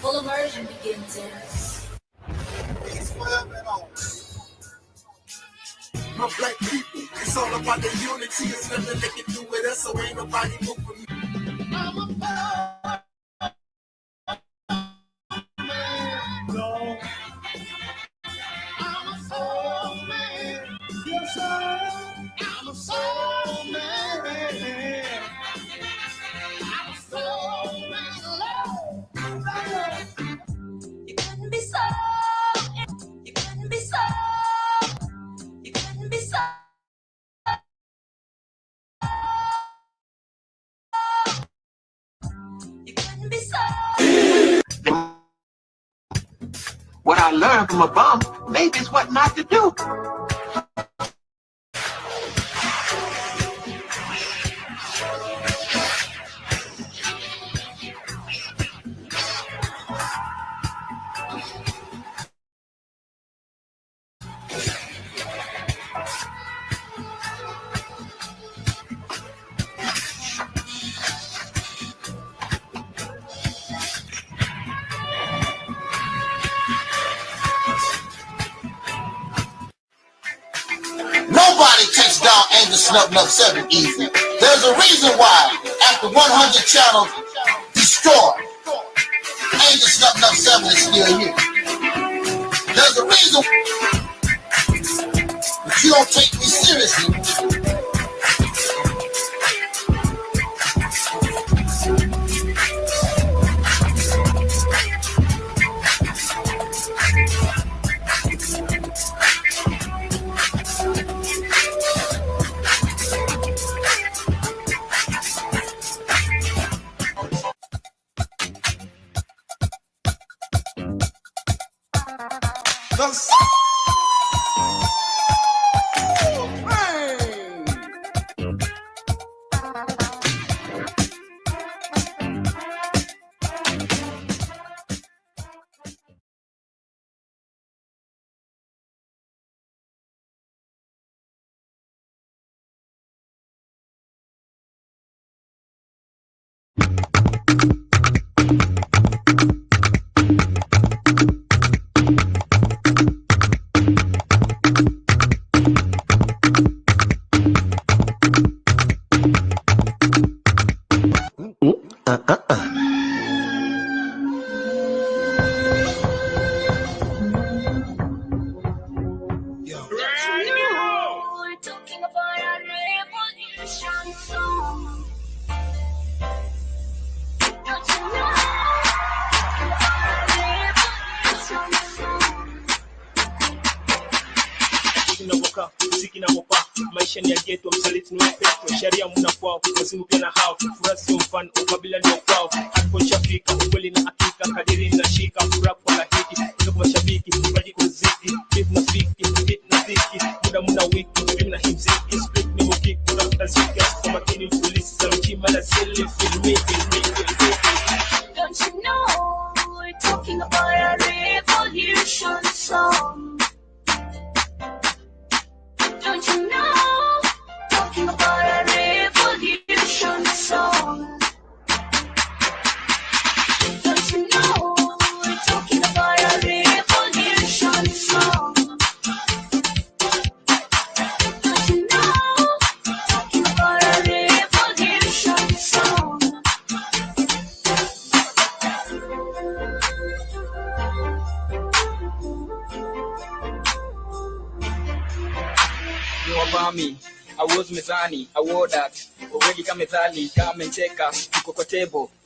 full immersion begins in. My black people, it's all about the unity. It's nothing they can do with us, so ain't nobody moving me. I'm a power man. No. I'm a soul man. Yes, I'm a soul man. I'm a soul man. You couldn't be so. You couldn't be so. You couldn't be so. You couldn't be so. What I learned from a bum, maybe it's what not to do. Nobody takes down Snub 7 easy. There's a reason why, after 100 channels destroyed, Snub 7 is still here. There's a reason that you don't take me seriously.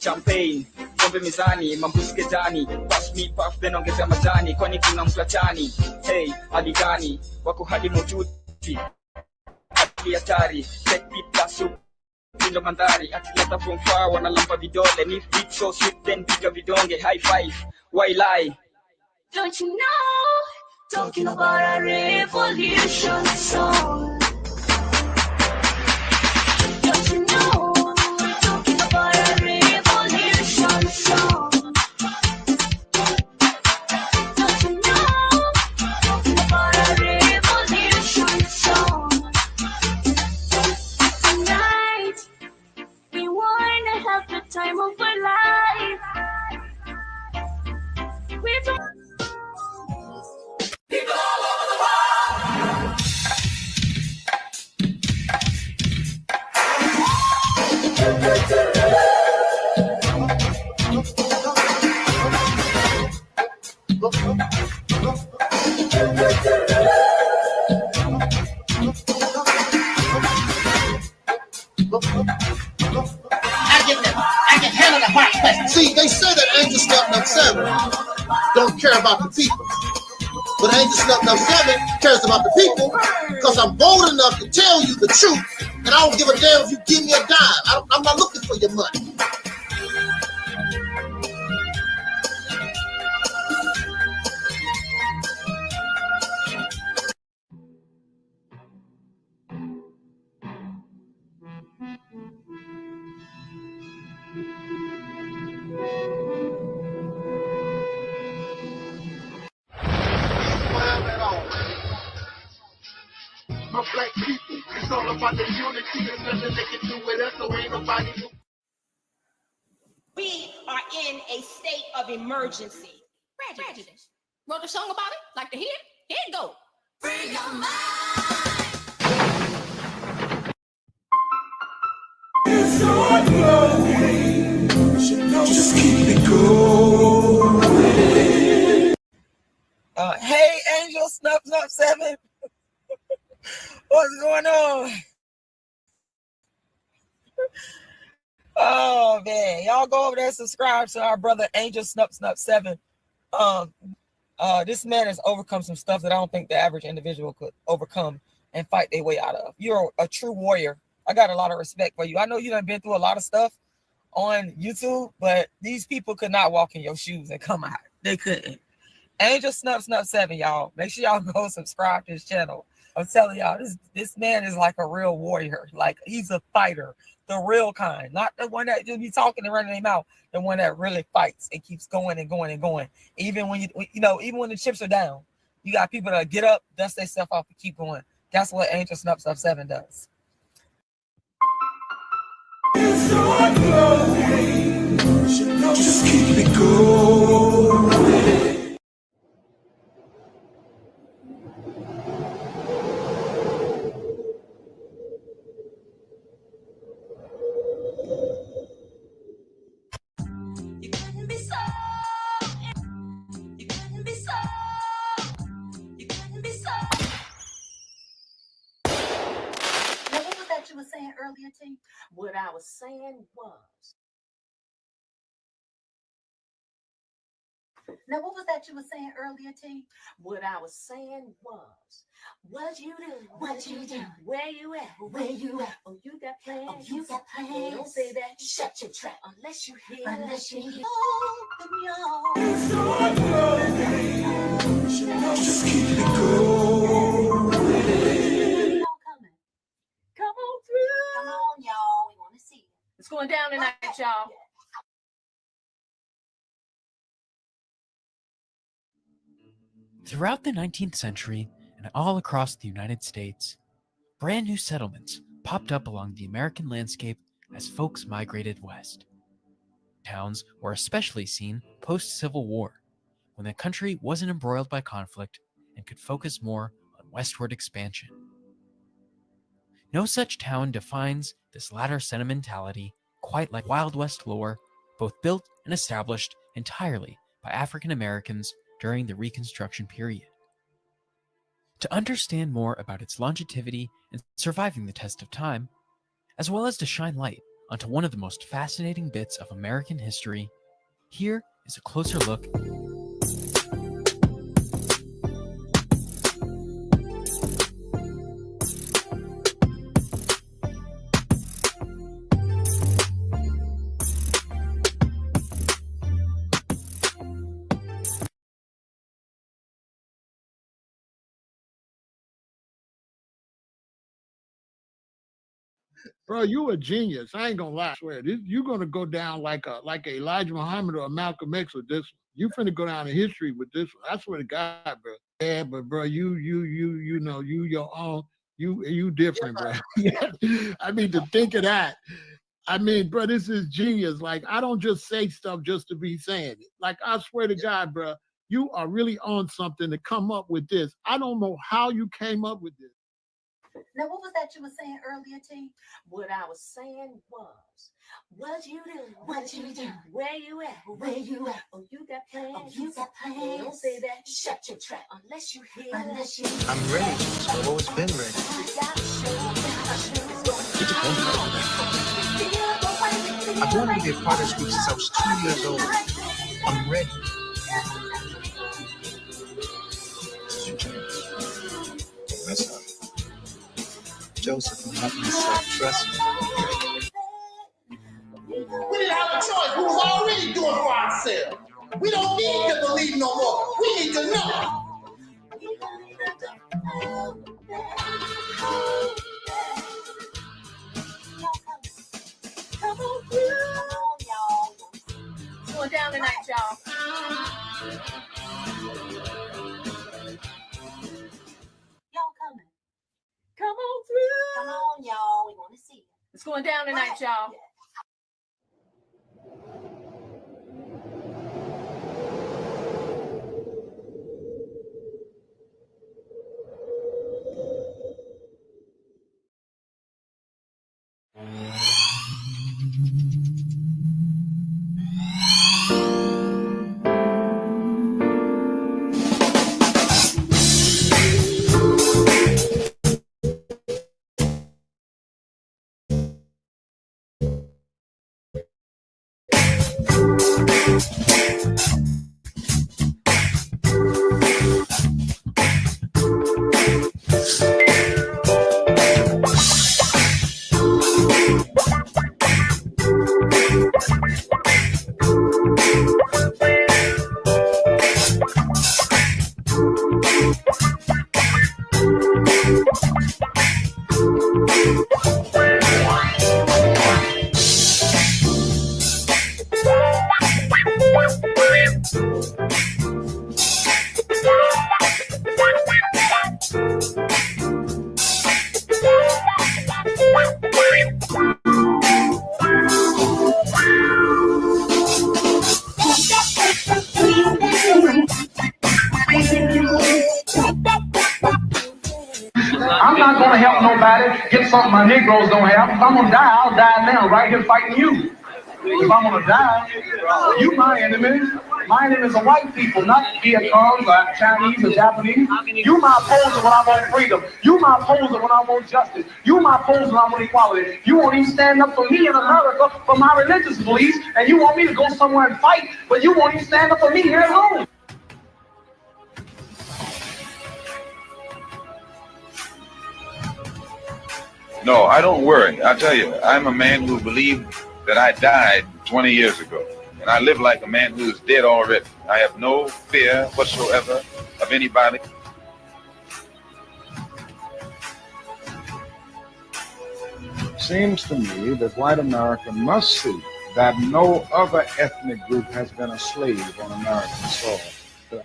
Champagne, pombe mizani, mambusi getani, pass me puff, then ongeza majani, kwani kuna mtachani. Hey, hadi gani, wako hadi mojuti, hadi hatari, take pita soup, ndo mandhari, atileta from far, wanalamba vidole, ni beat so sweet, then piga vidonge, high five, why lie? Don't you know, talking about a revolution song. Time of our life. 7 don't care about the people. But Angel Snuff Number 7 cares about the people because I'm bold enough to tell you the truth, and I don't give a damn if you give me a dime. I'm not looking for your money. My black people, it's all about the unity. There's nothing they can do with us, so ain't nobody. We are in a state of emergency. Prejudice. Wrote a song about it? Like to hear? Here it go. Free your mind. It's so growing. Just keep it going. Hey, Angel Snuff 7. What's going on? Oh man, y'all go over there and subscribe to our brother Angel Snuff 7. This man has overcome some stuff that I don't think the average individual could overcome and fight their way out of. You're a true warrior. I got a lot of respect for you. I know you done been through a lot of stuff on YouTube, but these people could not walk in your shoes and come out. They couldn't. Angel Snuff 7, y'all. Make sure y'all go subscribe to his channel. I'm telling y'all, this man is like a real warrior. Like, he's a fighter, the real kind, not the one that just be talking and running their mouth. The one that really fights and keeps going and going and going. Even when even when the chips are down, you got people that get up, dust themselves off, and keep going. That's what Angel Snuff 7 does. It's so growing. Just keep it going. You were saying earlier, T? What I was saying was. Now, what was that you were saying earlier, T? What I was saying was. What you do? What you do? Where you at? Where you at? Oh, you got plans? Oh, you got plans? Don't say that. Shut your trap unless you hear. Unless you hear. Open your. It's so growing. Just keep it going. Come on through. Come on, y'all. We want to see it. It's going down tonight, y'all. Throughout the 19th century and all across the United States, brand new settlements popped up along the American landscape as folks migrated west. Towns were especially seen post-Civil War, when the country wasn't embroiled by conflict and could focus more on westward expansion. No such town defines this latter sentimentality quite like Wild West lore, both built and established entirely by African Americans during the Reconstruction period. To understand more about its longevity and surviving the test of time, as well as to shine light onto one of the most fascinating bits of American history, here is a closer look . Bro, you a genius. I ain't gonna lie. I swear, you're gonna go down like a Elijah Muhammad or a Malcolm X with this one. You finna go down in history with this one. I swear to God, bro. Yeah, but bro, you know, you your own. You different, bro. Yeah. I mean, to think of that. I mean, bro, this is genius. Like, I don't just say stuff just to be saying it. Like, I swear to God, bro, you are really on something to come up with this. I don't know how you came up with this. Now, what was that you were saying earlier, T? What I was saying was, what you do? What you do? Where you at? Where you at? Oh, you got plans? Oh, you got plans? Don't say that. Shut your trap unless you hear. Unless you hear. I'm ready. I've always been ready. I've wanted to be a part of this group since I was 2 years old. I'm ready. That's all. Joseph, I'm not myself. Trust me. We didn't have a choice. We was already doing for ourselves. We don't need to believe no more. We need to know. It's going down tonight, y'all. Y'all coming. Come on through. Come on, y'all. We want to see you. It's going down tonight, y'all. I'm not going to help nobody get something my Negroes don't have. If I'm going to die, I'll die now, right here fighting you. If I'm going to die, you my enemy. My enemies are white people, not Vietcong or Chinese or Japanese. You my opposer when I want freedom. You my opposer when I want justice. You my opposer when I want equality. You won't even stand up for me in America for my religious beliefs, and you want me to go somewhere and fight, but you won't even stand up for me here at home. No, I don't worry. I tell you, I'm a man who believed that I died 20 years ago. And I live like a man who is dead already. I have no fear whatsoever of anybody. Seems to me that white America must see that no other ethnic group has been a slave on American soil.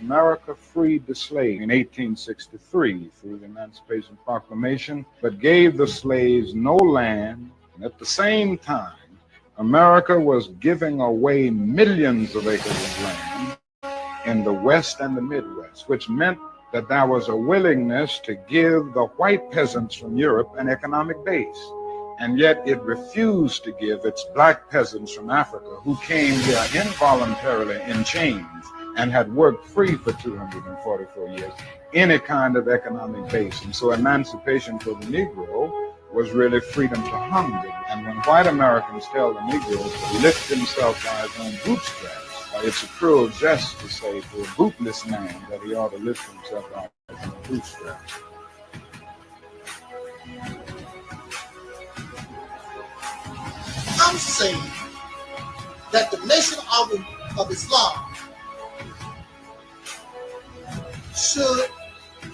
America freed the slave in 1863 through the Emancipation Proclamation, but gave the slaves no land. And at the same time, America was giving away millions of acres of land in the West and the Midwest, which meant that there was a willingness to give the white peasants from Europe an economic base. And yet it refused to give its black peasants from Africa, who came here involuntarily in chains and had worked free for 244 years, any kind of economic base. And so emancipation for the Negro was really freedom to hunger. And when white Americans tell the Negroes to lift himself by his own bootstraps, it's a cruel jest to say to a bootless man that he ought to lift himself by his own bootstraps. I'm saying that the nation of Islam should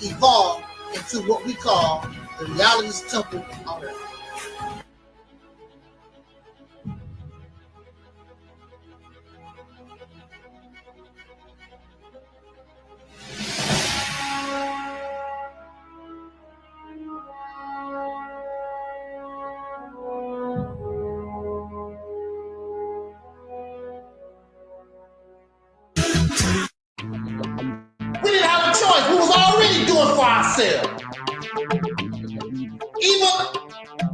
evolve into what we call the reality's temple on earth. We didn't have a choice. We was already doing for ourselves.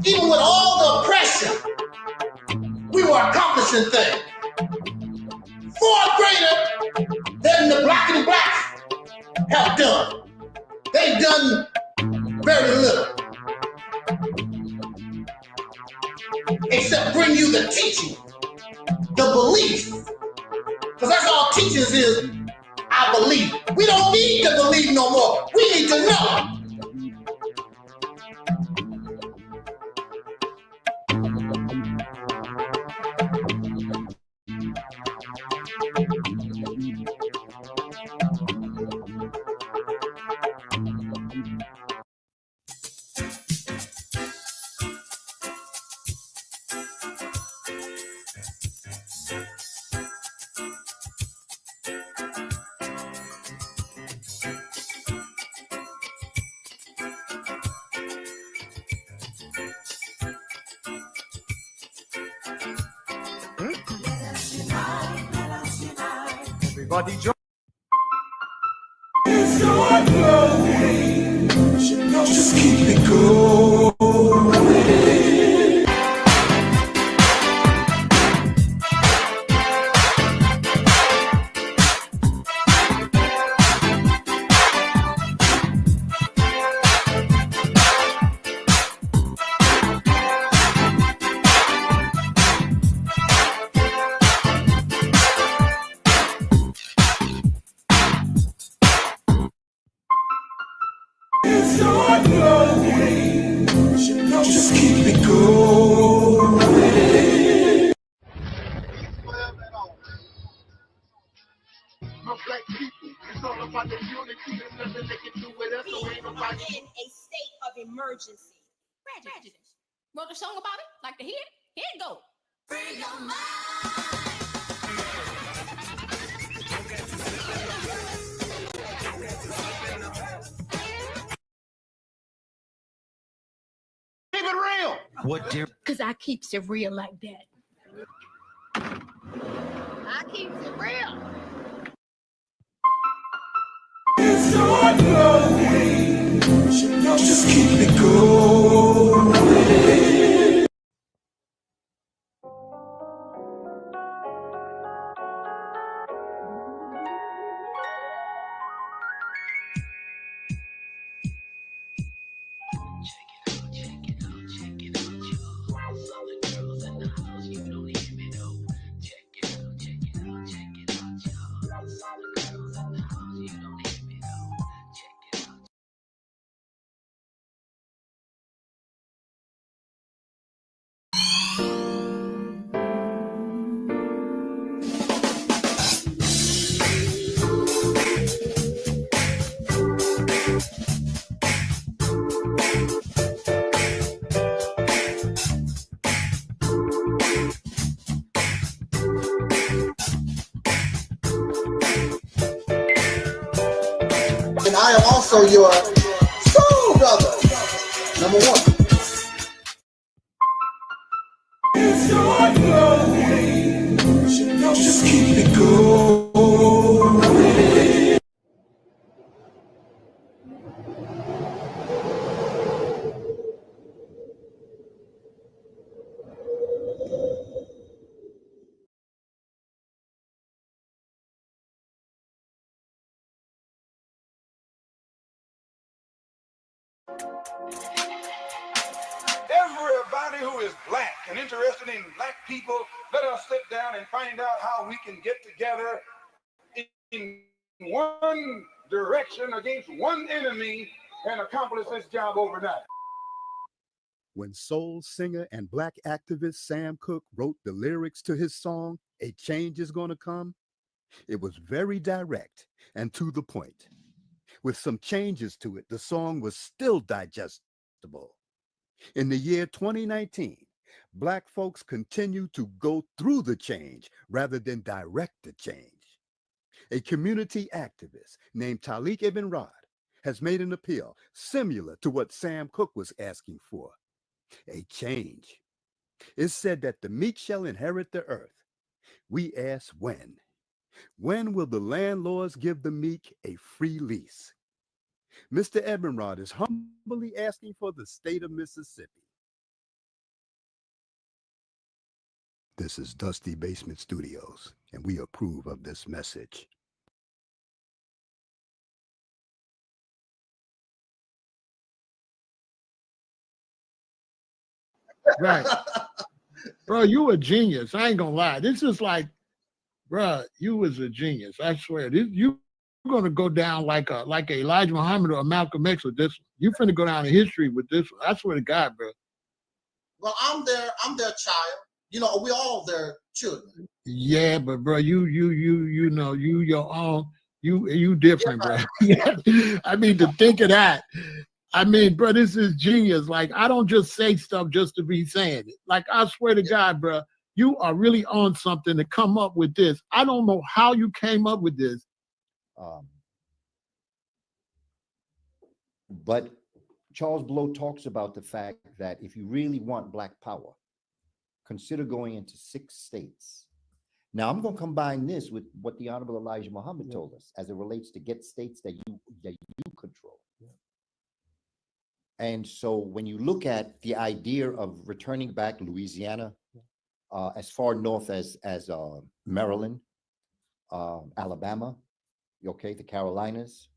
Even with all the oppression, we were accomplishing things far greater than the black and blacks have done. They've done very little, except bring you the teaching, the belief, because that's all teachings is, I believe. We don't need to believe no more. We need to know. Everybody join. Just keep it going. Just keep it going. My black people, it's all about the unity. There's nothing they can do with us, so ain't We are nobody. in a state of emergency. Prejudice. Wrote a song about it? Like to hear it? Here it goes. Free your mind. Keep it real. What dear? Cause I keeps it real like that. I keeps it real. Just keep it going. And I am also your soul brother. Number one. Just keep it going. Everybody who is black and interested in black people, let us sit down and find out how we can get together in one direction against one enemy and accomplish this job overnight. When soul singer and black activist Sam Cooke wrote the lyrics to his song, "A Change Is Gonna Come," it was very direct and to the point. With some changes to it, the song was still digestible. In the year 2019, black folks continue to go through the change rather than direct the change. A community activist named Taalik Ibn'rad has made an appeal similar to what Sam Cooke was asking for. A change. It's said that the meek shall inherit the earth. We ask when. When will the landlords give the meek a free lease? Mr. Ibn'rad is humbly asking for the state of Mississippi. This is Dusty Basement Studios, and we approve of this message. Right. Bro, you a genius. I ain't gonna lie. This is like bruh, you was a genius. I swear. You're gonna go down like Elijah Muhammad or Malcolm X with this one. You finna go down in history with this one. I swear to God, bro. Well, I'm their child. You know, we all their children. Yeah, but bro, you know, you your own. You different, bro. I mean, to think of that. I mean, bro, this is genius. Like, I don't just say stuff just to be saying it. Like, I swear to God, bro, you are really on something to come up with this. I don't know how you came up with this. But Charles Blow talks about the fact that if you really want Black power, consider going into 6 states. Now, I'm going to combine this with what the Honorable Elijah Muhammad told us as it relates to get states that you control. And so when you look at the idea of returning back Louisiana, as far north as Maryland, Alabama, okay, the Carolinas,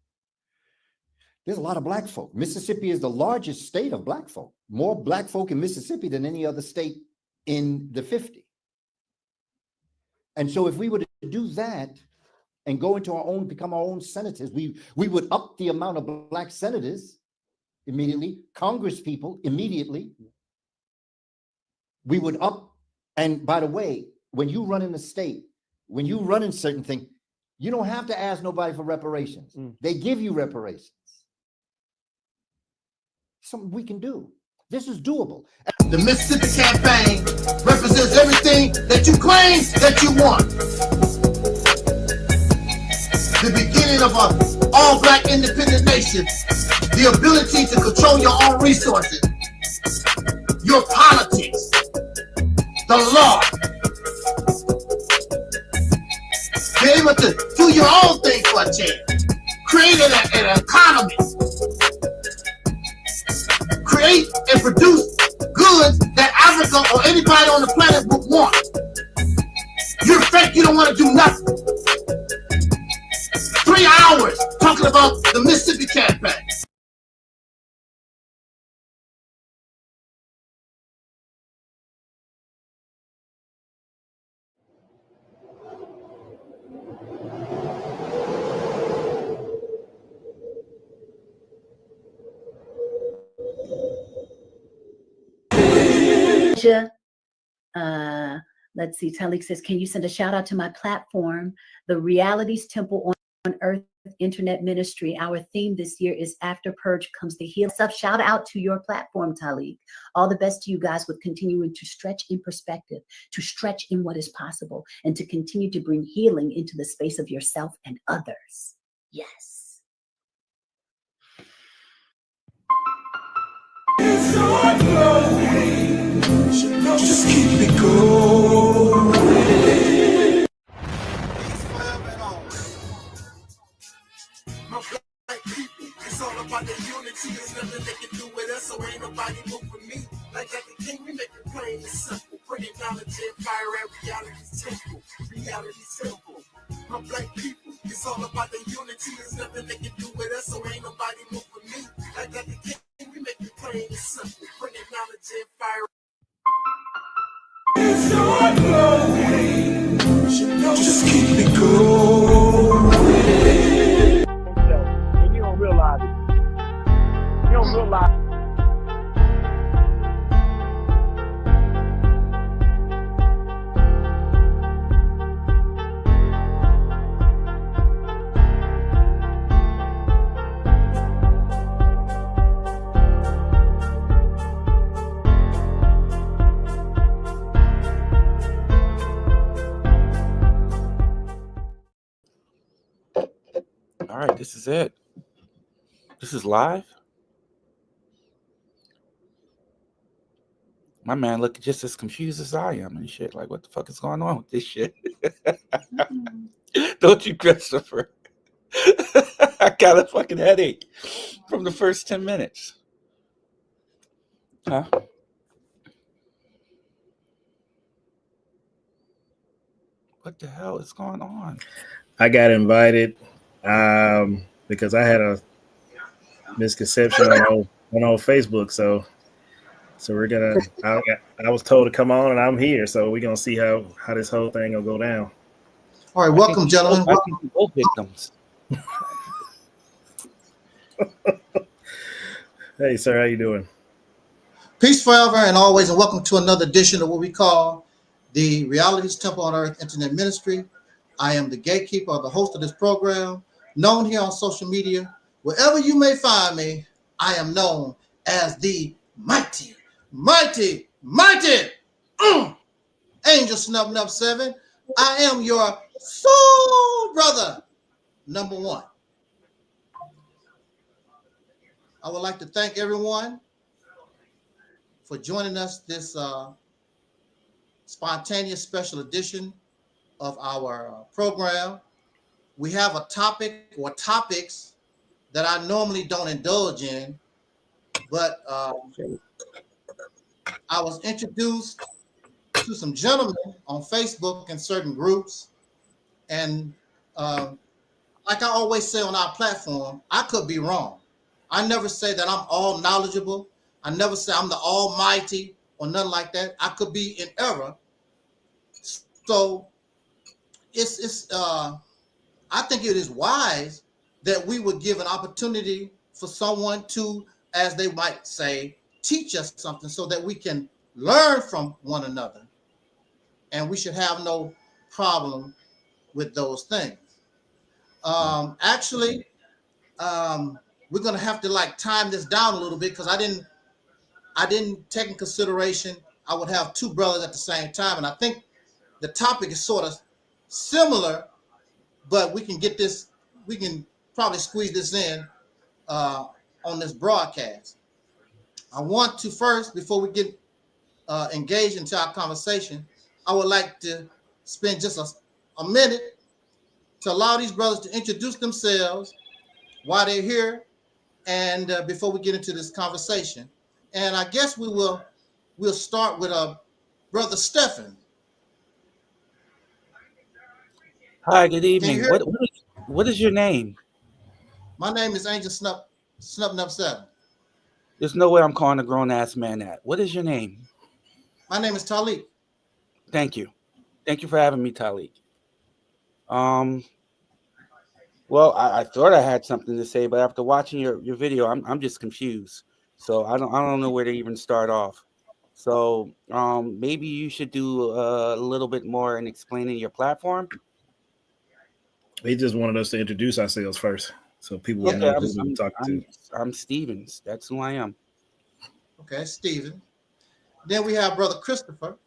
there's a lot of Black folk. Mississippi is the largest state of Black folk. More Black folk in Mississippi than any other state in the 50. And so if we were to do that and go into our own, become our own senators, we would up the amount of Black senators immediately, Congress people immediately. We would up, and by the way, when you run in the state, when you run in certain things, you don't have to ask nobody for reparations. They give you reparations. Something we can do. This is doable. The Mississippi campaign represents everything that you claim that you want. The beginning of an all-Black independent nation, the ability to control your own resources, your politics, the law, be able to do your own thing for a change, create an economy, create and produce goods that Africa or anybody on the planet would want. You're fake, you don't want to do nothing. 3 hours talking about the Mississippi campaign. Let's see, Taalik says, can you send a shout out to my platform, the Realities Temple on Earth Internet Ministry? Our theme this year is After Purge Comes the Heal. Shout out to your platform, Taalik. All the best to you guys with continuing to stretch in perspective, to stretch in what is possible, and to continue to bring healing into the space of yourself and others. Yes. Just keep it going. My Black people, it's all about the unity. There's nothing they can do with us, so ain't nobody move with me. Like the king, we make it plain and simple. Bringing knowledge and fire at reality's temple. Reality's temple. My Black people, it's all about the unity. There's nothing they can do with us, so ain't nobody move with me. Like the king, we make it plain and simple. Bringing knowledge and fire. Just keep it going. And you don't realize it. You don't realize it. All right, this is it. This is live. My man look just as confused as I am and shit. Like, what the fuck is going on with this shit? Don't you, Christopher? I got a fucking headache from the first 10 minutes. Huh? What the hell is going on? I got invited because I had a misconception on Facebook. So we're gonna. I was told to come on, and I'm here. So we're gonna see how this whole thing will go down. All right, welcome, gentlemen. I think we both victims. Hey, sir, how you doing? Peace forever and always, and welcome to another edition of what we call the Realities Temple on Earth Internet Ministry. I am the gatekeeper, the host of this program, known here on social media. Wherever you may find me, I am known as the mighty Angel Snub 7. I am your soul brother, number one. I would like to thank everyone for joining us this spontaneous special edition of our program. We have a topic or topics that I normally don't indulge in, but I was introduced to some gentlemen on Facebook and certain groups, and like I always say on our platform, I could be wrong. I never say that I'm all knowledgeable. I never say I'm the almighty or nothing like that. I could be in error. So I think it is wise that we would give an opportunity for someone to, as they might say, teach us something so that we can learn from one another. And we should have no problem with those things. Actually, we're gonna have to like time this down a little bit because I didn't take in consideration I would have two brothers at the same time, and I think the topic is sort of similar, but we can probably squeeze this in on this broadcast. I want to first, before we get engaged into our conversation, I would like to spend just a minute to allow these brothers to introduce themselves, why they're here, and before we get into this conversation. And I guess we'll start with Brother Stephen. Hi, good evening. What is your name? My name is Angel Snub 7. There's no way I'm calling a grown-ass man that. What is your name? My name is Taalik. Thank you. Thank you for having me, Taalik. Well, I thought I had something to say, but after watching your video, I'm just confused. So I don't know where to even start off. So maybe you should do a little bit more in explaining your platform. He just wanted us to introduce ourselves first, so people will know who we're talking to. I'm Stevens. That's who I am. Okay, Steven. Then we have Brother Christopher.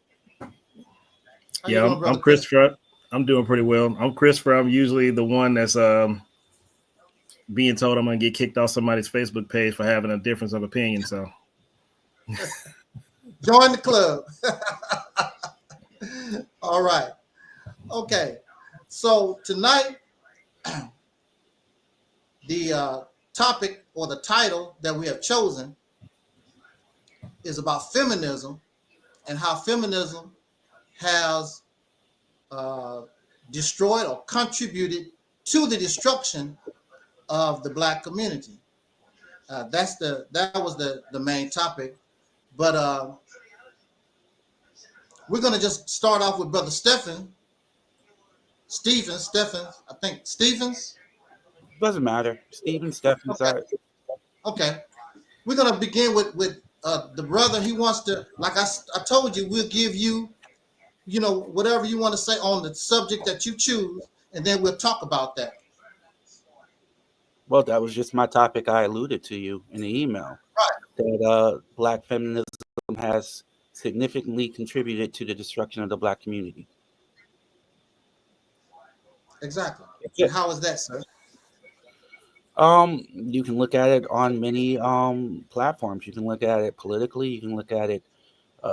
I'm Christopher. I'm doing pretty well. I'm Christopher. I'm usually the one that's being told I'm going to get kicked off somebody's Facebook page for having a difference of opinion. So join the club. All right. Okay. So tonight, the topic or the title that we have chosen is about feminism and how feminism has destroyed or contributed to the destruction of the Black community. That was the main topic, but we're gonna just start off with Brother Stevens. I think Stevens. Doesn't matter. Stevens. Okay. Okay. We're gonna begin with the brother. He wants to, like I told you, we'll give you, whatever you want to say on the subject that you choose, and then we'll talk about that. Well, that was just my topic. I alluded to you in the email. Right. That Black feminism has significantly contributed to the destruction of the Black community. Exactly. And how is that, sir? You can look at it on many platforms. You can look at it politically. You can look at it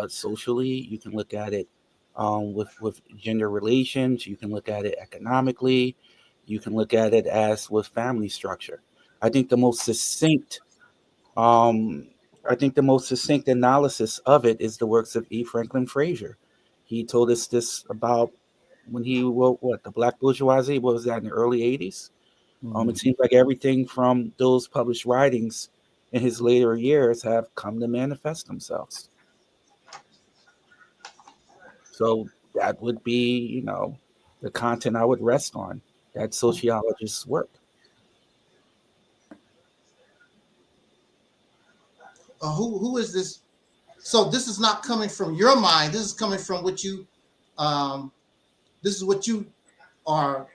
socially. You can look at it with gender relations. You can look at it economically. You can look at it as with family structure. I think the most succinct analysis of it is the works of E. Franklin Frazier. He told us this about when he wrote the Black Bourgeoisie. What was that, in the early 80s? It seems like everything from those published writings in his later years have come to manifest themselves. So that would be, the content I would rest on. That sociologists work. Who is this? So this is not coming from your mind. This is coming from what you, this is what you are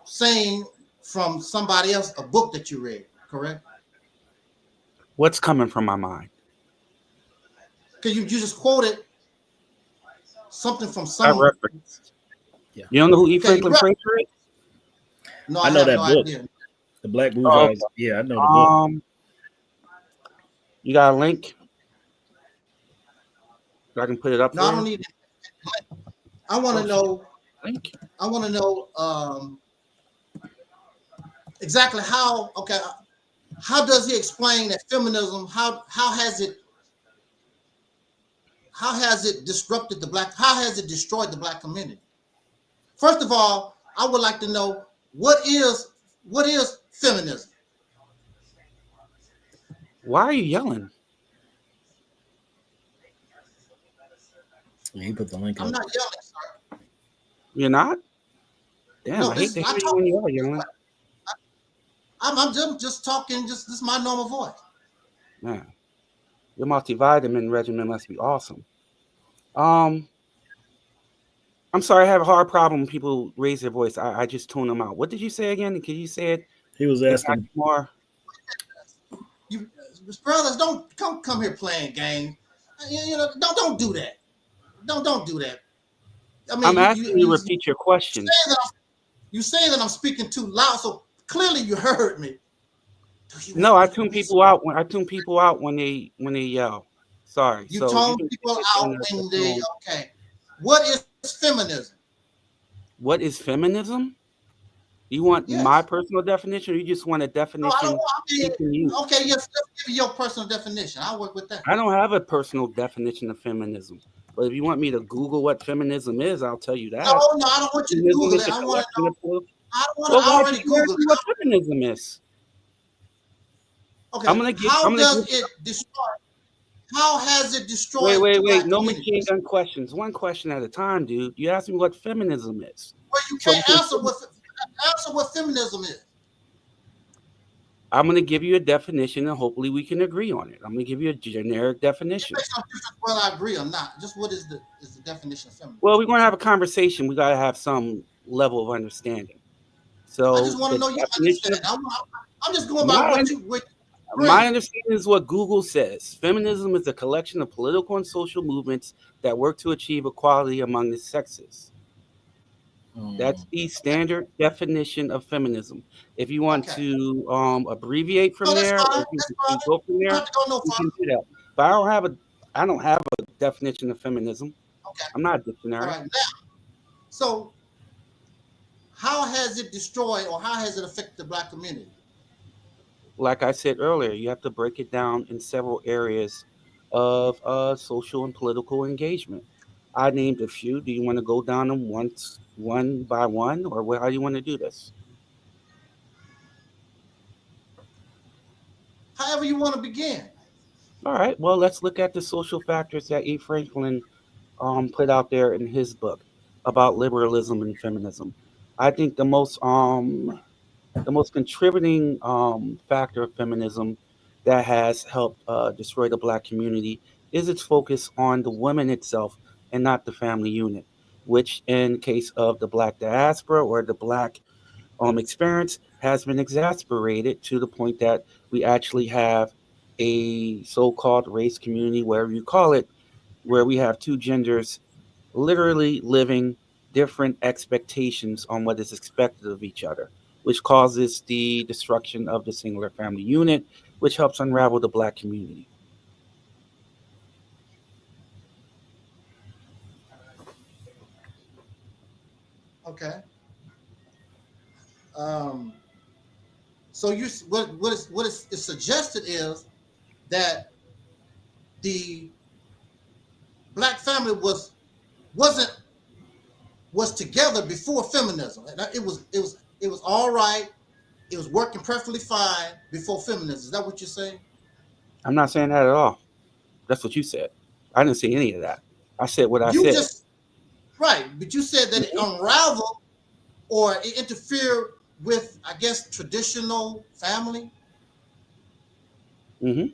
saying from somebody else, a book that you read, correct? What's coming from my mind? Because you just quoted something from I someone. referenced. Yeah. You don't know who E. Franklin Fraser is? No, I know that no book. idea. The Black Bourgeois. Yeah, I know the book. You got a link? I can put it up. No, I don't need it. I want to know. I want to know exactly how. Okay, how does he explain that feminism? How has it disrupted the black? How has it destroyed the black community? First of all, I would like to know what is feminism? Why are you yelling? Yeah, he put the link I'm up. not yelling, sir. You're not? Damn, No, I hate to hear you when you are yelling. I'm just talking. This is my normal voice. Man, your multivitamin regimen must be awesome. I'm sorry, I have a hard problem when people raise their voice. I just tune them out. What did you say again? Can you say it? He was asking more. You brothers, don't come here playing games. You know, don't do that. Don't do that. I mean, I'm asking you to repeat your question. You saying that I'm speaking too loud, so clearly you heard me. No, I tune people out when they yell. Sorry. You so tone people out when they okay. What is feminism? What is feminism? You want my personal definition, or you just want a definition? No, okay, yes, let's give you your personal definition. I'll work with that. I don't have a personal definition of feminism. But if you want me to Google what feminism is, I'll tell you that. No, I don't want you to Google it. I want to know. I already Googled what feminism is. Okay, how has it destroyed? Wait. No machine gun questions. One question at a time, dude. You asked me what feminism is. Well, you can't answer what feminism is. I'm going to give you a definition, and hopefully we can agree on it. I'm going to give you a generic definition. Whether I agree or not, just what is the definition of feminism? Well, we're going to have a conversation. We got to have some level of understanding. So I just want to know your understanding. I'm just going by what you. My understanding is what Google says. Feminism is a collection of political and social movements that work to achieve equality among the sexes. That's the standard definition of feminism. If you want to abbreviate from there, or you can go from there, you can do that. But I don't have a definition of feminism. Okay. I'm not a dictionary. All right, now, so how has it destroyed or how has it affected the black community? Like I said earlier, you have to break it down in several areas of social and political engagement. I named a few. Do you want to go down them one by one, or how do you want to do this? However you want to begin. All right. Well, let's look at the social factors that E. Franklin put out there in his book about liberalism and feminism. I think the most contributing factor of feminism that has helped destroy the black community is its focus on the woman itself and not the family unit, which in the case of the black diaspora or the black experience has been exacerbated to the point that we actually have a so-called race community, wherever you call it, where we have two genders literally living different expectations on what is expected of each other, which causes the destruction of the singular family unit, which helps unravel the black community. Okay. So what is suggested is that the black family was together before feminism. It was all right. It was working perfectly fine before feminism. Is that what you're saying? I'm not saying that at all. That's what you said. I didn't say any of that. I said what I said. Right, but you said that it unraveled or it interfered with, I guess, traditional family. Mm-hmm.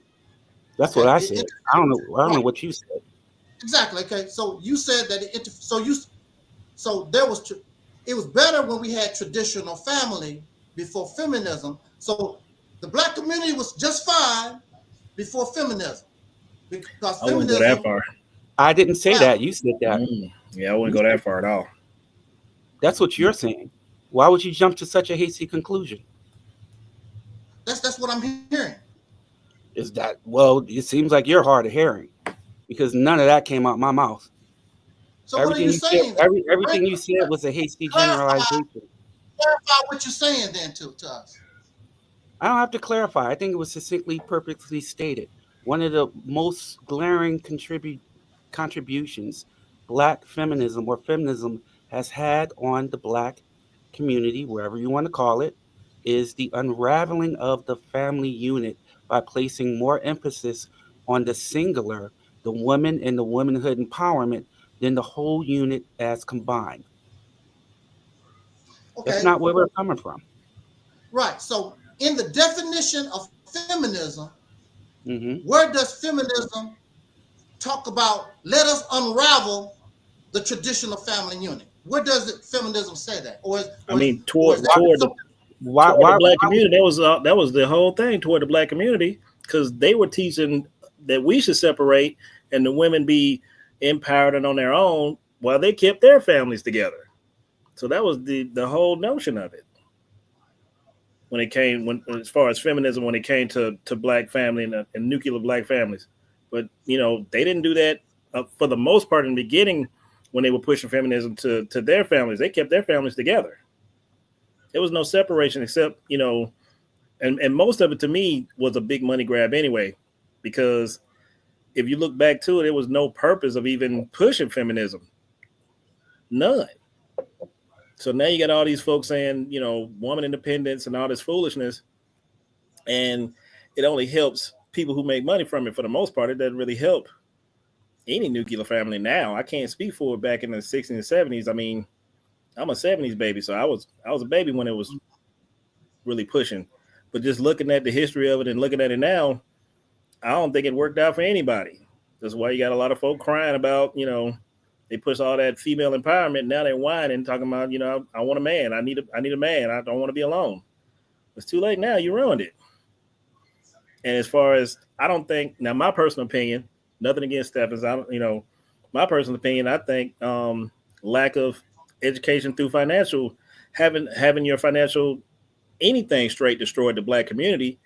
That's Okay. what I said. I don't know what you said. Exactly. Okay. So you said that so there was it was better when we had traditional family before feminism. So the black community was just fine before feminism, because I wouldn't go that far. I didn't say that. You said that. Yeah, I wouldn't go that far at all. That's what you're saying. Why would you jump to such a hasty conclusion? That's what I'm hearing. Is that, well, it seems like you're hard of hearing, because none of that came out my mouth. So what are you saying? Everything you said was a hasty generalization. Clarify what you're saying then to us. I don't have to clarify. I think it was succinctly, perfectly stated. One of the most glaring contributions Black feminism or feminism has had on the Black community, wherever you want to call it, is the unraveling of the family unit by placing more emphasis on the singular, the woman and the womanhood empowerment, than the whole unit as combined. Okay. That's not where we're coming from. Right. So in the definition of feminism, where does feminism talk about, let us unravel the traditional family unit? Where does feminism say that? Toward the Black community, that was the whole thing toward the Black community, because they were teaching that we should separate and the women be empowered and on their own while they kept their families together. So that was the whole notion of it. As far as feminism, when it came to Black family and nuclear Black families. But, they didn't do that for the most part in the beginning when they were pushing feminism to their families. They kept their families together. There was no separation except, and most of it to me was a big money grab anyway, because if you look back to it, there was no purpose of even pushing feminism. None. So now you got all these folks saying, woman independence and all this foolishness, and it only helps people who make money from it for the most part. It doesn't really help any nuclear family now. I can't speak for it back in the 60s and 70s. I mean, I'm a 70s baby, so I was a baby when it was really pushing. But just looking at the history of it and looking at it now, I don't think it worked out for anybody. That's why you got a lot of folk crying about, they push all that female empowerment. Now they're whining, talking about, I want a man. I need a man. I don't want to be alone. It's too late now. You ruined it. And as far as, I don't think, now my personal opinion, nothing against Stephens, my personal opinion, I think lack of education through financial, having your financial anything straight destroyed the Black community.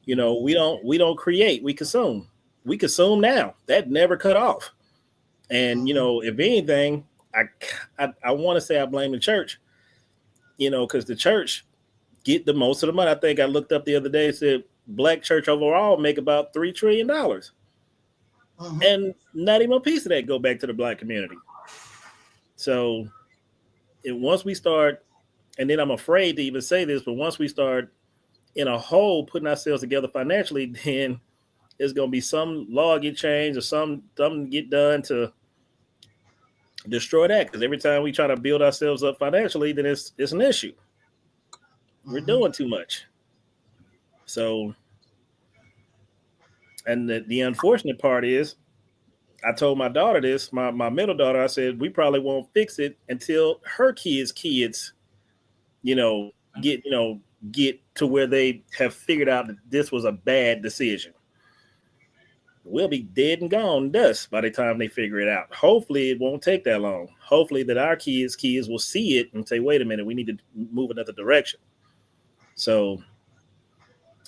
We don't create, we consume. We consume now. That never cut off. And, if anything, I want to say I blame the church, because the church get the most of the money. I think I looked up the other day, said Black church overall make about $3 trillion. And not even a piece of that go back to the Black community. So once we start, and then I'm afraid to even say this, but once we start in a whole putting ourselves together financially, then there's going to be some law get changed or something get done to destroy that. Because every time we try to build ourselves up financially, then it's an issue. We're doing too much. So, and the unfortunate part is, I told my daughter this, my middle daughter, I said, we probably won't fix it until her kids, get to where they have figured out that this was a bad decision. We'll be dead and gone dust by the time they figure it out. Hopefully it won't take that long. Hopefully that our kids will see it and say, wait a minute, we need to move another direction. So,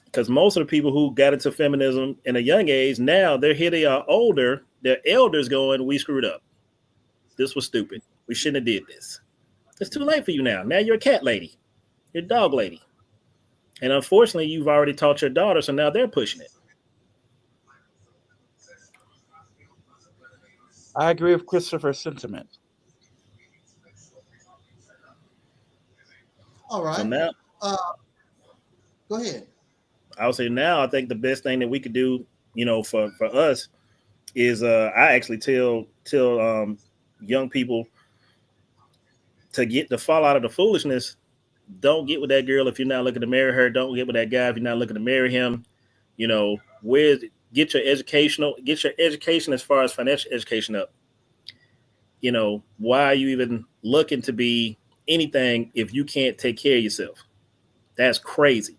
because most of the people who got into feminism in a young age, now they are older, their elders going, we screwed up. This was stupid. We shouldn't have did this. It's too late for you now. Now you're a cat lady. You're a dog lady. And unfortunately, you've already taught your daughter, so now they're pushing it. I agree with Christopher's sentiment. All right. So now, go ahead. I would say now, I think the best thing that we could do, for us is I actually tell young people, to fall out of the foolishness, don't get with that girl if you're not looking to marry her. Don't get with that guy if you're not looking to marry him. You know, get your education as far as financial education up. You know, why are you even looking to be anything if you can't take care of yourself? That's crazy.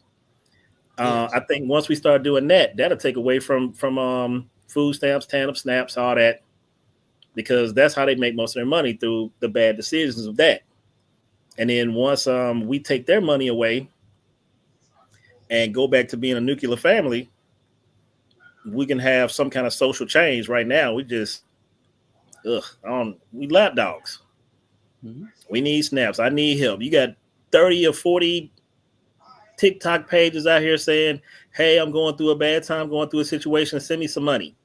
I think once we start doing that, that'll take away from food stamps, TANF, SNAPs, all that, because that's how they make most of their money, through the bad decisions of that. And then once we take their money away and go back to being a nuclear family, we can have some kind of social change. Right now, we just, we lapdogs. Mm-hmm. We need snaps. I need help. You got 30 or 40 TikTok pages out here saying, hey, I'm going through a bad time, going through a situation, send me some money.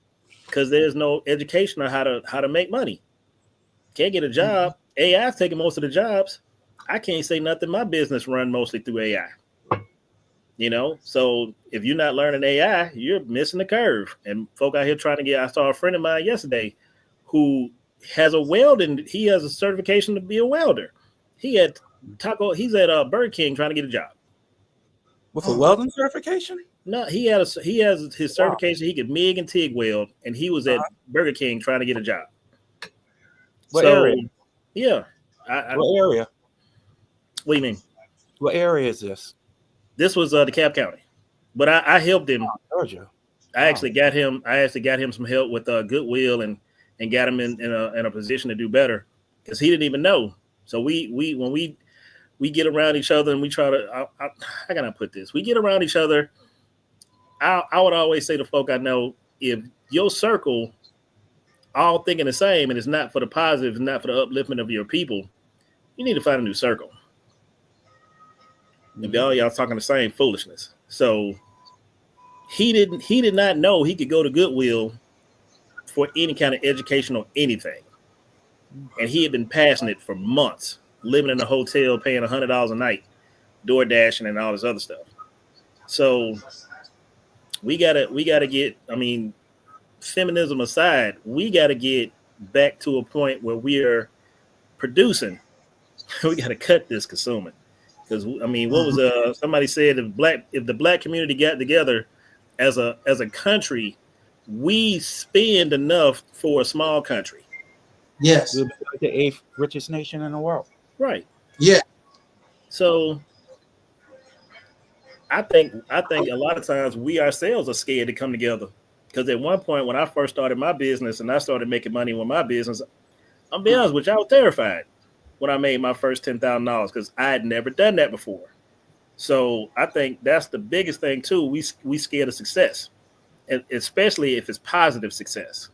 Because there's no education on how to make money. Can't get a job. AI's taking most of the jobs. I can't say nothing. My business run mostly through AI. You know, so if you're not learning AI, you're missing the curve. And folk out here trying to I saw a friend of mine yesterday who has he has a certification to be a welder. He's at Burger King trying to get a job. With a welding certification? No, he has his certification. He could MIG and TIG weld, and he was at Burger King trying to get a job. What area? Yeah. What area? What do you mean? What area is this? This was DeKalb County, but I helped him. Georgia. I actually got him some help with Goodwill and got him in a position to do better, because he didn't even know. So when we get around each other and we try to, how can I put this? We get around each other. I would always say to folk I know, if your circle all thinking the same and it's not for the positive, it's not for the upliftment of your people, you need to find a new circle. Maybe all y'all talking the same foolishness. So he did not know he could go to Goodwill for any kind of education or anything. And he had been passing it for months, living in a hotel, paying $100 a night, door dashing and all this other stuff. So we gotta get, I mean, feminism aside, we gotta get back to a point where we are producing. We gotta cut this consuming. Because I mean, what was somebody said, if the black community got together as a country, we spend enough for a small country. Yes. We'll be like the 8th richest nation in the world. Right. Yeah. So I think a lot of times we ourselves are scared to come together. Because at one point when I first started my business and I started making money with my business, I'll be honest with you, I was terrified when I made my first $10,000 because I had never done that before. So I think that's the biggest thing too. We scared of success, and especially if it's positive success,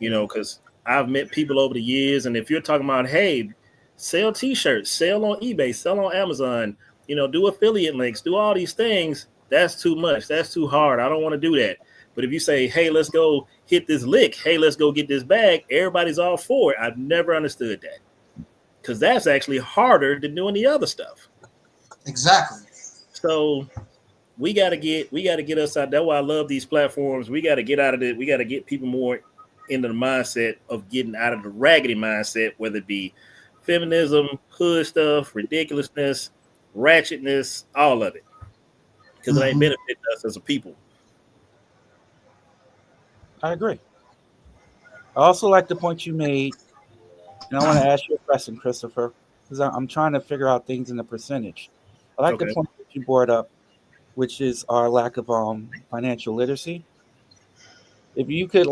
you know, because I've met people over the years. And if you're talking about, hey, sell t-shirts, sell on eBay, sell on Amazon, you know, do affiliate links, do all these things, that's too much. That's too hard. I don't want to do that. But if you say, hey, let's go hit this lick, hey, let's go get this bag, everybody's all for it. I've never understood that. Because that's actually harder than doing the other stuff. Exactly. So we gotta get us out. That's why I love these platforms. We gotta get out of it. We gotta get people more into the mindset of getting out of the raggedy mindset, whether it be feminism, hood stuff, ridiculousness, ratchetness, all of it. Because it ain't benefiting us as a people. I agree. I also like the point you made. And I want to ask you a question, Christopher, because I'm trying to figure out things in the percentage. I like the point that you brought up, which is our lack of financial literacy. If you could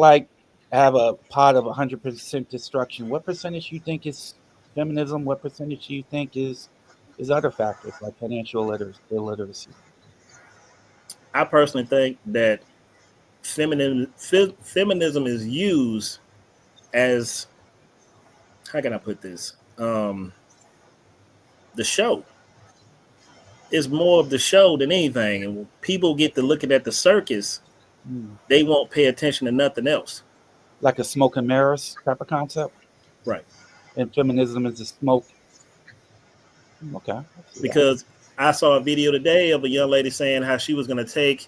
have a pot of 100% destruction, what percentage you think is feminism? What percentage you think is other factors like financial illiteracy? I personally think that feminism is used as, how can I put this? The show. It's more of the show than anything. And when people get to looking at the circus, they won't pay attention to nothing else. Like a smoke and mirrors type of concept? Right. And feminism is the smoke. Okay. Because I saw a video today of a young lady saying how she was going to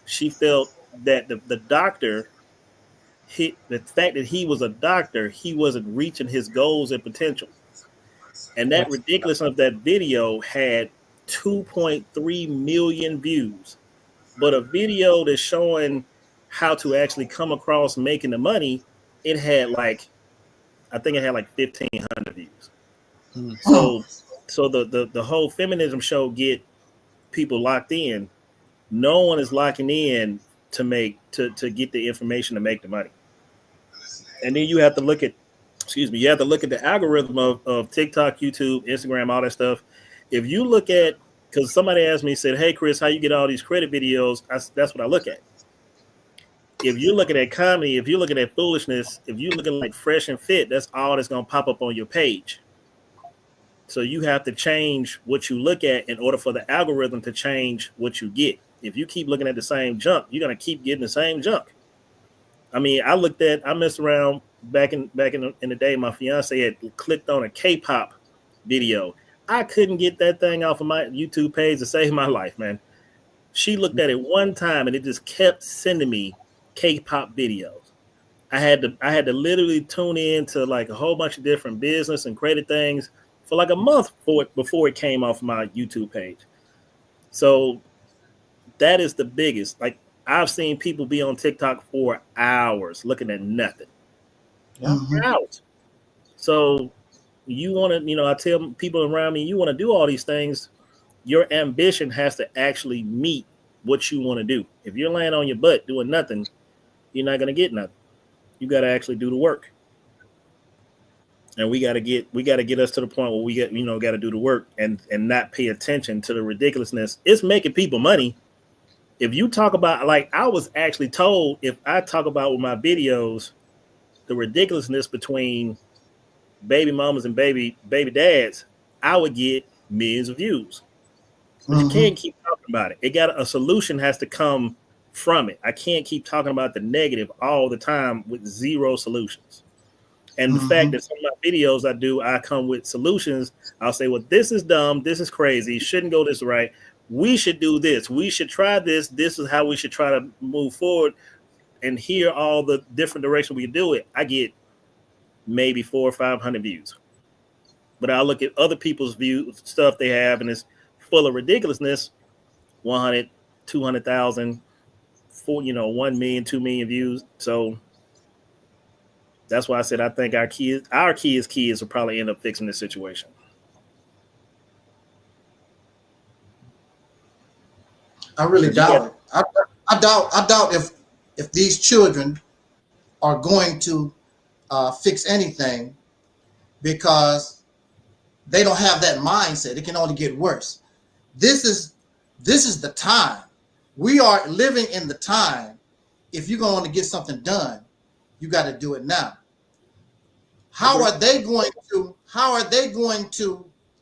she felt that the doctor, the fact that he was a doctor, he wasn't reaching his goals and potential. And that ridiculousness of that video had 2.3 million views. But a video that's showing how to actually come across making the money, it had like, I think it had like 1,500 views. So the whole feminism show get people locked in. No one is locking in to get the information to make the money. And then you have to look at, you have to look at the algorithm of TikTok, YouTube, Instagram, all that stuff. If you look at, because somebody asked me, said, hey, Chris, how you get all these credit videos? That's what I look at. If you're looking at comedy, if you're looking at foolishness, if you're looking like Fresh and Fit, that's all that's going to pop up on your page. So you have to change what you look at in order for the algorithm to change what you get. If you keep looking at the same junk, you're going to keep getting the same junk. I mean, I messed around back in the day. My fiance had clicked on a K-pop video. I couldn't get that thing off of my YouTube page to save my life, man. She looked at it one time and it just kept sending me K-pop videos. I had to literally tune in to like a whole bunch of different business and credit things for like a month before it came off my YouTube page. So that is the biggest. Like, I've seen people be on TikTok for hours looking at nothing. Hours. So you want to, I tell people around me, you want to do all these things. Your ambition has to actually meet what you want to do. If you're laying on your butt doing nothing, you're not going to get nothing. You got to actually do the work. And we got to get us to the point where we got to do the work and not pay attention to the ridiculousness. It's making people money. If you talk about, like, I was actually told, if I talk about with my videos, the ridiculousness between baby mamas and baby dads, I would get millions of views. But you can't keep talking about it. A solution has to come from it. I can't keep talking about the negative all the time with zero solutions. And the fact that some of my videos I come with solutions. I'll say, well, this is dumb. This is crazy. Shouldn't go this right. We should do this. We should try this. This is how we should try to move forward. And here are all the different directions we can do it. I get maybe 400 or 500 views. But I look at other people's stuff they have, and it's full of ridiculousness. 100, 200,000, 1 million, 2 million views. So that's why I said I think our kids will probably end up fixing this situation. I really doubt it. I doubt if these children are going to fix anything, because they don't have that mindset. It can only get worse. This is the time. We are living in the time. If you're going to get something done, you got to do it now. How are they going to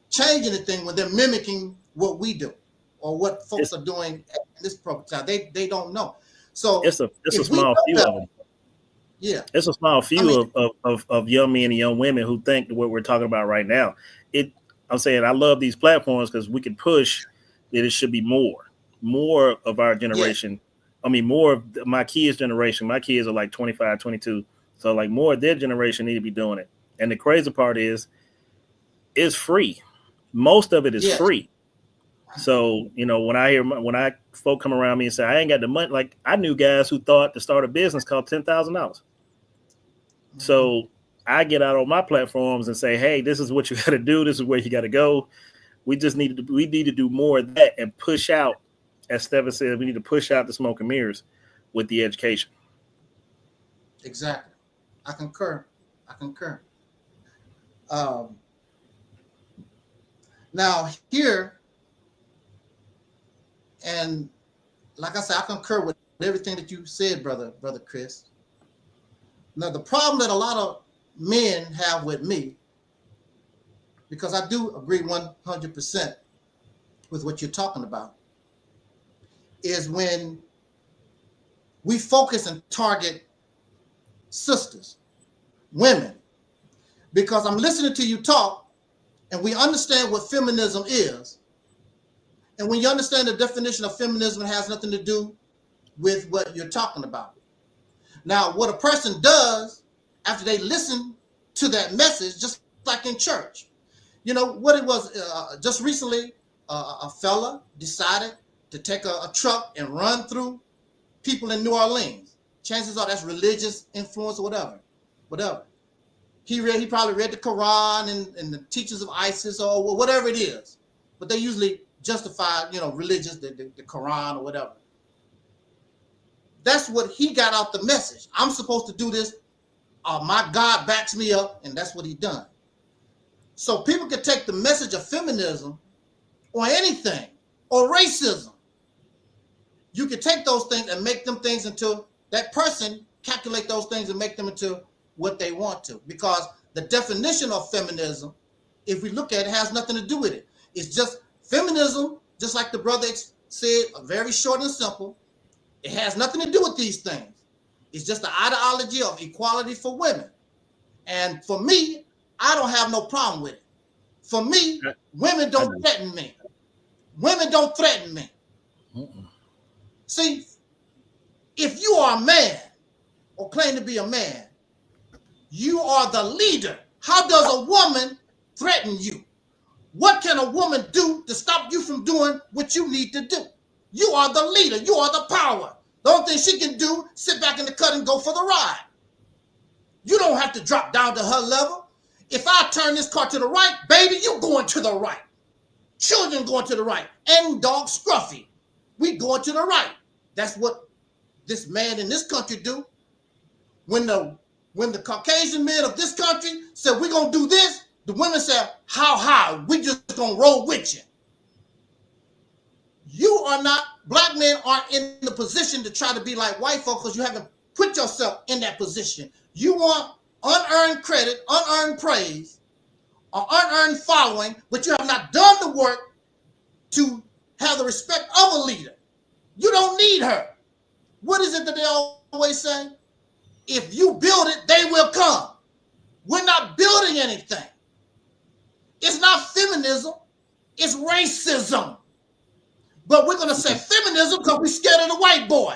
change anything when they're mimicking what we do or what folks are doing at this program? They don't know. So it's a small few of them. Yeah, it's a small few of young men and young women who think what we're talking about right now. I'm saying I love these platforms because we can push that it should be more of our generation. Yeah. I mean, more of my kids' generation. My kids are like 25, 22. So like more of their generation need to be doing it. And the crazy part is, it's free. Most of it is free. So, when folk come around me and say, I ain't got the money, like I knew guys who thought to start a business cost $10,000. So I get out on my platforms and say, hey, this is what you got to do. This is where you got to go. We need to do more of that and push out, as Stephen said, we need to push out the smoke and mirrors with the education. Exactly. I concur. Now here, and like I said, I concur with everything that you said, brother Chris. Now the problem that a lot of men have with me, because I do agree 100% with what you're talking about, is when we focus and target sisters, women, because I'm listening to you talk and we understand what feminism is. And when you understand the definition of feminism, it has nothing to do with what you're talking about. Now, what a person does after they listen to that message, just like in church, You know what it was? Just recently, a fella decided to take a truck and run through people in New Orleans. Chances are that's religious influence or whatever. He probably read the Quran and the teachings of ISIS or whatever it is, but they usually justify, religious, the Quran or whatever. That's what he got out the message. I'm supposed to do this. My God backs me up, and that's what he done. So people can take the message of feminism or anything or racism. You can take those things and make them things into that person, calculate those things and make them into what they want to. Because the definition of feminism, if we look at it, has nothing to do with it. It's just feminism, just like the brother said, very short and simple. It has nothing to do with these things. It's just the ideology of equality for women. And for me, I don't have no problem with it. For me, women don't threaten me. Women don't threaten me. See, if you are a man or claim to be a man, you are the leader. How does a woman threaten you? What can a woman do to stop you from doing what you need to do? You are the leader. You are the power. The only thing she can do, sit back in the cut and go for the ride. You don't have to drop down to her level. If I turn this car to the right, baby, you going to the right. Children going to the right. And dog Scruffy, we going to the right. That's what this man in this country do. When the Caucasian men of this country said, we're going to do this, the women said, how high? We just going to roll with you. You are not, black men aren't in the position to try to be like white folk because you haven't put yourself in that position. You want unearned credit, unearned praise, or unearned following, but you have not done the work to have the respect of a leader. You don't need her. What is it that they always say? If you build it, they will come. We're not building anything. It's not feminism, it's racism. But we're going to say feminism because we're scared of the white boy.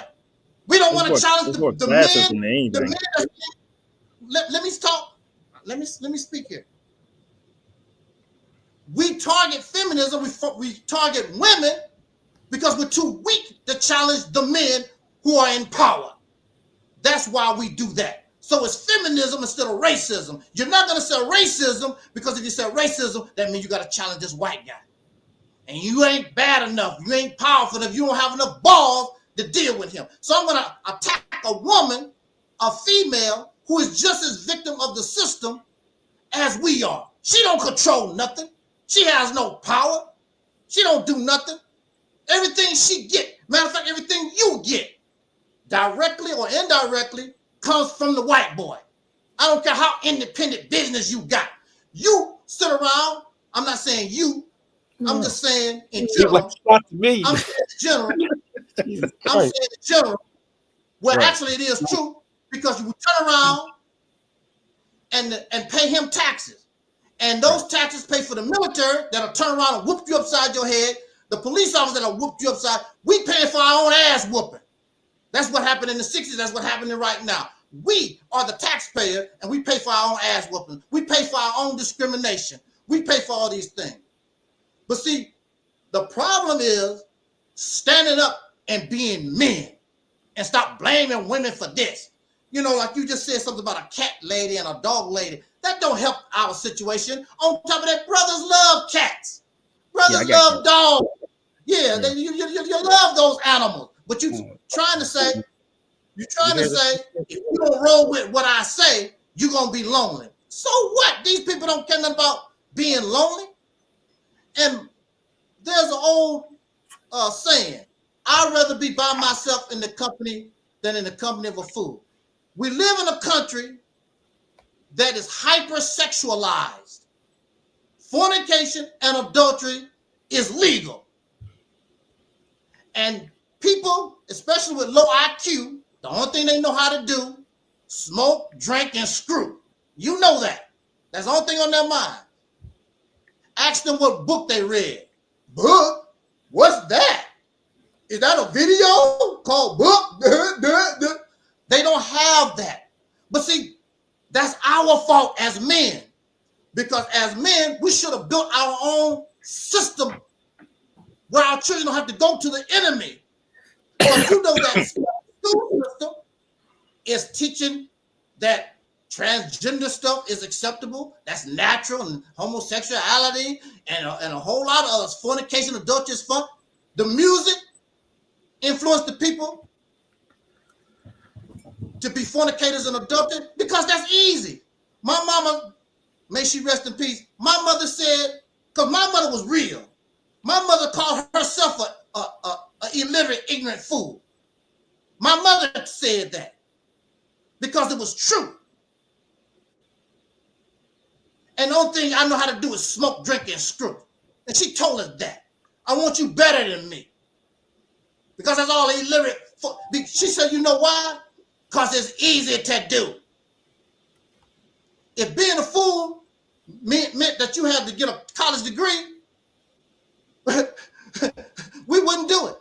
We don't want to challenge the men. Let me talk. Let me speak here. We target feminism. We target women because we're too weak to challenge the men who are in power. That's why we do that. So it's feminism instead of racism. You're not going to say racism because if you say racism, that means you got to challenge this white guy. And you ain't bad enough. You ain't powerful enough. You don't have enough balls to deal with him. So I'm going to attack a woman, a female, who is just as victim of the system as we are. She don't control nothing. She has no power. She don't do nothing. Everything she get, matter of fact, everything you get, directly or indirectly, comes from the white boy. I don't care how independent business you got. You sit around, I'm not saying you, I'm just saying in general. I'm saying in general. I'm saying in general. Well, actually, it is true because you turn around and pay him taxes, and those taxes pay for the military that'll turn around and whoop you upside your head. The police officers that'll whoop you upside. We paying for our own ass whooping. That's what happened in the 60s. That's what happening right now. We are the taxpayer, and we pay for our own ass whooping. We pay for our own discrimination. We pay for all these things. But see, the problem is standing up and being men and stop blaming women for this. You know, like you just said something about a cat lady and a dog lady. That don't help our situation. On top of that, brothers love cats. Brothers love dogs. Yeah, you love those animals. But you're trying to say, if you don't roll with what I say, you're going to be lonely. So what? These people don't care nothing about being lonely. And there's an old saying, I'd rather be by myself in the company than in the company of a fool. We live in a country that is hypersexualized. Fornication and adultery is legal. And people, especially with low IQ, the only thing they know how to do, smoke, drink, and screw. You know that. That's the only thing on their mind. Ask them what book they read. Book? What's that? Is that a video called book? They don't have that. But see, that's our fault as men. Because as men, we should have built our own system where our children don't have to go to the enemy. Because you know that school system is teaching that transgender stuff is acceptable, that's natural, and homosexuality, and a whole lot of others, fornication, adultery is fun. The music influenced the people to be fornicators and adulterers because that's easy. My mama, may she rest in peace, my mother said, because my mother was real, my mother called herself a illiterate, ignorant fool. My mother said that because it was true. And the only thing I know how to do is smoke, drink, and screw. And she told us that. I want you better than me. Because that's all illiterate. She said, you know why? Because it's easy to do. If being a fool meant that you had to get a college degree, we wouldn't do it.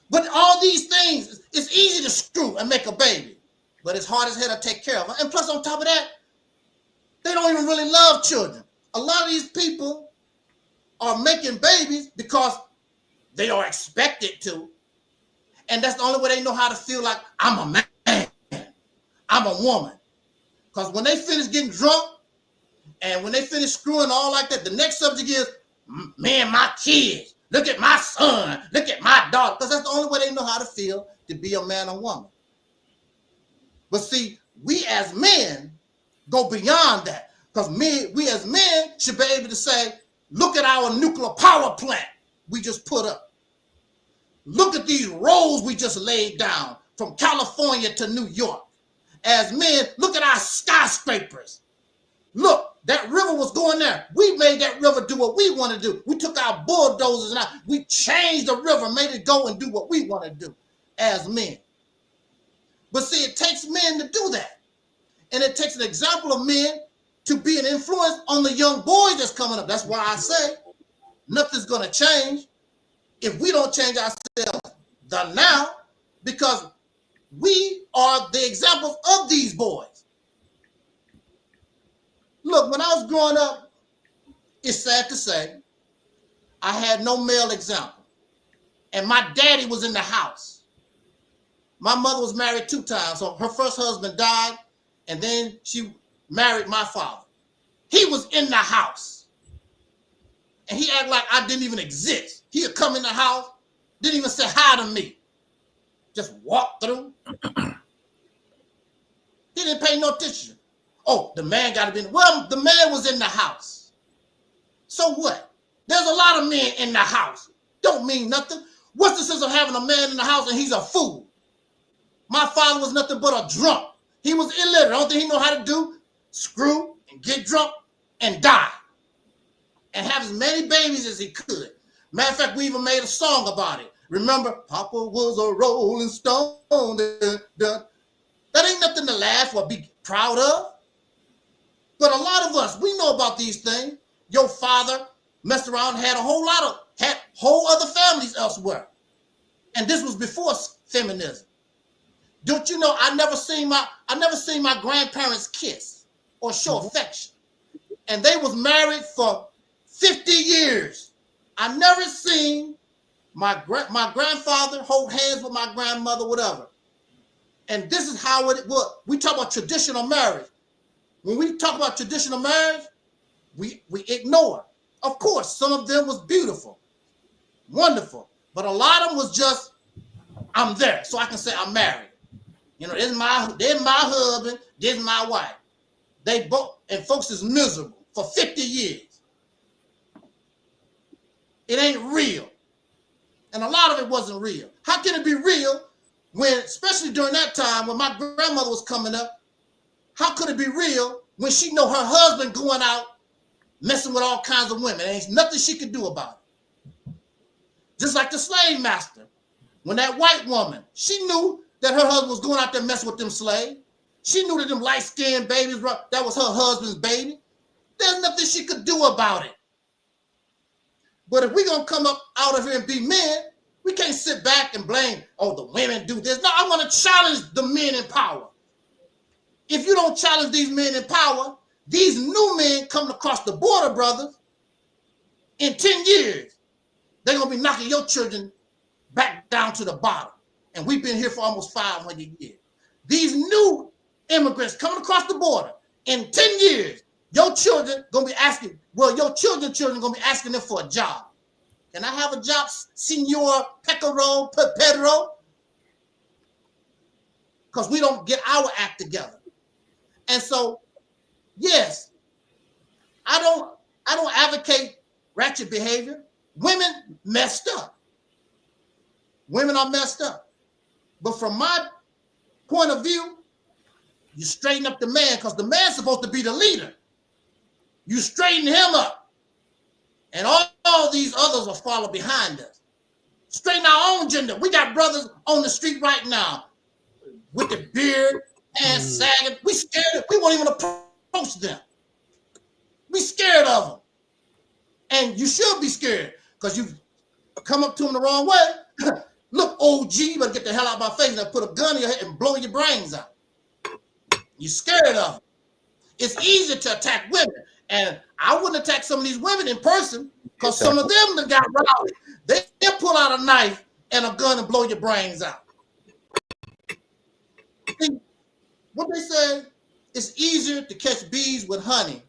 But all these things, it's easy to screw and make a baby. But it's hard as hell to take care of. And plus, on top of that, they don't even really love children. A lot of these people are making babies because they are expected to. And that's the only way they know how to feel like, I'm a man, I'm a woman. Because when they finish getting drunk and when they finish screwing all like that, the next subject is, me and my kids. Look at my son. Look at my daughter. Because that's the only way they know how to feel to be a man or woman. But see, we as men go beyond that. Because we as men should be able to say, look at our nuclear power plant we just put up. Look at these roads we just laid down from California to New York. As men, look at our skyscrapers. Look, that river was going there. We made that river do what we want to do. We took our bulldozers and we changed the river, made it go and do what we want to do as men. But see, it takes men to do that. And it takes an example of men to be an influence on the young boys that's coming up. That's why I say nothing's going to change if we don't change ourselves the now, because we are the examples of these boys. Look, when I was growing up, it's sad to say, I had no male example. And my daddy was in the house. My mother was married 2 times. So her first husband died, and then she married my father. He was in the house. And he acted like I didn't even exist. He would come in the house, didn't even say hi to me. Just walk through. He didn't pay no attention. Oh, the man got to be in. Well, the man was in the house. So what? There's a lot of men in the house. Don't mean nothing. What's the sense of having a man in the house and he's a fool? My father was nothing but a drunk. He was illiterate. The only thing he know how to do, screw and get drunk and die. And have as many babies as he could. Matter of fact, we even made a song about it. Remember, Papa was a rolling stone. That ain't nothing to laugh or be proud of. But a lot of us, we know about these things. Your father messed around and had whole other families elsewhere. And this was before feminism. Don't you know, I never seen my grandparents kiss or show affection. And they was married for 50 years. I never seen my grandfather hold hands with my grandmother, whatever. And this is how it was. We talk about traditional marriage. When we talk about traditional marriage, we ignore. Of course, some of them was beautiful, wonderful. But a lot of them was just, I'm there, so I can say I'm married. You know, this is my husband, this is my wife. They both, and folks is miserable for 50 years. It ain't real. And a lot of it wasn't real. How can it be real when, especially during that time when my grandmother was coming up, how could it be real when she know her husband going out messing with all kinds of women? There ain't nothing she could do about it. Just like the slave master. When that white woman, she knew that her husband was going out there messing with them slaves. She knew that them light-skinned babies, that was her husband's baby. There's nothing she could do about it. But if we're going to come up out of here and be men, we can't sit back and blame, oh, the women do this. No, I want to challenge the men in power. If you don't challenge these men in power, these new men coming across the border, brothers, in 10 years, they're going to be knocking your children back down to the bottom. And we've been here for almost 500 years. These new immigrants coming across the border, in 10 years, your children going to be asking, well, your children going to be asking them for a job. Can I have a job, Senor Pecaro, Pedro? Because we don't get our act together. And so, yes, I don't advocate ratchet behavior. Women messed up. Women are messed up. But from my point of view, you straighten up the man, because the man's supposed to be the leader. You straighten him up, and all these others will follow behind us. Straighten our own gender. We got brothers on the street right now with the beard, pants sagging. We scared. We won't even approach them. We scared of them. And you should be scared, because you come up to them the wrong way. Look, OG, you better get the hell out of my face and put a gun in your head and blow your brains out. You're scared of them. It's easy to attack women. And I wouldn't attack some of these women in person, because some of them that got rowdy, they'll pull out a knife and a gun and blow your brains out. And what they say, it's easier to catch bees with honey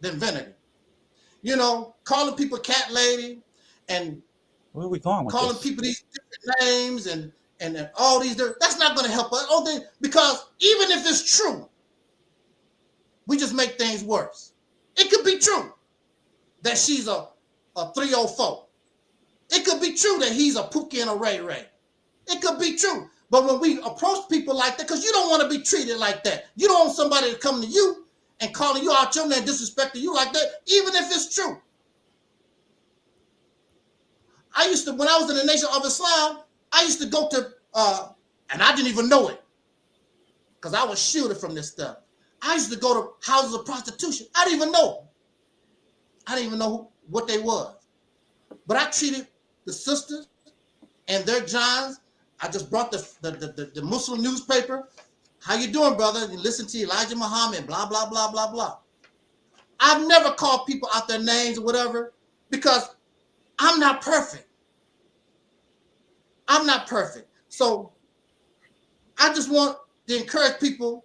than vinegar. You know, calling people cat lady and where are we going with calling this? people these different names and all these, that's not going to help us. Because even if it's true, we just make things worse. It could be true that she's a 304. It could be true that he's a Pookie and a Ray Ray. It could be true. But when we approach people like that, because you don't want to be treated like that. You don't want somebody to come to you and calling you out your name, disrespecting you like that, even if it's true. I used to, when I was in the Nation of Islam, I used to go to, and I didn't even know it, because I was shielded from this stuff. I used to go to houses of prostitution. I didn't even know. I didn't even know what they was. But I treated the sisters and their Johns. I just brought the Muslim newspaper. How you doing, brother? You listen to Elijah Muhammad, blah, blah, blah, blah, blah. I've never called people out their names or whatever, because I'm not perfect. I'm not perfect. So I just want to encourage people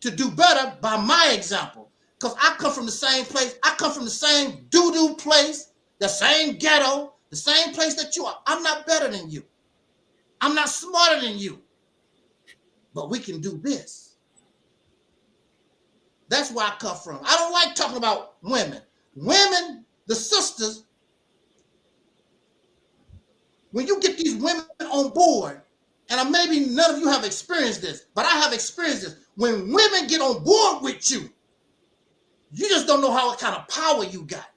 to do better by my example, because I come from the same place. I come from the same doo-doo place, the same ghetto, the same place that you are. I'm not better than you. I'm not smarter than you. But we can do this. That's where I come from. I don't like talking about women. Women, the sisters, when you get these women on board, and maybe none of you have experienced this, but I have experienced this. When women get on board with you, you just don't know what kind of power you got.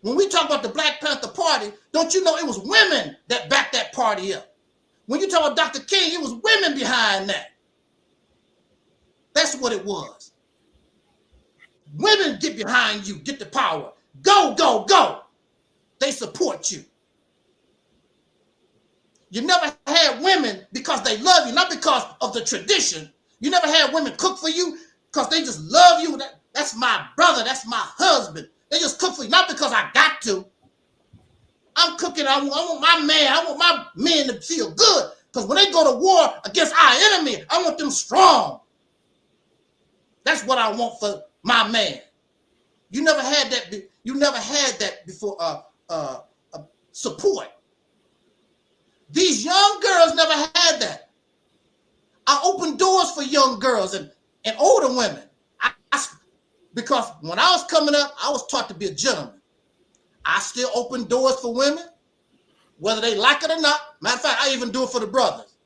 When we talk about the Black Panther Party, don't you know it was women that backed that party up? When you talk about Dr. King, it was women behind that. That's what it was. Women get behind you, get the power. Go, go, go. They support you. You never had women because they love you, not because of the tradition. You never had women cook for you because they just love you. That's my brother. That's my husband. They just cook for you, not because I got to. I'm cooking. I want my man. I want my men to feel good, because when they go to war against our enemy, I want them strong. That's what I want for my man. You never had that. You never had that before. Support. These young girls never had that. I opened doors for young girls and older women. Because when I was coming up, I was taught to be a gentleman. I still open doors for women, whether they like it or not. Matter of fact, I even do it for the brothers.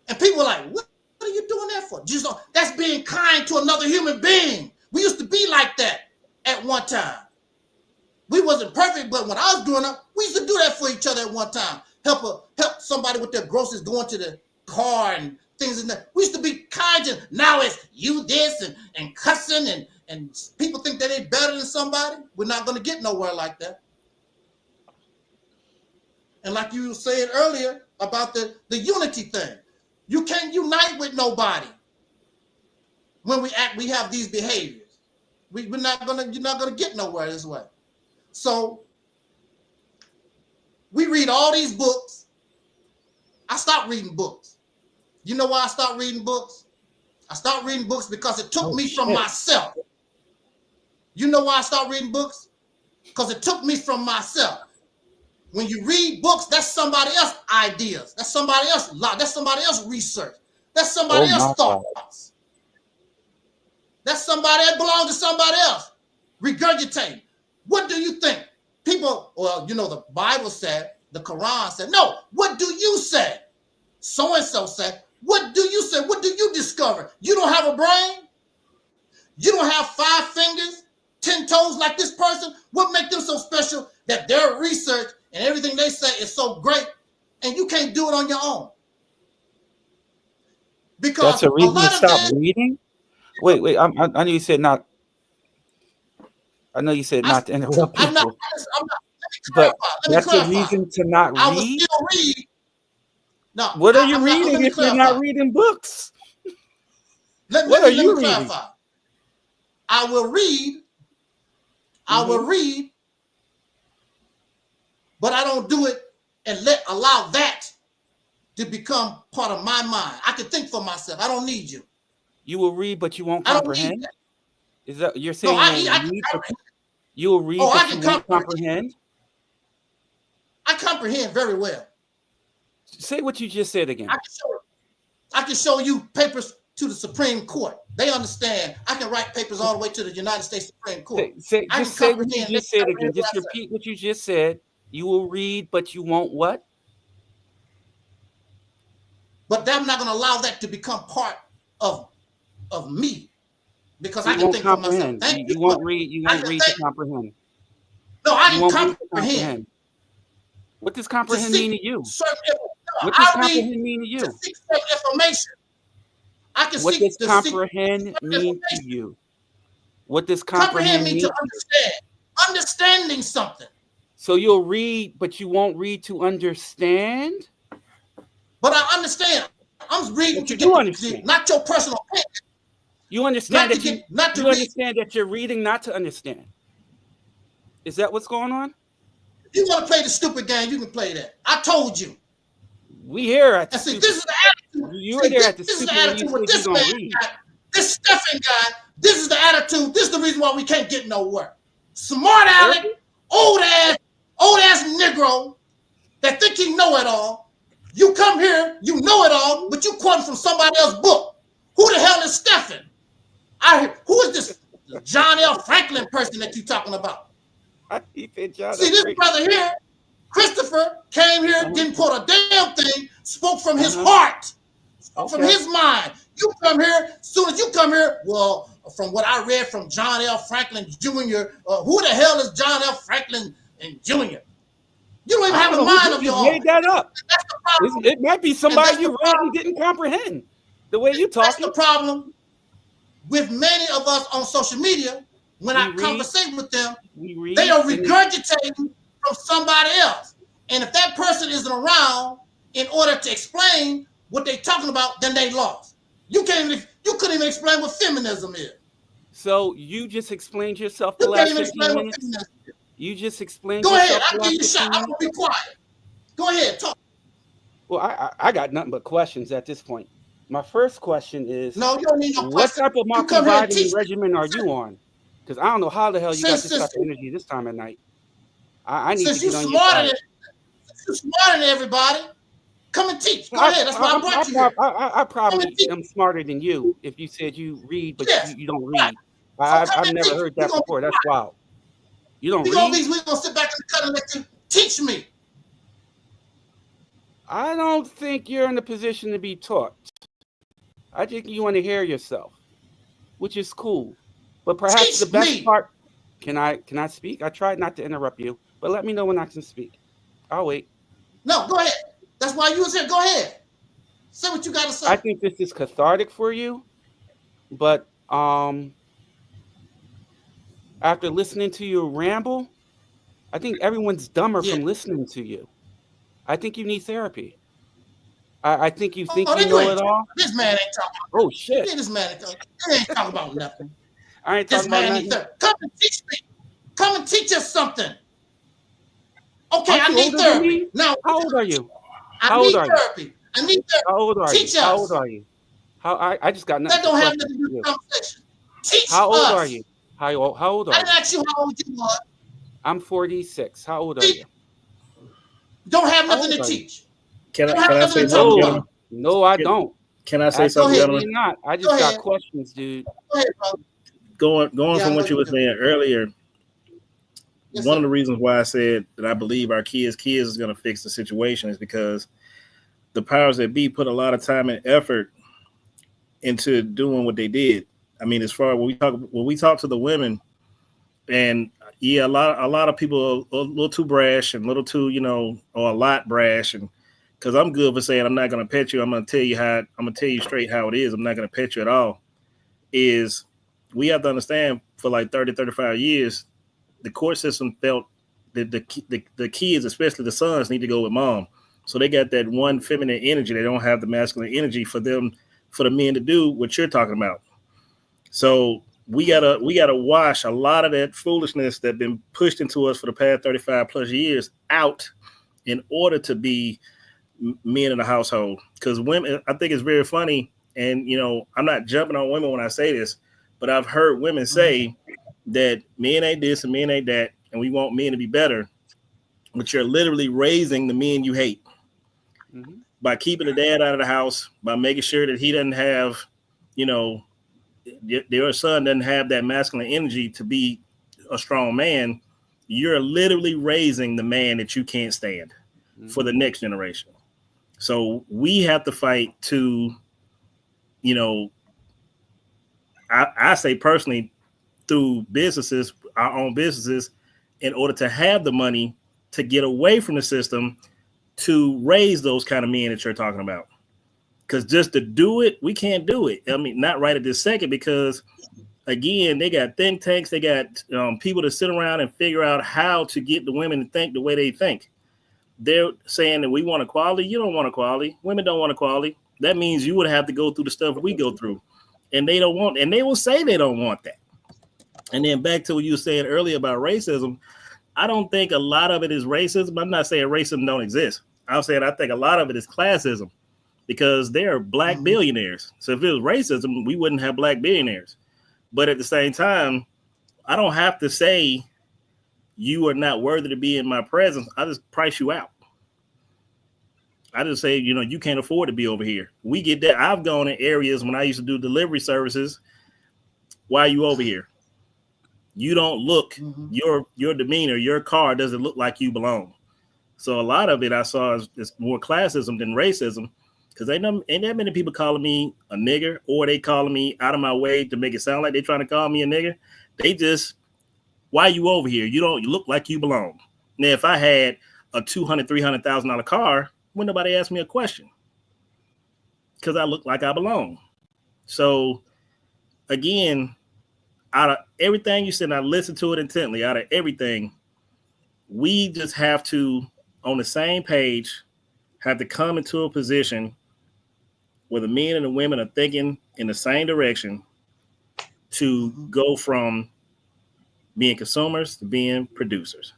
And people are like, what are you doing that for? Just, that's being kind to another human being. We used to be like that at one time. We wasn't perfect, but when I was growing up, we used to do that for each other at one time. Help somebody with their groceries going to the car and things in that. We used to be kind, and now it's you this and cussing and people think that they're better than somebody. We're not going to get nowhere like that. And like you said earlier about the unity thing, you can't unite with nobody when we have these behaviors. You're not gonna get nowhere this way. So we read all these books. I stopped reading books. You know why I stopped reading books? I stopped reading books because it took me from myself. You know why I stopped reading books? Because it took me from myself. When you read books, that's somebody else's ideas. That's somebody else's life. That's somebody else's research. That's somebody else's thoughts. That's somebody that belongs to somebody else. Regurgitating. What do you think? People, well, you know, the Bible said, the Quran said, no, what do you say? So-and-so said, what do you say? What do you discover? You don't have a brain? You don't have 5 fingers, 10 toes like this person? What makes them so special that their research and everything they say is so great and you can't do it on your own? Because that's a reason to stop reading? Wait, I know you said not. I know you said not to interrupt people. But that's a reason to not read? I will still read. No, what are you reading if you're not reading books? What are you reading? I will read. I will read, but I don't do it and allow that to become part of my mind. I can think for myself. I don't need you. You will read, but you won't comprehend? Is that you're saying? No, you will read, but you won't comprehend? I comprehend very well. Say what you just said again. I can show you papers to the Supreme Court. They understand. I can write papers all the way to the United States Supreme Court. Say what you just said again. Just repeat what you just said. You will read, but you won't what? But I'm not going to allow that to become part of me, because I can think for myself. You won't read. You won't read to comprehend. No, I can comprehend. What does comprehend mean to you? What does comprehend mean to you? To seek certain information. I can what does comprehend mean to you? What does comprehend mean? To understand. Understanding something. So you'll read, but you won't read to understand? But I understand. I'm reading to get not your personal opinion. You understand you understand that you're reading not to understand. Is that what's going on? If you want to play the stupid game, you can play that. I told you. We here at the see, this is the attitude. You were there at the this is the attitude with this man guy, this Stephen guy. This is the attitude. This is the reason why we can't get nowhere. Smart aleck, old ass Negro that think he know it all. You come here, you know it all, but you quoting from somebody else's book. Who the hell is Stephen? Who is this John L. Franklin person that you talking about? See this brother here, Christopher, came here, didn't quote a damn thing, spoke from his heart, from his mind. You come here, as soon as you come here, well, from what I read from John L. Franklin Jr., who the hell is John L. Franklin and Jr.? You don't even have a mind of your own. Made that up. It might be somebody you read and didn't comprehend the way you talk. That's the problem with many of us on social media. When I conversate with them, they are regurgitating from somebody else. And if that person isn't around in order to explain what they're talking about, then they lost. You couldn't even explain what feminism is. So you just explained yourself the last 15 minutes? You just explained yourself. Go ahead, I'll give you the a shot. I'm gonna be quiet. Go ahead, talk. Well, I got nothing but questions at this point. My first question is, no, you don't need no what type of Marcus vitamin regimen are you on? Because I don't know how the hell you got this type of energy this time of night. I need to get on your side. You're smarter than everybody. Come and teach. Go ahead. That's why I brought you here. I probably am smarter than you if you said you read, but you don't read. I've never heard that before. That's wild. You don't read? We're going to sit back in the cut and let you teach me. I don't think you're in a position to be taught. I think you want to hear yourself, which is cool. But perhaps the best part, can I speak? I tried not to interrupt you, but let me know when I can speak. I'll wait. No, go ahead. That's why you was here. Go ahead. Say what you got to say. I think this is cathartic for you, but after listening to you ramble, I think everyone's dumber from listening to you. I think you need therapy. I think you think you know it all. This man ain't talking. Oh shit! This man ain't talking about nothing. I ain't This talking about man nothing. needs therapy. Come and teach me. Come and teach us something. Okay, Aren't I you need older than therapy. me? Now, How old are you? I How old need are you? therapy. I need therapy. How old are you? Teach How us. old are you? I just got nothing. That don't have question nothing to do for you. with conversation. Teach How old us. are you? How old I are didn't you? ask you how old you are. I'm 46. How old are you? Don't have How nothing old to are you? teach. Can Don't I have say nothing to something, talk gentlemen? about. No, I don't. Can I say something, Absolutely gentlemen? not. I Go just got ahead. questions, dude. Go ahead, brother. Going Yeah, I from know what you you were do. saying earlier, Yes, one sir. of the reasons why I said that I believe our kids is going to fix the situation is because the powers that be put a lot of time and effort into doing what they did. I mean, as far as when we talk to the women, and yeah, a lot of people are a little too brash and a little too, or a lot brash, and because I'm good for saying I'm not going to pet you, I'm going to tell you straight how it is. I'm not going to pet you at all. Is we have to understand for like 30, 35 years, the court system felt that the kids, especially the sons, need to go with mom. So they got that one feminine energy. They don't have the masculine energy for the men to do what you're talking about. So we gotta wash a lot of that foolishness that's been pushed into us for the past 35 plus years out in order to be men in the household. Because women, I think it's very funny, and I'm not jumping on women when I say this, but I've heard women say that men ain't this and men ain't that, and we want men to be better, but you're literally raising the men you hate by keeping the dad out of the house, by making sure that he doesn't have, your son doesn't have that masculine energy to be a strong man. You're literally raising the man that you can't stand for the next generation. So we have to fight to, I say personally, through businesses, our own businesses, in order to have the money to get away from the system to raise those kind of men that you're talking about. Because just to do it, we can't do it. I mean, not right at this second, because again, they got think tanks, they got people to sit around and figure out how to get the women to think the way they think. They're saying that we want equality. You don't want equality. Women don't want equality. That means you would have to go through the stuff we go through. And they don't want, and they will say they don't want that. And then back to what you were saying earlier about racism, I don't think a lot of it is racism. I'm not saying racism don't exist. I'm saying I think a lot of it is classism, because there are black billionaires. So if it was racism, we wouldn't have black billionaires. But at the same time, I don't have to say you are not worthy to be in my presence. I just price you out. I just say, you can't afford to be over here. We get that. I've gone in areas when I used to do delivery services. Why are you over here? You don't look, your demeanor, your car doesn't look like you belong. So a lot of it I saw is more classism than racism, because ain't that many people calling me a nigger, or they calling me out of my way to make it sound like they're trying to call me a nigger. They just, why you over here? You look like you belong. Now, if I had a $200,000, $300,000 car, wouldn't nobody ask me a question, because I look like I belong. So again, out of everything you said, I listened to it intently. Out of everything, we just have to, on the same page, have to come into a position where the men and the women are thinking in the same direction to go from being consumers to being producers.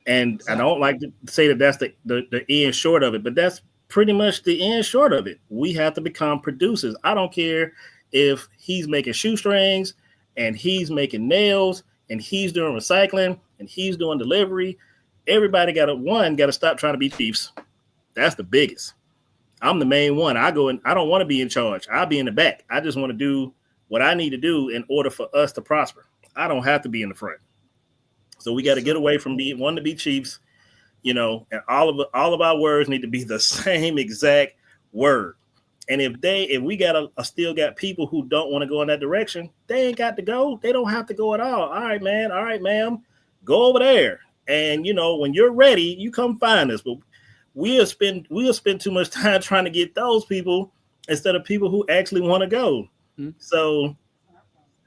And I don't like to say that that's the end short of it, but that's pretty much the end short of it. We have to become producers. I don't care if he's making shoestrings and he's making nails and he's doing recycling and he's doing delivery. Everybody got to stop trying to be chiefs. That's the biggest. I'm the main one. I go and I don't want to be in charge. I'll be in the back. I just want to do what I need to do in order for us to prosper. I don't have to be in the front. So we got to get away from wanting to be chiefs, and all of our words need to be the same exact word. And if we still got people who don't want to go in that direction, they ain't got to go. They don't have to go at all. All right, man. All right, ma'am. Go over there. And when you're ready, you come find us. But we'll spend too much time trying to get those people instead of people who actually want to go. So,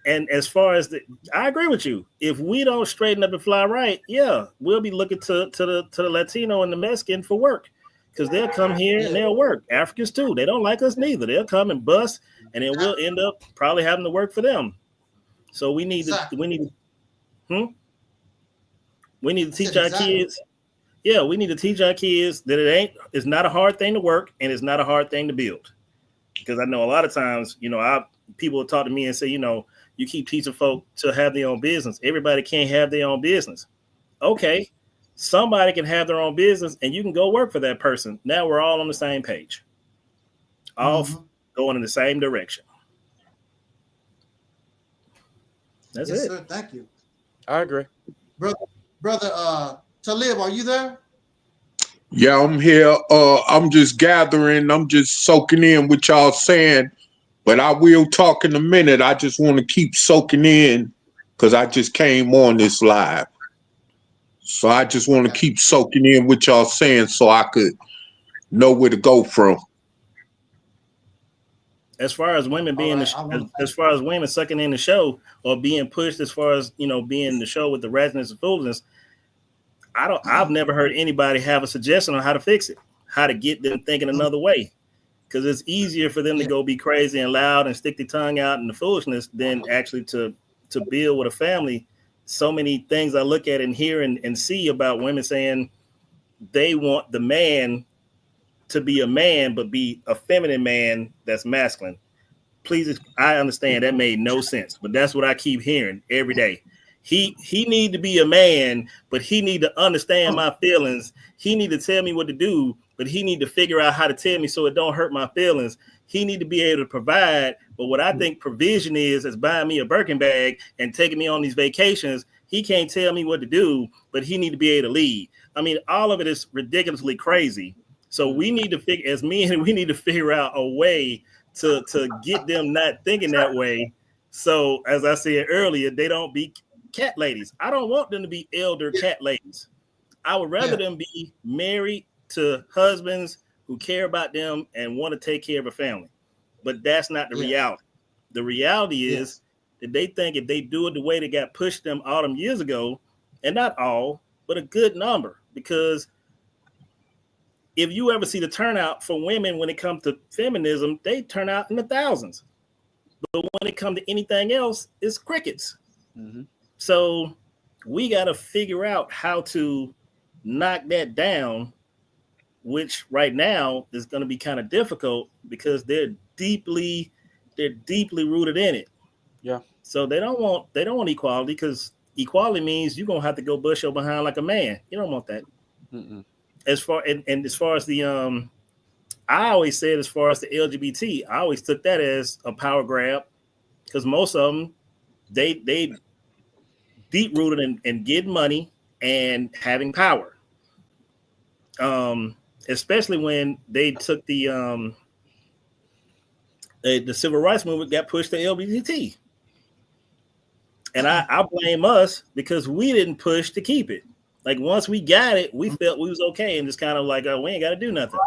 and as far as I agree with you. If we don't straighten up and fly right, yeah, we'll be looking to the Latino and the Mexican for work, because they'll come here and they'll work. Africans too. They don't like us neither. They'll come and bust, and then we'll end up probably having to work for them. So we need to teach our kids. Yeah, we need to teach our kids that it's not a hard thing to work and it's not a hard thing to build. Because I know a lot of times, people will talk to me and say, you keep teaching folk to have their own business. Everybody can't have their own business. Okay, somebody can have their own business and you can go work for that person. Now we're all on the same page, all going in the same direction. That's yes, it. Sir. Thank you. I agree. Brother Talib, are you there? Yeah, I'm here. I'm just gathering. I'm just soaking in what y'all saying. But I will talk in a minute. I just want to keep soaking in because I just came on this live. So I just want to keep soaking in what y'all saying so I could know where to go from. As far as women being as far as women sucking in the show or being pushed as far as being in the show with the ratchetness and foolishness, I've never heard anybody have a suggestion on how to fix it, how to get them thinking another way. Because it's easier for them to go be crazy and loud and stick their tongue out in the foolishness than actually to build with a family. So many things I look at and hear and see about women saying they want the man to be a man, but be a feminine man that's masculine. Please, I understand that made no sense, but that's what I keep hearing every day. He need to be a man, but he need to understand my feelings. He need to tell me what to do, but he need to figure out how to tell me so it don't hurt my feelings. He need to be able to provide, but what I think provision is buying me a Birkin bag and taking me on these vacations. He can't tell me what to do, but he need to be able to lead. I mean, all of it is ridiculously crazy. So we need to we need to figure out a way to get them not thinking that way. So as I said earlier, they don't be cat ladies. I don't want them to be elder cat ladies. I would rather them be married to husbands who care about them and want to take care of a family. But that's not the reality. The reality is that they think if they do it the way they got pushed them all them years ago, and not all, but a good number, because if you ever see the turnout for women when it comes to feminism, they turn out in the thousands. But when it comes to anything else, it's crickets. So we got to figure out how to knock that down, which right now is going to be kind of difficult because they're deeply rooted in it. Yeah. So they don't want equality, because equality means you're going to have to go bust your behind like a man. You don't want that. As far as the I always said, as far as the LGBT, I always took that as a power grab, because most of them they deep rooted in getting money and having power. Especially when they took the civil rights movement got pushed to LGBT. And I blame us because we didn't push to keep it. Like once we got it, we felt we was okay and just kind of like, oh, we ain't got to do nothing.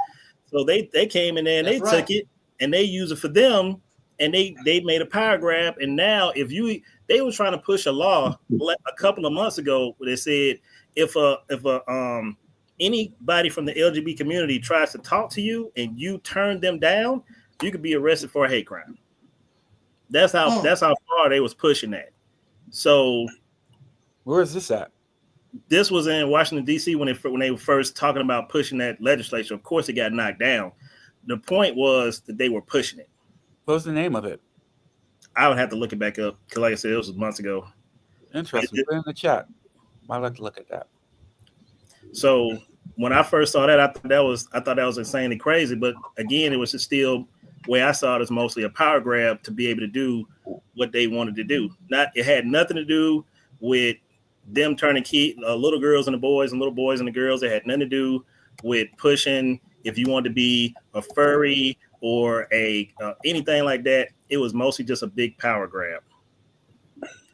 So they came in there and took it and they used it for them, and they made a power grab. And now they were trying to push a law a couple of months ago where they said if anybody from the LGBT community tries to talk to you and you turn them down, you could be arrested for a hate crime. That's how far they was pushing that. So where is this at? This was in Washington, D.C. when they were first talking about pushing that legislation. Of course, it got knocked down. The point was that they were pushing it. What was the name of it? I would have to look it back up because, like I said, it was months ago. Interesting. Put it in the chat. I'd like to look at that. So when I first saw that, I thought that was insanely crazy. But again, it was just still the way I saw it as mostly a power grab to be able to do what they wanted to do. It had nothing to do with them turning little girls into boys and little boys into girls. It had nothing to do with pushing if you wanted to be a furry or anything like that. It was mostly just a big power grab.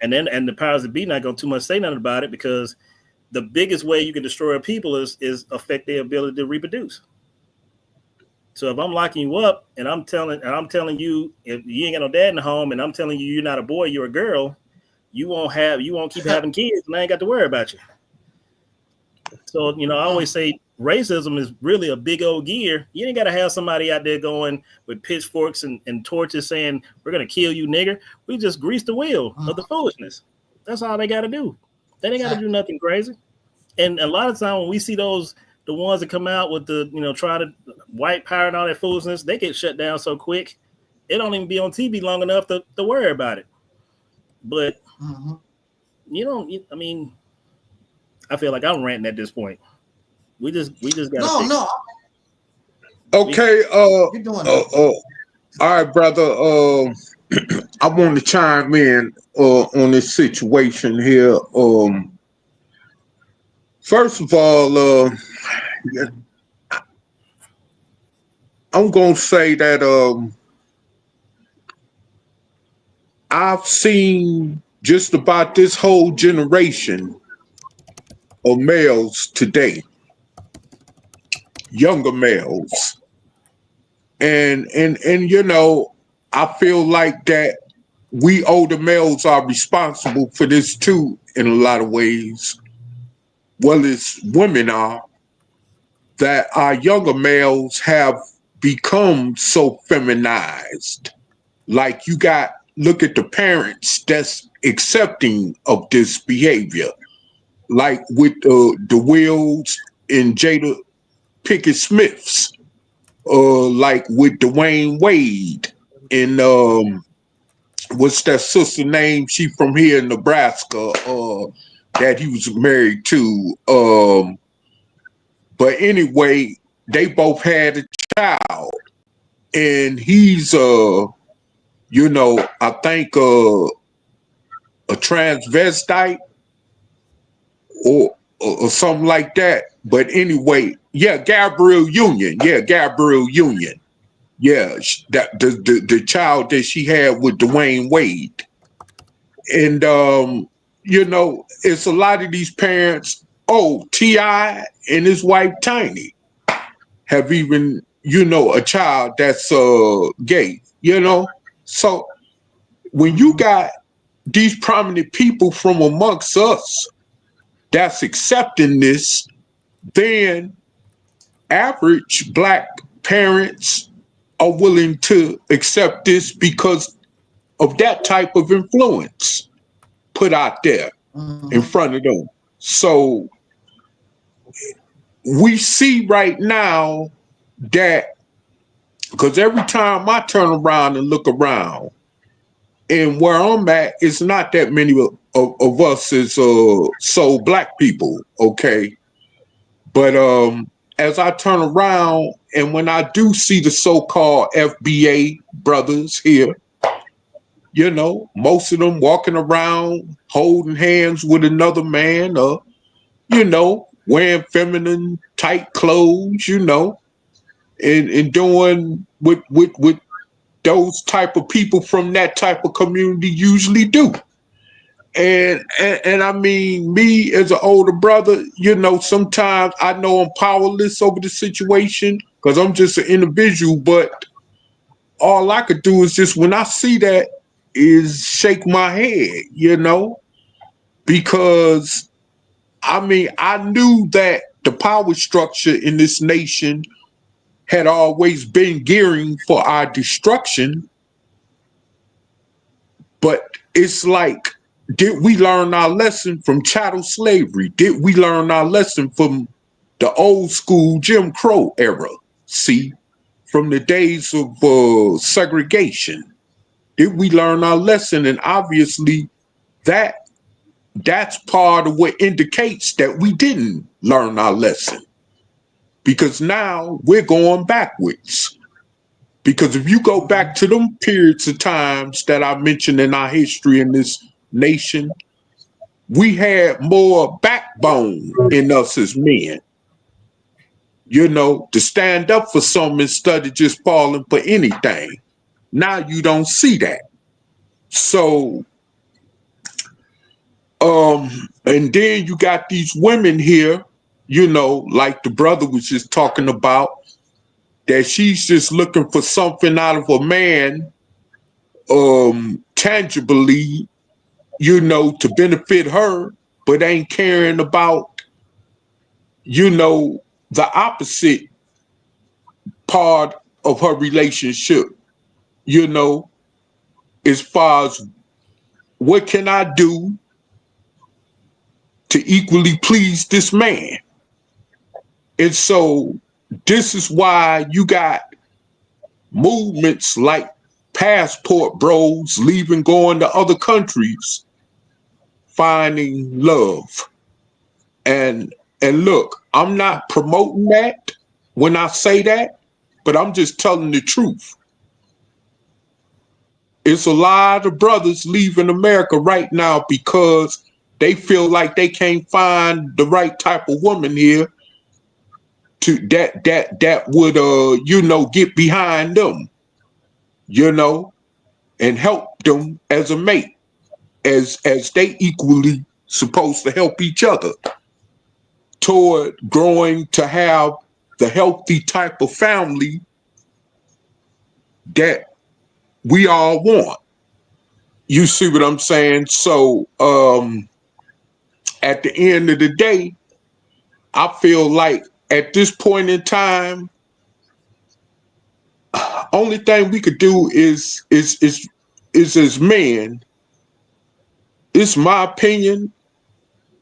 And the powers that be not going to too much say nothing about it, because the biggest way you can destroy a people is affect their ability to reproduce. So if I'm locking you up and I'm telling you if you ain't got no dad in the home, and I'm telling you you're not a boy, you're a girl, you won't keep having kids, and I ain't got to worry about you. So I always say racism is really a big old gear. You ain't got to have somebody out there going with pitchforks and torches saying, we're going to kill you, nigger. We just grease the wheel of the foolishness. That's all they got to do. They ain't got to do nothing crazy. And a lot of time when we see those, the ones that come out with the, try to white power and all that foolishness, they get shut down so quick. It don't even be on TV long enough to worry about it. But I mean, I feel like I'm ranting at this point. We just got no. Okay. All right, brother. I want to chime in on this situation here. First of all, I'm gonna say that I've seen just about this whole generation of males today, younger males, and I feel like that we older males are responsible for this too in a lot of ways. Well, as women are, that our younger males have become so feminized. Like look at the parents that's accepting of this behavior, like with the Wills and Jada Pinkett Smiths, like with Dwayne Wade and what's that sister name? She from here in Nebraska, that he was married to. But anyway, they both had a child, and he's I think a transvestite or something like that. But anyway, Gabrielle Union. Yeah, that the child that she had with Dwayne Wade. And it's a lot of these parents. Oh, T.I. and his wife Tiny have even, a child that's gay, So when you got these prominent people from amongst us that's accepting this, then average Black parents are willing to accept this because of that type of influence put out there in front of them. So we see right now that, because every time I turn around and look around, and where I'm at, it's not that many of us as so Black people, okay? But as I turn around, and when I do see the so-called FBA brothers here, most of them walking around holding hands with another man, or wearing feminine tight clothes, and doing what those type of people from that type of community usually do. And I mean, me as an older brother, sometimes I know I'm powerless over the situation because I'm just an individual, but all I could do is just, when I see that, is shake my head, because I mean, I knew that the power structure in this nation had always been gearing for our destruction. But it's like, did we learn our lesson from chattel slavery? Did we learn our lesson from the old school Jim Crow era? See, from the days of segregation. Did we learn our lesson? And obviously that's part of what indicates that we didn't learn our lesson, because now we're going backwards. Because if you go back to them periods of times that I mentioned in our history in this nation, we had more backbone in us as men, to stand up for something instead of just falling for anything. Now you don't see that. So and then you got these women here, like the brother was just talking about, that she's just looking for something out of a man, tangibly, to benefit her, but ain't caring about, the opposite part of her relationship, you know, as far as what can I do to equally please this man? And so this is why you got movements like passport bros leaving, going to other countries, finding love. And look, I'm not promoting that when I say that, but I'm just telling the truth. It's a lot of brothers leaving America right now because they feel like they can't find the right type of woman here to that would you know, get behind them, you know, and help them as a mate, as they equally supposed to help each other toward growing to have the healthy type of family that we all want. You see what I'm saying? So at the end of the day, I feel like at this point in time, only thing we could do is as men, it's my opinion,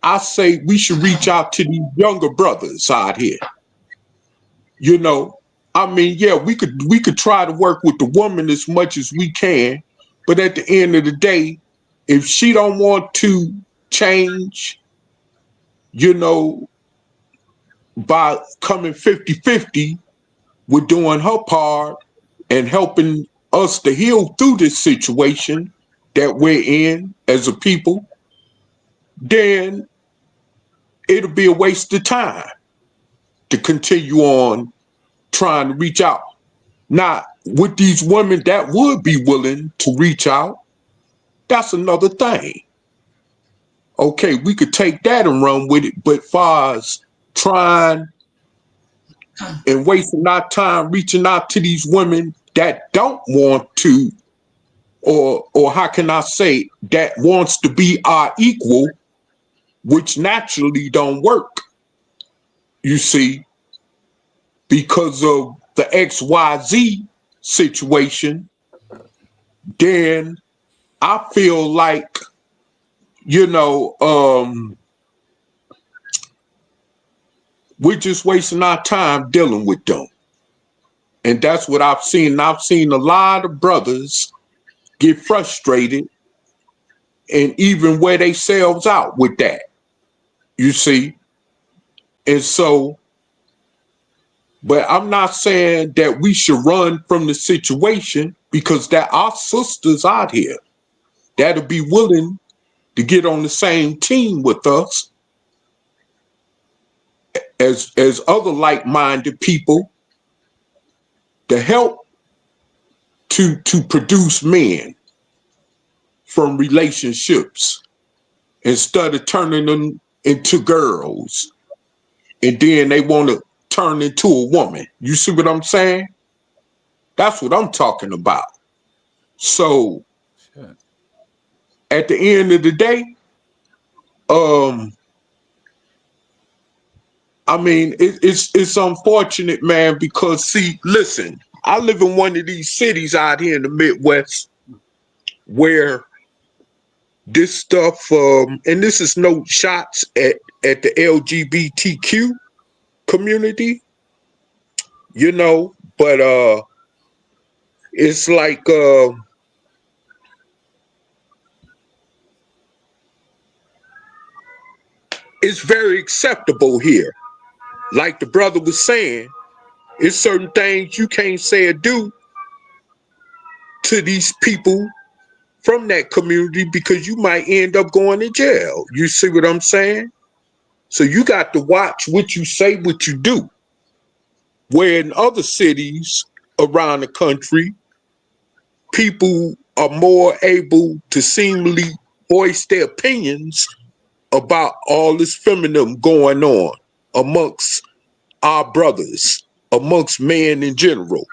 I say we should reach out to these younger brothers out here. You know, I mean, yeah, we could try to work with the woman as much as we can, but at the end of the day, if she don't want to change, you know, by coming 50-50 with doing her part and helping us to heal through this situation that we're in as a people, then it'll be a waste of time to continue on trying to reach out. Now, with these women that would be willing to reach out, that's another thing. Okay, we could take that and run with it, but far as trying and wasting our time reaching out to these women that don't want to, or how can I say, that wants to be our equal, which naturally don't work, you see, because of the XYZ situation, then I feel like, you know, we're just wasting our time dealing with them. And that's what I've seen. I've seen a lot of brothers get frustrated and even wear themselves out with that, you see. And so, but I'm not saying that we should run from the situation, because there are sisters out here that'll be willing to get on the same team with us as other like-minded people to help to produce men from relationships instead of turning them into girls and then they want to turn into a woman. You see what I'm saying? That's what I'm talking about. So at the end of the day, I mean, it's unfortunate, man, because see, listen, I live in one of these cities out here in the Midwest where this stuff, and this is no shots at the LGBTQ community, you know, but it's like it's very acceptable here. Like the brother was saying, it's certain things you can't say or do to these people from that community because you might end up going to jail. You see what I'm saying? So you got to watch what you say, what you do. Where in other cities around the country, people are more able to seemingly voice their opinions about all this feminism going on amongst our brothers, amongst men in general.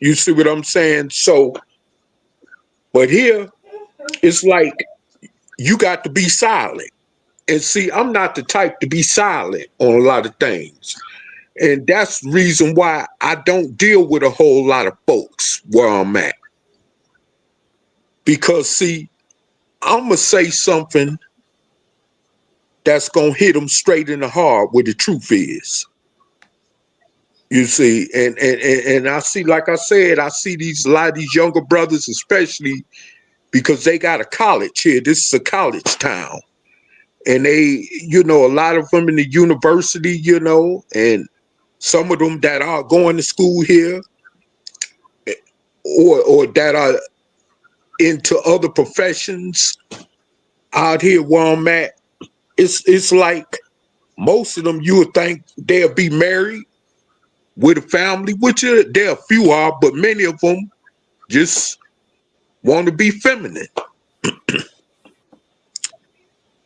You see what I'm saying? So, but here, it's like you got to be silent. And see, I'm not the type to be silent on a lot of things. And that's the reason why I don't deal with a whole lot of folks where I'm at. Because, see, I'm going to say something that's going to hit them straight in the heart where the truth is. You see, and I see, like I said, I see a lot of these younger brothers, especially because they got a college here. This is a college town. And they, you know, a lot of them in the university, you know, and some of them that are going to school here or that are into other professions out here where I'm at, it's like most of them you would think they'll be married with a family, which there a few are, but many of them just want to be feminine.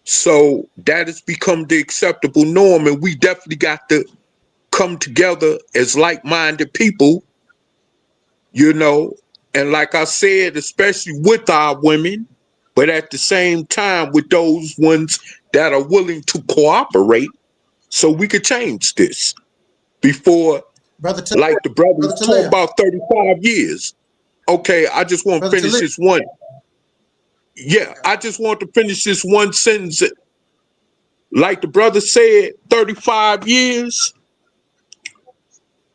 So that has become the acceptable norm, and we definitely got to come together as like-minded people, you know, and like I said, especially with our women, but at the same time with those ones that are willing to cooperate so we could change this before, like the brothers talk about 35 years. Okay, I just want to finish this one. Yeah, I just want to finish this one sentence. Like the brother said, 35 years.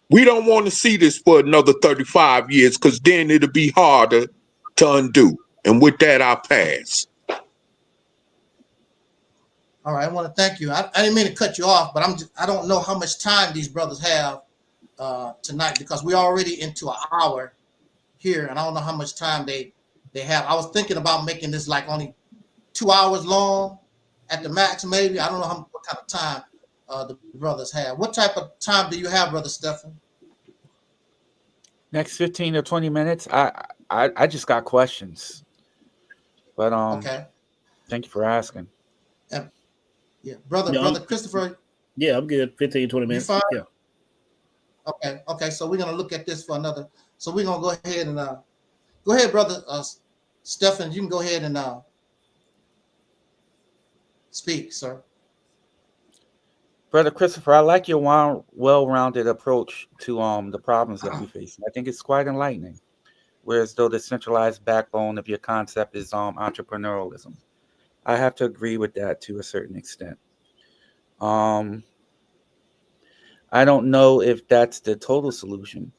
We don't want to see this for another 35 years because then it'll be harder to undo. And with that, I'll pass. All right, I want to thank you. I didn't mean to cut you off, but I don't know how much time these brothers have tonight because we're already into an hour here, and I don't know how much time they have. I was thinking about making this like only 2 hours long at the max, maybe. I don't know what kind of time the brothers have. What type of time do you have, Brother Stephen? Next 15 or 20 minutes. I just got questions, but okay. Thank you for asking. Yeah, brother Christopher. Yeah, I'm good. 15, 20 minutes. Yeah. Okay. So we're gonna look at this for another. So we're gonna go ahead and go ahead, brother Stephen. You can go ahead and speak, sir. Brother Christopher, I like your well-rounded approach to the problems that we face. I think it's quite enlightening. Whereas though the centralized backbone of your concept is entrepreneurialism. I have to agree with that to a certain extent. I don't know if that's the total solution,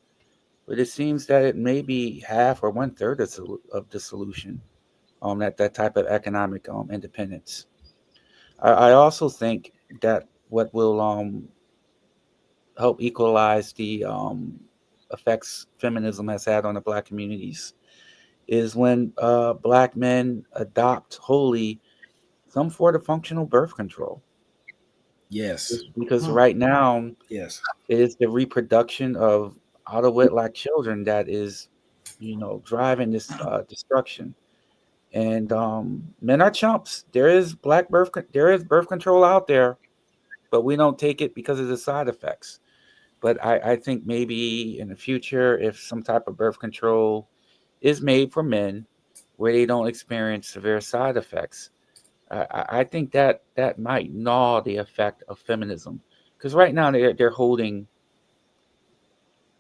but it seems that it may be half or 1/3 of the solution. That type of economic independence. I also think that what will help equalize the effects feminism has had on the Black communities is when Black men adopt wholly some sort of functional birth control. Yes. Because right now, yes, it is the reproduction of out of wedlock children that is, driving this destruction. And men are chumps. There is birth control out there, but we don't take it because of the side effects. But I think maybe in the future, if some type of birth control is made for men where they don't experience severe side effects, I think that might gnaw the effect of feminism. Because right now they're holding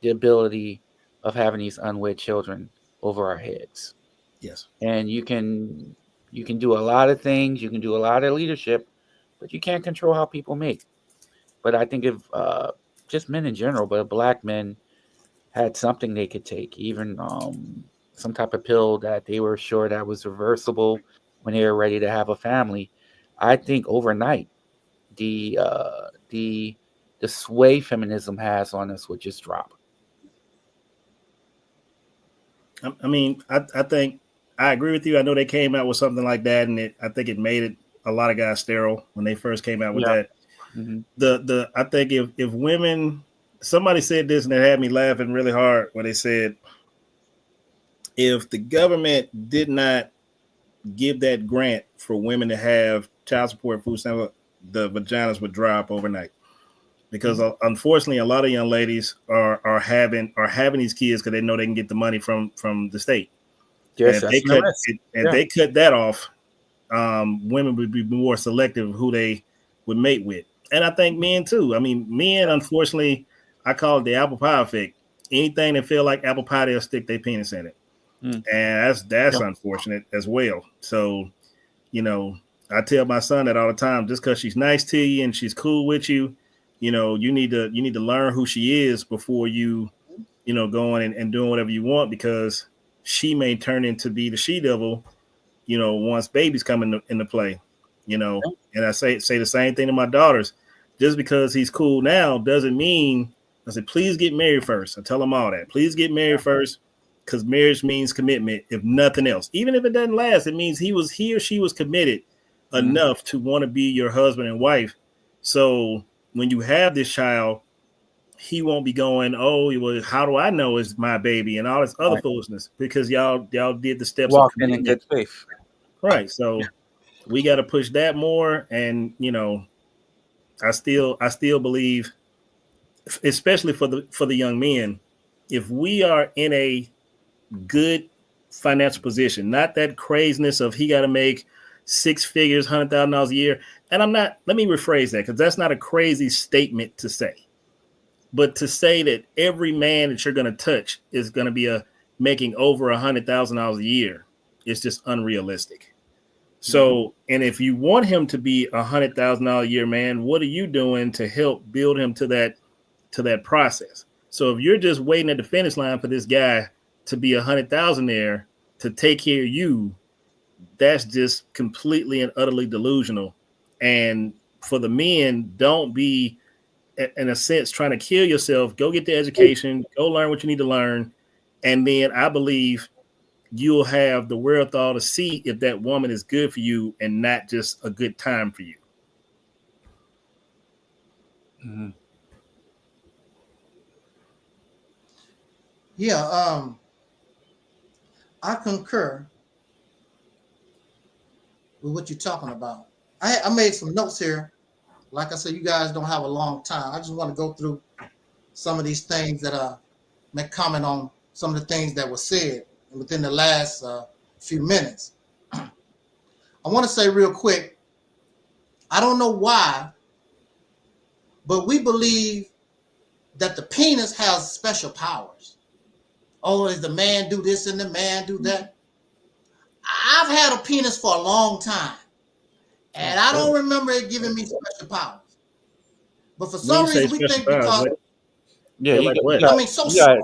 the ability of having these unwed children over our heads. Yes. And you can do a lot of things, you can do a lot of leadership, but you can't control how people make. But I think if just men in general, but Black men had something they could take, even some type of pill that they were sure that was reversible when they were ready to have a family, I think overnight the sway feminism has on us would just drop. I mean, I think I agree with you. I know they came out with something like that, and I think it made a lot of guys sterile when they first came out with that. Mm-hmm. I think if women, somebody said this and it had me laughing really hard when they said, if the government did not give that grant for women to have child support, food stamps, the vaginas would dry up overnight. Because unfortunately, a lot of young ladies are having these kids because they know they can get the money from the state. Yes, and if they cut that off, women would be more selective of who they would mate with. And I think men too. I mean, men, unfortunately, I call it the apple pie effect. Anything that feel like apple pie, they'll stick their penis in it. And that's unfortunate as well. So, you know, I tell my son that all the time, just because she's nice to you and she's cool with you, you know, you need to learn who she is before you know, going and doing whatever you want, because she may turn into be the she devil, you know, once babies come into play, you know. And I say the same thing to my daughters. Just because he's cool now doesn't mean, I said, please get married first. I tell them all that. Please get married first, because marriage means commitment, if nothing else. Even if it doesn't last, it means he or she was committed enough to want to be your husband and wife. So when you have this child, he won't be going, oh, well, how do I know it's my baby and all this other foolishness, because y'all did the steps Walk of in good faith. Right. So we got to push that more. And, you know, I still believe, especially for the young men, if we are in a good financial position, not that craziness of he got to make 6 figures, $100,000 a year. And let me rephrase that, because that's not a crazy statement to say. But to say that every man that you're going to touch is going to be making over $100,000 a year is just unrealistic. So, and if you want him to be $100,000 a year man, what are you doing to help build him to that process? So if you're just waiting at the finish line for this guy to be $100,000 there to take care of you, that's just completely and utterly delusional. And for the men, don't be, in a sense, trying to kill yourself. Go get the education, go learn what you need to learn. And then I believe you'll have the wherewithal to see if that woman is good for you and not just a good time for you. Yeah, I concur with what you're talking about. I made some notes here. Like I said, you guys don't have a long time. I just want to go through some of these things that may comment on some of the things that were said within the last few minutes. I want to say real quick, I don't know why, but we believe that the penis has special powers. Oh, is the man do this and the man do that? I've had a penis for a long time, and I don't remember it giving me special powers. But for some reason, we think because so smart.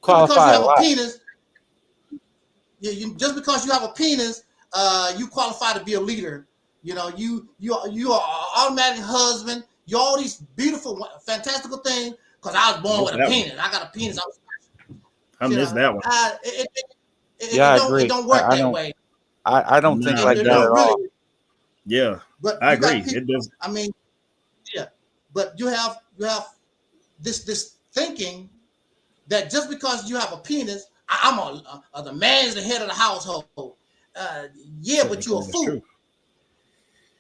Because you have a penis, just because you have a penis, you qualify to be a leader. You know, you are an automatic husband. You're all these beautiful, fantastical things. Because I was born with a penis. I got a penis. I missed that one. I agree. It don't work that way. I don't think like that at all. Yeah, but I agree. People, it does. I mean, yeah, but you have this thinking that just because you have a penis, the man's the head of the household. Yeah, but you're a fool. True.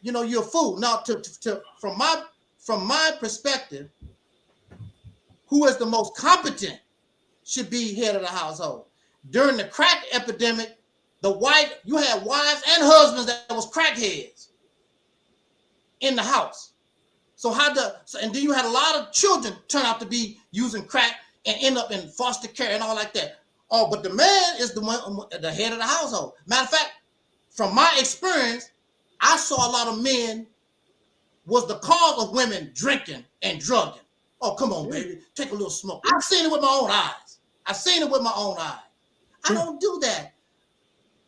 You know, you're a fool. Now, from my perspective, who is the most competent should be head of the household. During the crack epidemic, you had wives and husbands that was crackheads in the house. And then you had a lot of children turn out to be using crack and end up in foster care and all like that. Oh, but the man is the head of the household. Matter of fact, from my experience, I saw a lot of men was the cause of women drinking and drugging. Oh, come on, baby, take a little smoke. I've seen it with my own eyes. I don't do that.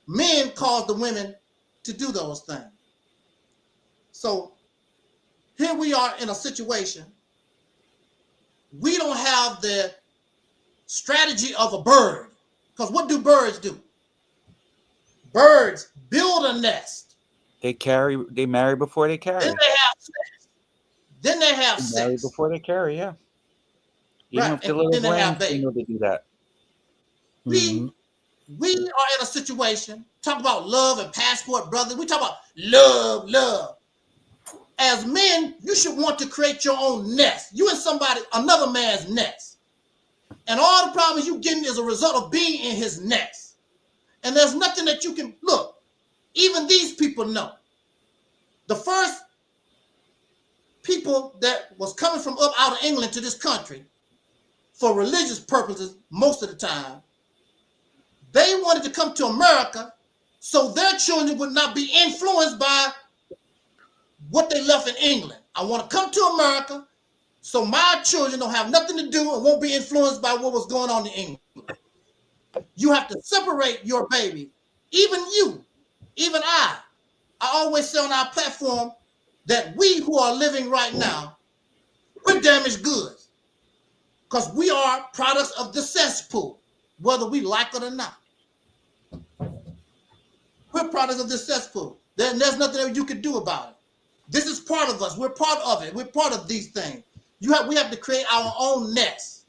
Men cause the women to do those things. So here we are in a situation. We don't have the strategy of a bird. Because what do birds do? Birds build a nest. They marry before they carry. Then they have sex. Marry before they carry, yeah. Even if the little brains, they know they do that. We are in a situation, talk about love and passport brothers. We talk about love. As men, you should want to create your own nest. You and another man's nest. And all the problems you getting is a result of being in his nest. And there's nothing that you can, look, even these people know. The first people that was coming from up out of England to this country for religious purposes most of the time, they wanted to come to America so their children would not be influenced by what they left in England. I want to come to America so my children don't have nothing to do and won't be influenced by what was going on in England. You have to separate your baby. Even you, even I always say on our platform that we who are living right now, we're damaged goods because we are products of the cesspool, whether we like it or not. We're products of the cesspool. There's nothing that you can do about it. This is part of us. We're part of it. We're part of these things. We have to create our own nest.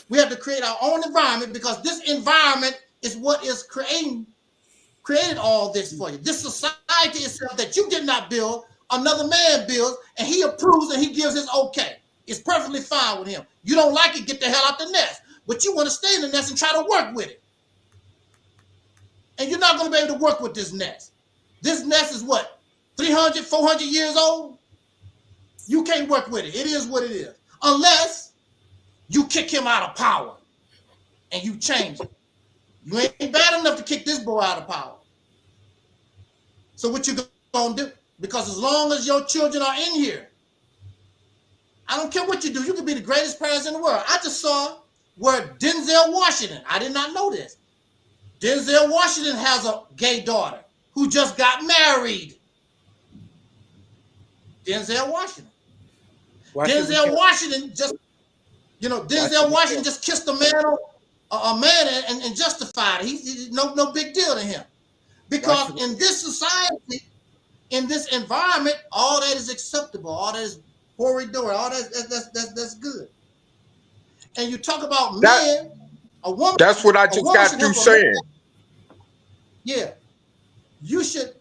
We have to create our own environment because this environment is what is created all this for you. This society itself that you did not build, another man builds, and he approves and he gives his okay. It's perfectly fine with him. You don't like it, get the hell out the nest. But you want to stay in the nest and try to work with it. And you're not going to be able to work with this nest. This nest is what, 300, 400 years old? You can't work with it. It is what it is. Unless you kick him out of power and you change it. You ain't bad enough to kick this boy out of power. So what you going to do? Because as long as your children are in here, I don't care what you do. You could be the greatest parents in the world. I just saw where Denzel Washington, I did not know this. Denzel Washington has a gay daughter who just got married. Denzel Washington. Denzel Washington just, Denzel Washington just kissed a man and justified it. He's no big deal to him. Because in this society, in this environment, all that is acceptable. All that is horrid-dory. All that's good. And you talk about men, a woman. That's what I just got through saying. Yeah. You say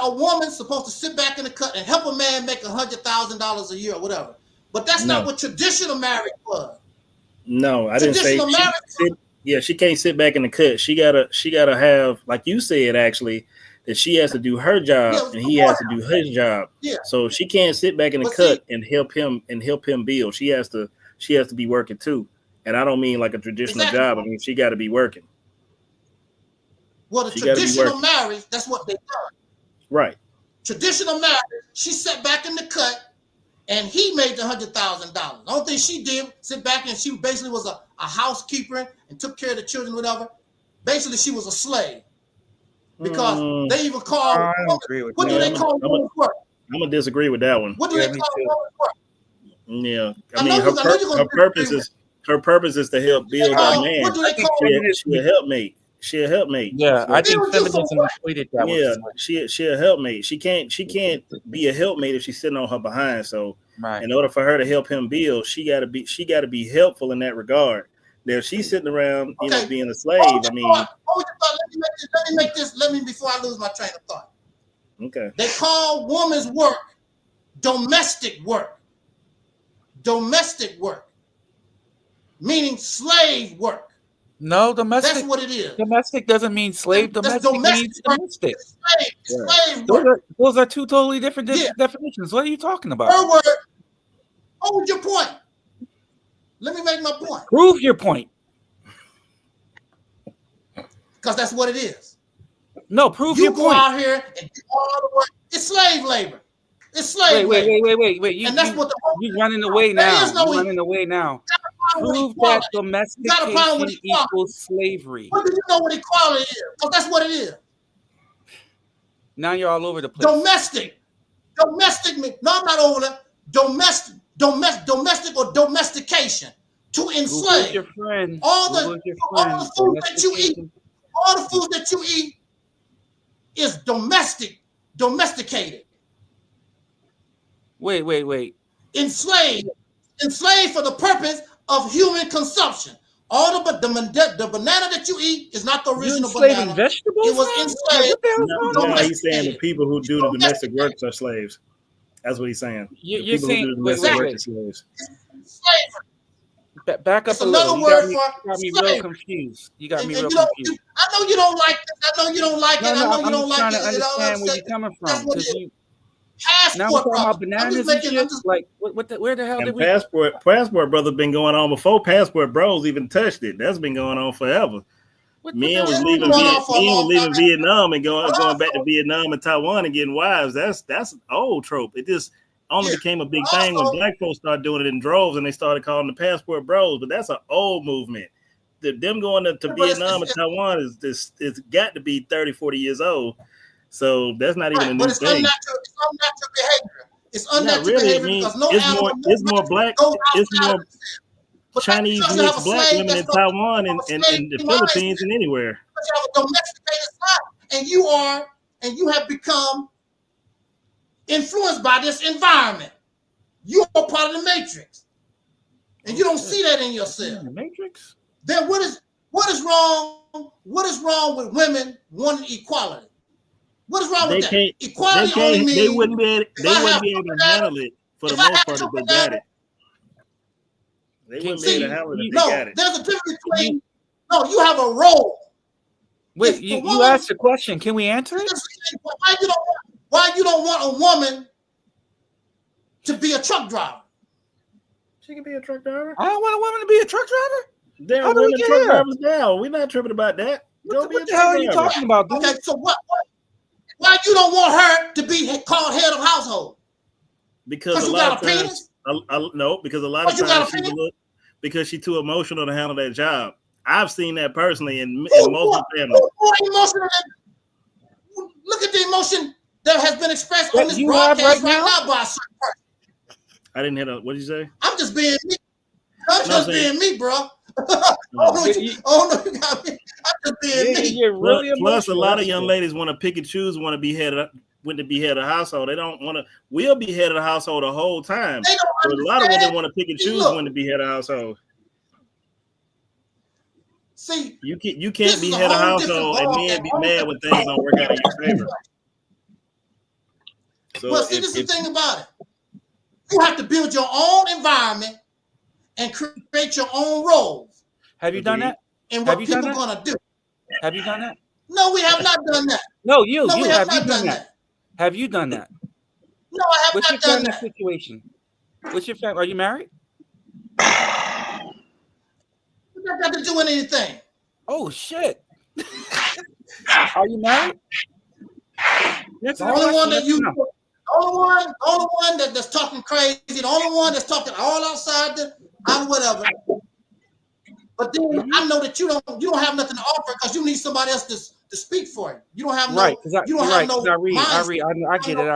a woman's supposed to sit back in the cut and help a man make $100,000 a year or whatever. But that's not what traditional marriage was. No, I didn't say she can't sit back in the cut. She gotta have, like you said, actually, that she has to do her job and he has to do his job. Yeah. So she can't sit back in the cut and help him build. She has to be working too. And I don't mean like a traditional job. I mean she gotta be working. Well, the traditional marriage, that's what they done. Right. Traditional marriage, she sat back in the cut and he made the $100,000. The only thing she did, sit back and she basically was a housekeeper and took care of the children, whatever. Basically, she was a slave. Because they even call what do they call women's work? I'm gonna disagree with that one. What do they call women's work? Yeah. I mean her purpose is to help build that man. What do they call She'll helpmate. She'll helpmate. Yeah, I think feminism equated that. Yeah, she'll helpmate. She can't be a helpmate if she's sitting on her behind. So in order for her to help him build, she gotta be helpful in that regard. Now if she's sitting around, being a slave, I mean. Let me before I lose my train of thought. Okay. They call woman's work domestic work. Domestic work. Meaning slave work. No, domestic. That's what it is. Domestic doesn't mean slave. Domestic means domestic. Slave Those are two totally different definitions. What are you talking about? Her word. Hold your point. Let me make my point. Prove your point. Because that's what it is. No, prove you your point. You go out here and do all the work. It's slave labor. It's slave labor. Wait. You're running away now. You're running away now. Prove that domestication equals slavery. What do you know what equality is? Because that's what it is. Now you're all over the place. Domestic. No, I'm not over there. Domestic or domestication. To enslave. Your friend. All the food that you eat. All the food that you eat is domesticated. Wait. Enslaved for the purpose of human consumption. All the banana that you eat is not the original banana. Vegetables? It was enslaved. No, he's saying the people who do the domestic works are slaves. That's what he's saying. You're saying who do the domestic work are slaves. Back up It's a little. another You word got me for real slavery. confused. You got me And real you know, confused. I know you don't like it. I know you don't like it. No, I know you I'm don't just like trying it. to And all I'm understand where saying, you're coming that's from, what it because is. you now we're Passport talking about brother. I'm bananas just and making. shit. I'm just. Like, where the hell did And we? passport brother been going on before Passport Bros even touched it. That's been going on forever. Men was leaving Vietnam and going back to Vietnam and Taiwan and getting wives. That's an old trope. It just only became a big thing when black folks started doing it in droves and they started calling the Passport Bros. But that's an old movement. Them going to Vietnam and Taiwan is got to be 30, 40 years old. So that's not even a new thing. Unnatural behavior. It's unnatural really, behavior I mean, because no it's animal, more black. It's more Chinese mixed black women in Taiwan and the Philippines and anywhere. You have a domesticated side, and you have become influenced by this environment. You are part of the matrix, and you don't see that in yourself. The matrix. Then what is wrong? What is wrong with women wanting equality? What is wrong with that? Equality only means they wouldn't be able to handle it for the most part if they got it. They wouldn't be able to handle it if they got it. There's a difference between you have a role. Wait, you asked a question. Can we answer it? Why you don't want a woman to be a truck driver? She can be a truck driver. I don't want a woman to be a truck driver. There are women truck drivers now. We're not tripping about that. What the hell are you talking about, dude? Okay, so why you don't want her to be called head of household? Because a lot of times, because a lot of times because she's too emotional to handle that job. I've seen that personally in multiple families. Look at the emotion that has been expressed on this broadcast right now by a certain person. I didn't hear that. What did you say? I'm just being me. I'm just being me, bro. Oh no, you got me. I'm just being me. You're really plus, a lot of young ladies want to pick and choose, want to be head of the household. They don't want to. We'll be head of the household the whole time. But a lot of women want to pick and choose when to be head of the household. See, you can't be head of household and men be mad when things don't work out in your favor. So well, see, this is the thing about it. You have to build your own environment and create your own roles. Have you done that? And what people are going to do. Have you done that? No, we have not done that. No, have you done that? Have you done that? No, I have What's not done your that. situation? What's your family? Are you married? What's that got to do with anything? Oh, shit. Are you married? The only one that the only one that's talking crazy, the only one that's talking all outside I'm whatever. But then I know that you don't have nothing to offer because you need somebody else to speak for you. You don't have right, no. You don't have no. I read. I get it.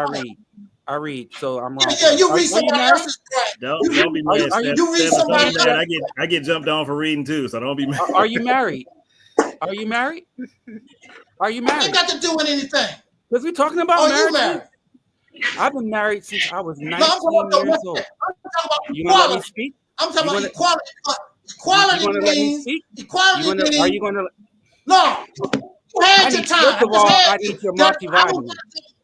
I read. So I'm wrong. Yeah, you read somebody else's brain. Don't be mad. You read somebody else. I get jumped on for reading too, so don't be mad. Are you married? Are you married? Are you married? What ain't got to do with anything? Because we're talking about marriage. Are you married? I've been married since I was 19 years old. I'm talking about you want to let me speak? I'm talking about equality. Equality means equality means. Are you going to? No. You had your time. First of all, I need your multivitamin.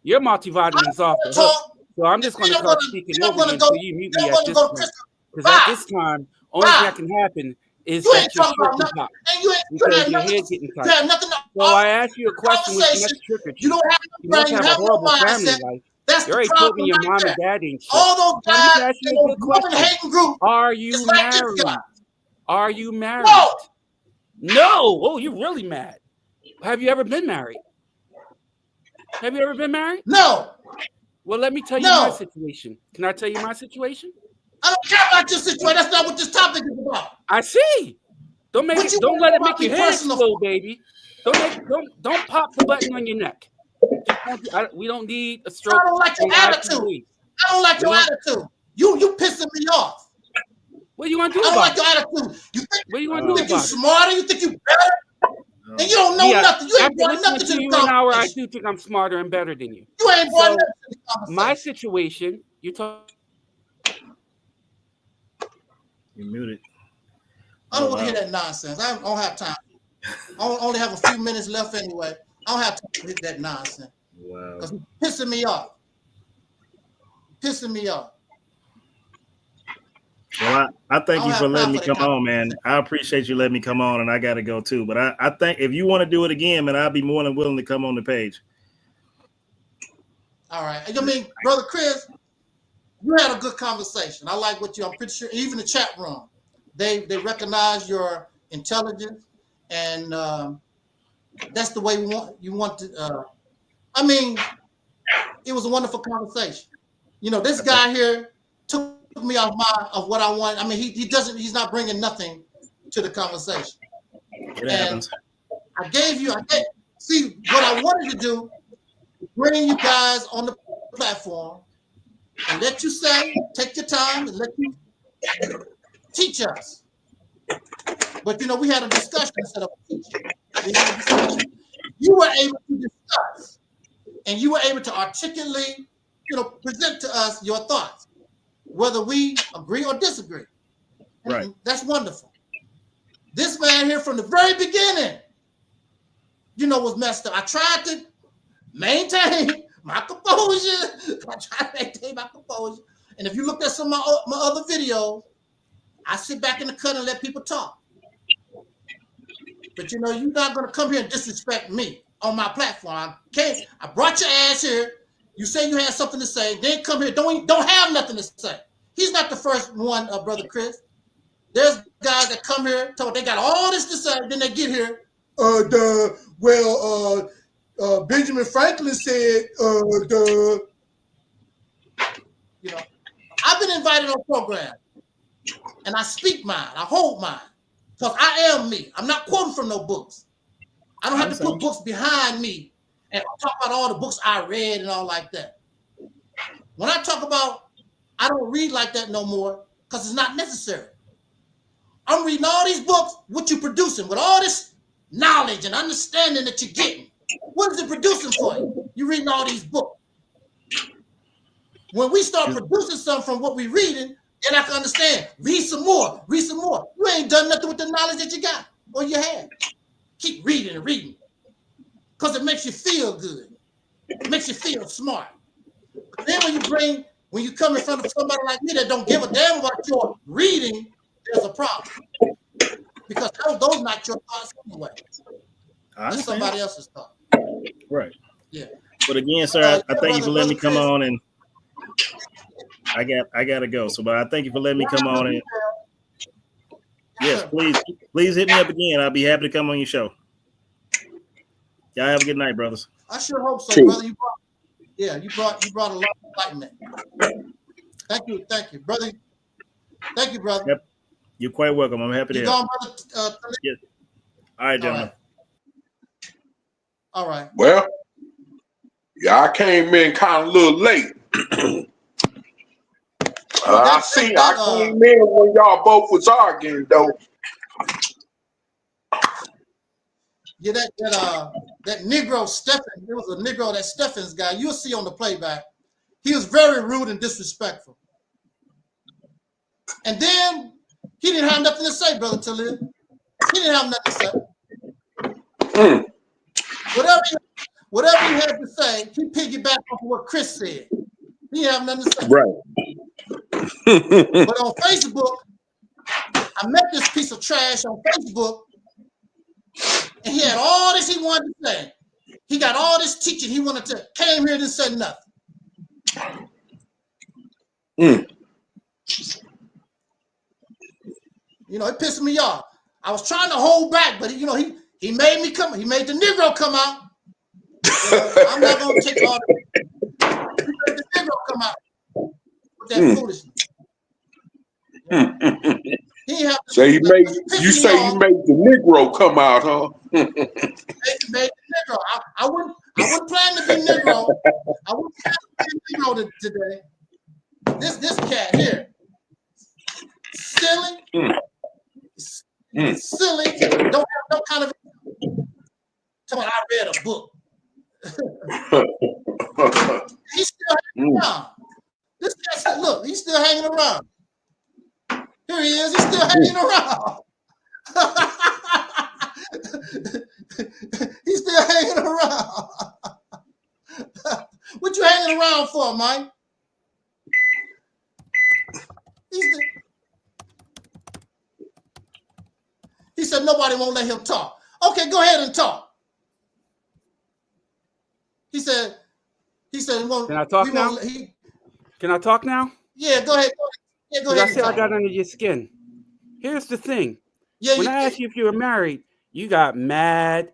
Your multivitamin is off the hook. So I'm just going to start speaking over you until you mute me at this point. Because at this time, only thing that can happen is that your shirt is hot. Because your head getting tight. So I ask you a question which must trigger you. You must have a horrible family life. You already told me your mom and dad ain't shit. All those guys, ask you a good question. Are you married? Are you married? No. Oh, you're really mad. Have you ever been married? Have you ever been married? No. Well, let me tell you my situation. Can I tell you my situation? I don't care about your situation. That's not what this topic is about. I see. Don't let it make your head explode, baby. Don't pop the button on your neck. We don't need a stroke. I don't like your attitude. I don't like your attitude. You pissing me off. What do you want to do about it? I don't like your attitude. You think, what do you want to do about it? You think you smarter? You think you better? And you don't know nothing. You ain't brought nothing to the conversation. I do think I'm smarter and better than you. You ain't brought nothing to the conversation. My situation, you talk. You muted. I don't want to hear that nonsense. I don't have time. I only have a few minutes left anyway. I don't have time to hear that nonsense. Wow. Because it's pissing me off. Pissing me off. Well, I thank you for letting me for the come on, man. I appreciate you letting me come on, and I got to go too. But I think if you want to do it again, man, I'll be more than willing to come on the page. All right. I mean, Brother Chris, you had a good conversation. I like what I'm pretty sure, even the chat room, they recognize your intelligence, and that's the way you want to. I mean, it was a wonderful conversation. You know, this guy here took me off of what I want. I mean, he's not bringing nothing to the conversation. It happens. See, what I wanted to do, bring you guys on the platform and let you take your time and let you teach us. But, you know, we had a discussion instead of teaching. You were able to discuss, and you were able to articulately, you know, present to us your thoughts, whether we agree or disagree. Right. And that's wonderful. This man here from the very beginning, you know, was messed up. I tried to maintain my composure. And if you look at some of my other videos, I sit back in the cut and let people talk. But, you know, you're not going to come here and disrespect me on my platform. I brought your ass here. You say you had something to say, then come here, don't have nothing to say. He's not the first one, Brother Chris. There's guys that come here, they got all this to say, then they get here. Benjamin Franklin said, you know, I've been invited on program, and I speak mine, I hold mine, because I am me. I'm not quoting from no books. I don't have to put books behind me and talk about all the books I read and all like that. When I talk about, I don't read like that no more because it's not necessary. I'm reading all these books, what you're producing, with all this knowledge and understanding that you're getting. What is it producing for you? You're reading all these books. When we start producing something from what we're reading, then I can understand. Read some more, read some more. You ain't done nothing with the knowledge that you got or you had. Keep reading and reading because it makes you feel good. It makes you feel smart. But then when you come in front of somebody like me that don't give a damn about your reading, there's a problem. Because those not your thoughts anyway. That's somebody else's thought. Right. Yeah. But again, sir, I thank you for letting me come on, and I gotta go. So, but I thank you for letting me come on, and yes, please hit me up again. I'll be happy to come on your show. Y'all have a good night, brothers. I sure hope so, brother. You brought a lot of enlightenment. Thank you, brother. Thank you, brother. Yep. You're quite welcome. I'm happy to help. Brother, yes. All right, gentlemen. All right. Well, yeah, I came in kind of a little late. I came in when y'all both was arguing, though. Yeah, that Negro Stephen, there was a Negro, that Steffens guy, you'll see on the playback. He was very rude and disrespectful. And then he didn't have nothing to say, Brother Taalik. He didn't have nothing to say. Whatever he had to say, he piggybacked off of what Chris said. He didn't have nothing to say. Right. But on Facebook, I met this piece of trash on Facebook, and he had all this he wanted to say. He got all this teaching he wanted to, came here and said nothing. You know, it pissed me off. I was trying to hold back, but you know, he made me come. He made the Negro come out. I'm not gonna take all that. He made the Negro come out with that foolishness. You made the Negro come out, huh? Made the Negro. I wouldn't plan to be Negro. I wouldn't plan to be Negro today. This cat here, silly, don't have no kind of. Tell me, I read a book. He's still hanging around. This cat, look, he's still hanging around. Here he is. He's still hanging around. He's still hanging around. What you hanging around for, Mike? said nobody won't let him talk. Okay, go ahead and talk. He said, can I talk now? Can I talk now? Yeah, go ahead. Yeah, go ahead. I said I got under your skin. Here's the thing. Yeah, when I asked you if you were married, you got mad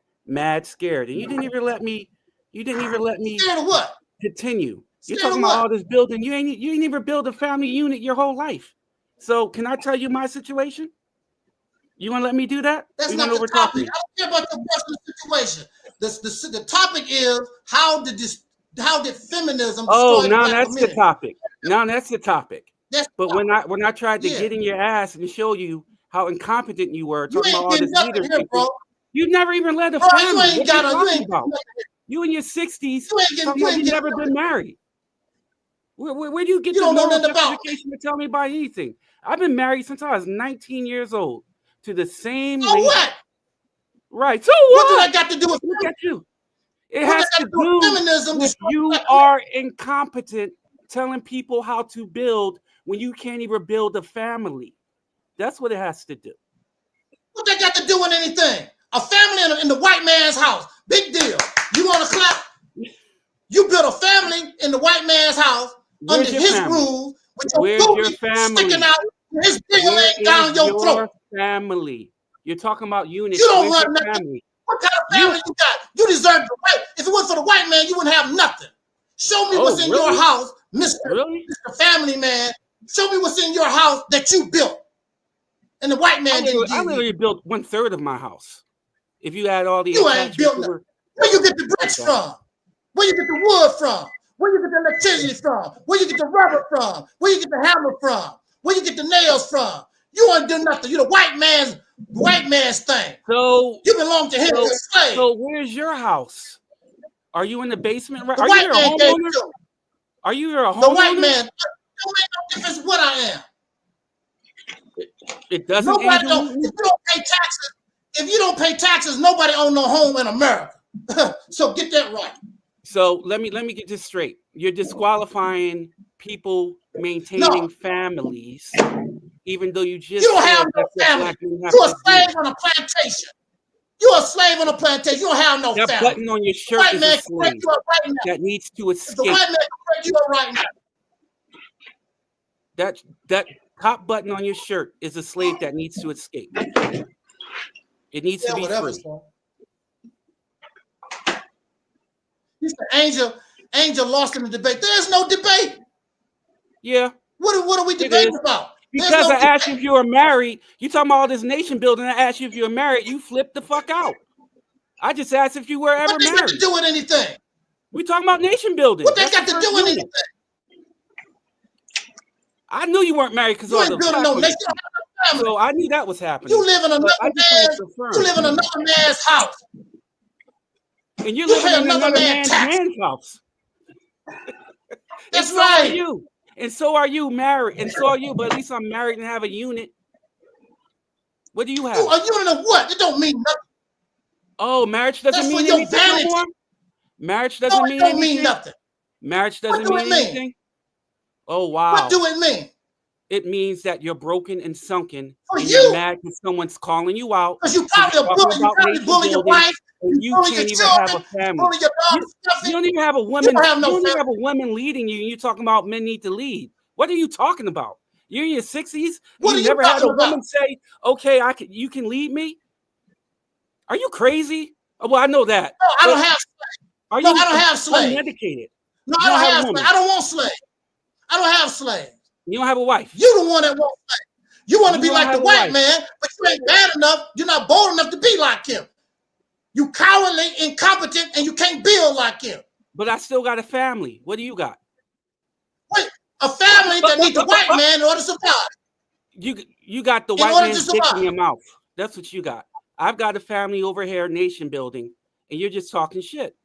scared. And you didn't even let me Scared of what? Continue. You're Scared talking of about what? all this building. You ain't even build a family unit your whole life. So can I tell you my situation? You want to let me do that? That's not the topic. I don't care about the personal situation. The topic is how did feminism destroy now Black that's community? the topic. Now that's the topic. That's but when I tried to get in your ass and show you how incompetent you were, talking about all this leadership, you never even led a family. You ain't got a, you in your 60s, you never been married. Where do you get the moral justification to tell me about anything? I've been married since I was 19 years old to the same lady. What? Right. So what? What did that got to do with Look at you? It what has to do with feminism. With you are incompetent telling people how to build when you can't even build a family. That's what it has to do. What that got to do with anything? A family in the white man's house. Big deal. You want to clap? You built a family in the white man's house under his rules with your booty sticking out, his dingling down your throat. Family. You're talking about units. You don't run nothing. Family? What kind of family you got? You deserve the right. If it wasn't for the white man, you wouldn't have nothing. Show me what's in your house, Mr. Family Man. Show me what's in your house that you built. And the white man didn't I literally built 1/3 of my house. If you add all the you ain't built nothing. Where you get the bricks from? Where you get the wood from? Where you get the electricity from? Where you get the rubber from? Where you get the hammer from? Where you get the nails from? You ain't do nothing. You the white man's thing. So you belong to him. You're a slave. So where's your house? Are you in the basement? The Are white you a man gave homeowner? you. Are you a homeowner? The white man. Don't make no difference what I am. It doesn't. Nobody don't. If you don't pay taxes, nobody own no home in America. So get that right. So let me get this straight. You're disqualifying people maintaining families, even though you just don't have no family. You're a slave on a plantation. You're a slave on a plantation. You don't have no that family. That button on your shirt white is man a can break slave you up right now. that needs to escape. The white man can break you up right now. That top button on your shirt is a slave that needs to escape. It needs to be free. So. You said Angel lost in the debate. There's no debate. Yeah. What are we debating about? Because I asked you if you were married. You talking about all this nation building. I asked you if you were married. You flipped the fuck out. I just asked if you were ever married. What that got to do with anything? We talking about nation building. What that got to do with anything? I knew you weren't married because you ain't building no nation. So I knew that was happening. You live in another man's house. And you're living in another man's house. That's right. You. And so are you married. And so are you. But at least I'm married and have a unit. What do you have? A unit of what? It don't mean nothing. Oh, marriage doesn't mean anything no more? Marriage doesn't mean anything? mean nothing. Marriage doesn't mean anything? Oh, wow. What do it mean? It means that you're broken and sunken. For and you. You're mad because someone's calling you out. Because you probably bully your wife. You can't even have a family. You don't even have a woman. You don't even have a woman leading you. And you're talking about men need to lead. What are you talking about? You're in your 60s. You never had a woman say, "Okay, you can lead me." Are you crazy? Well, I know that. No, I don't have slaves. I don't have slaves. Uneducated. No, I don't have slaves. I don't want slaves. I don't have slaves. You don't have a wife. You the one that wants slaves. You want to be like the white man, but you ain't bad enough. You're not bold enough to be like him. You cowardly, incompetent, and you can't build like him. But I still got a family. What do you got? Wait, a family that needs the white man in order to survive. You got the white man's dick in your mouth. That's what you got. I've got a family over here, nation building, and you're just talking shit.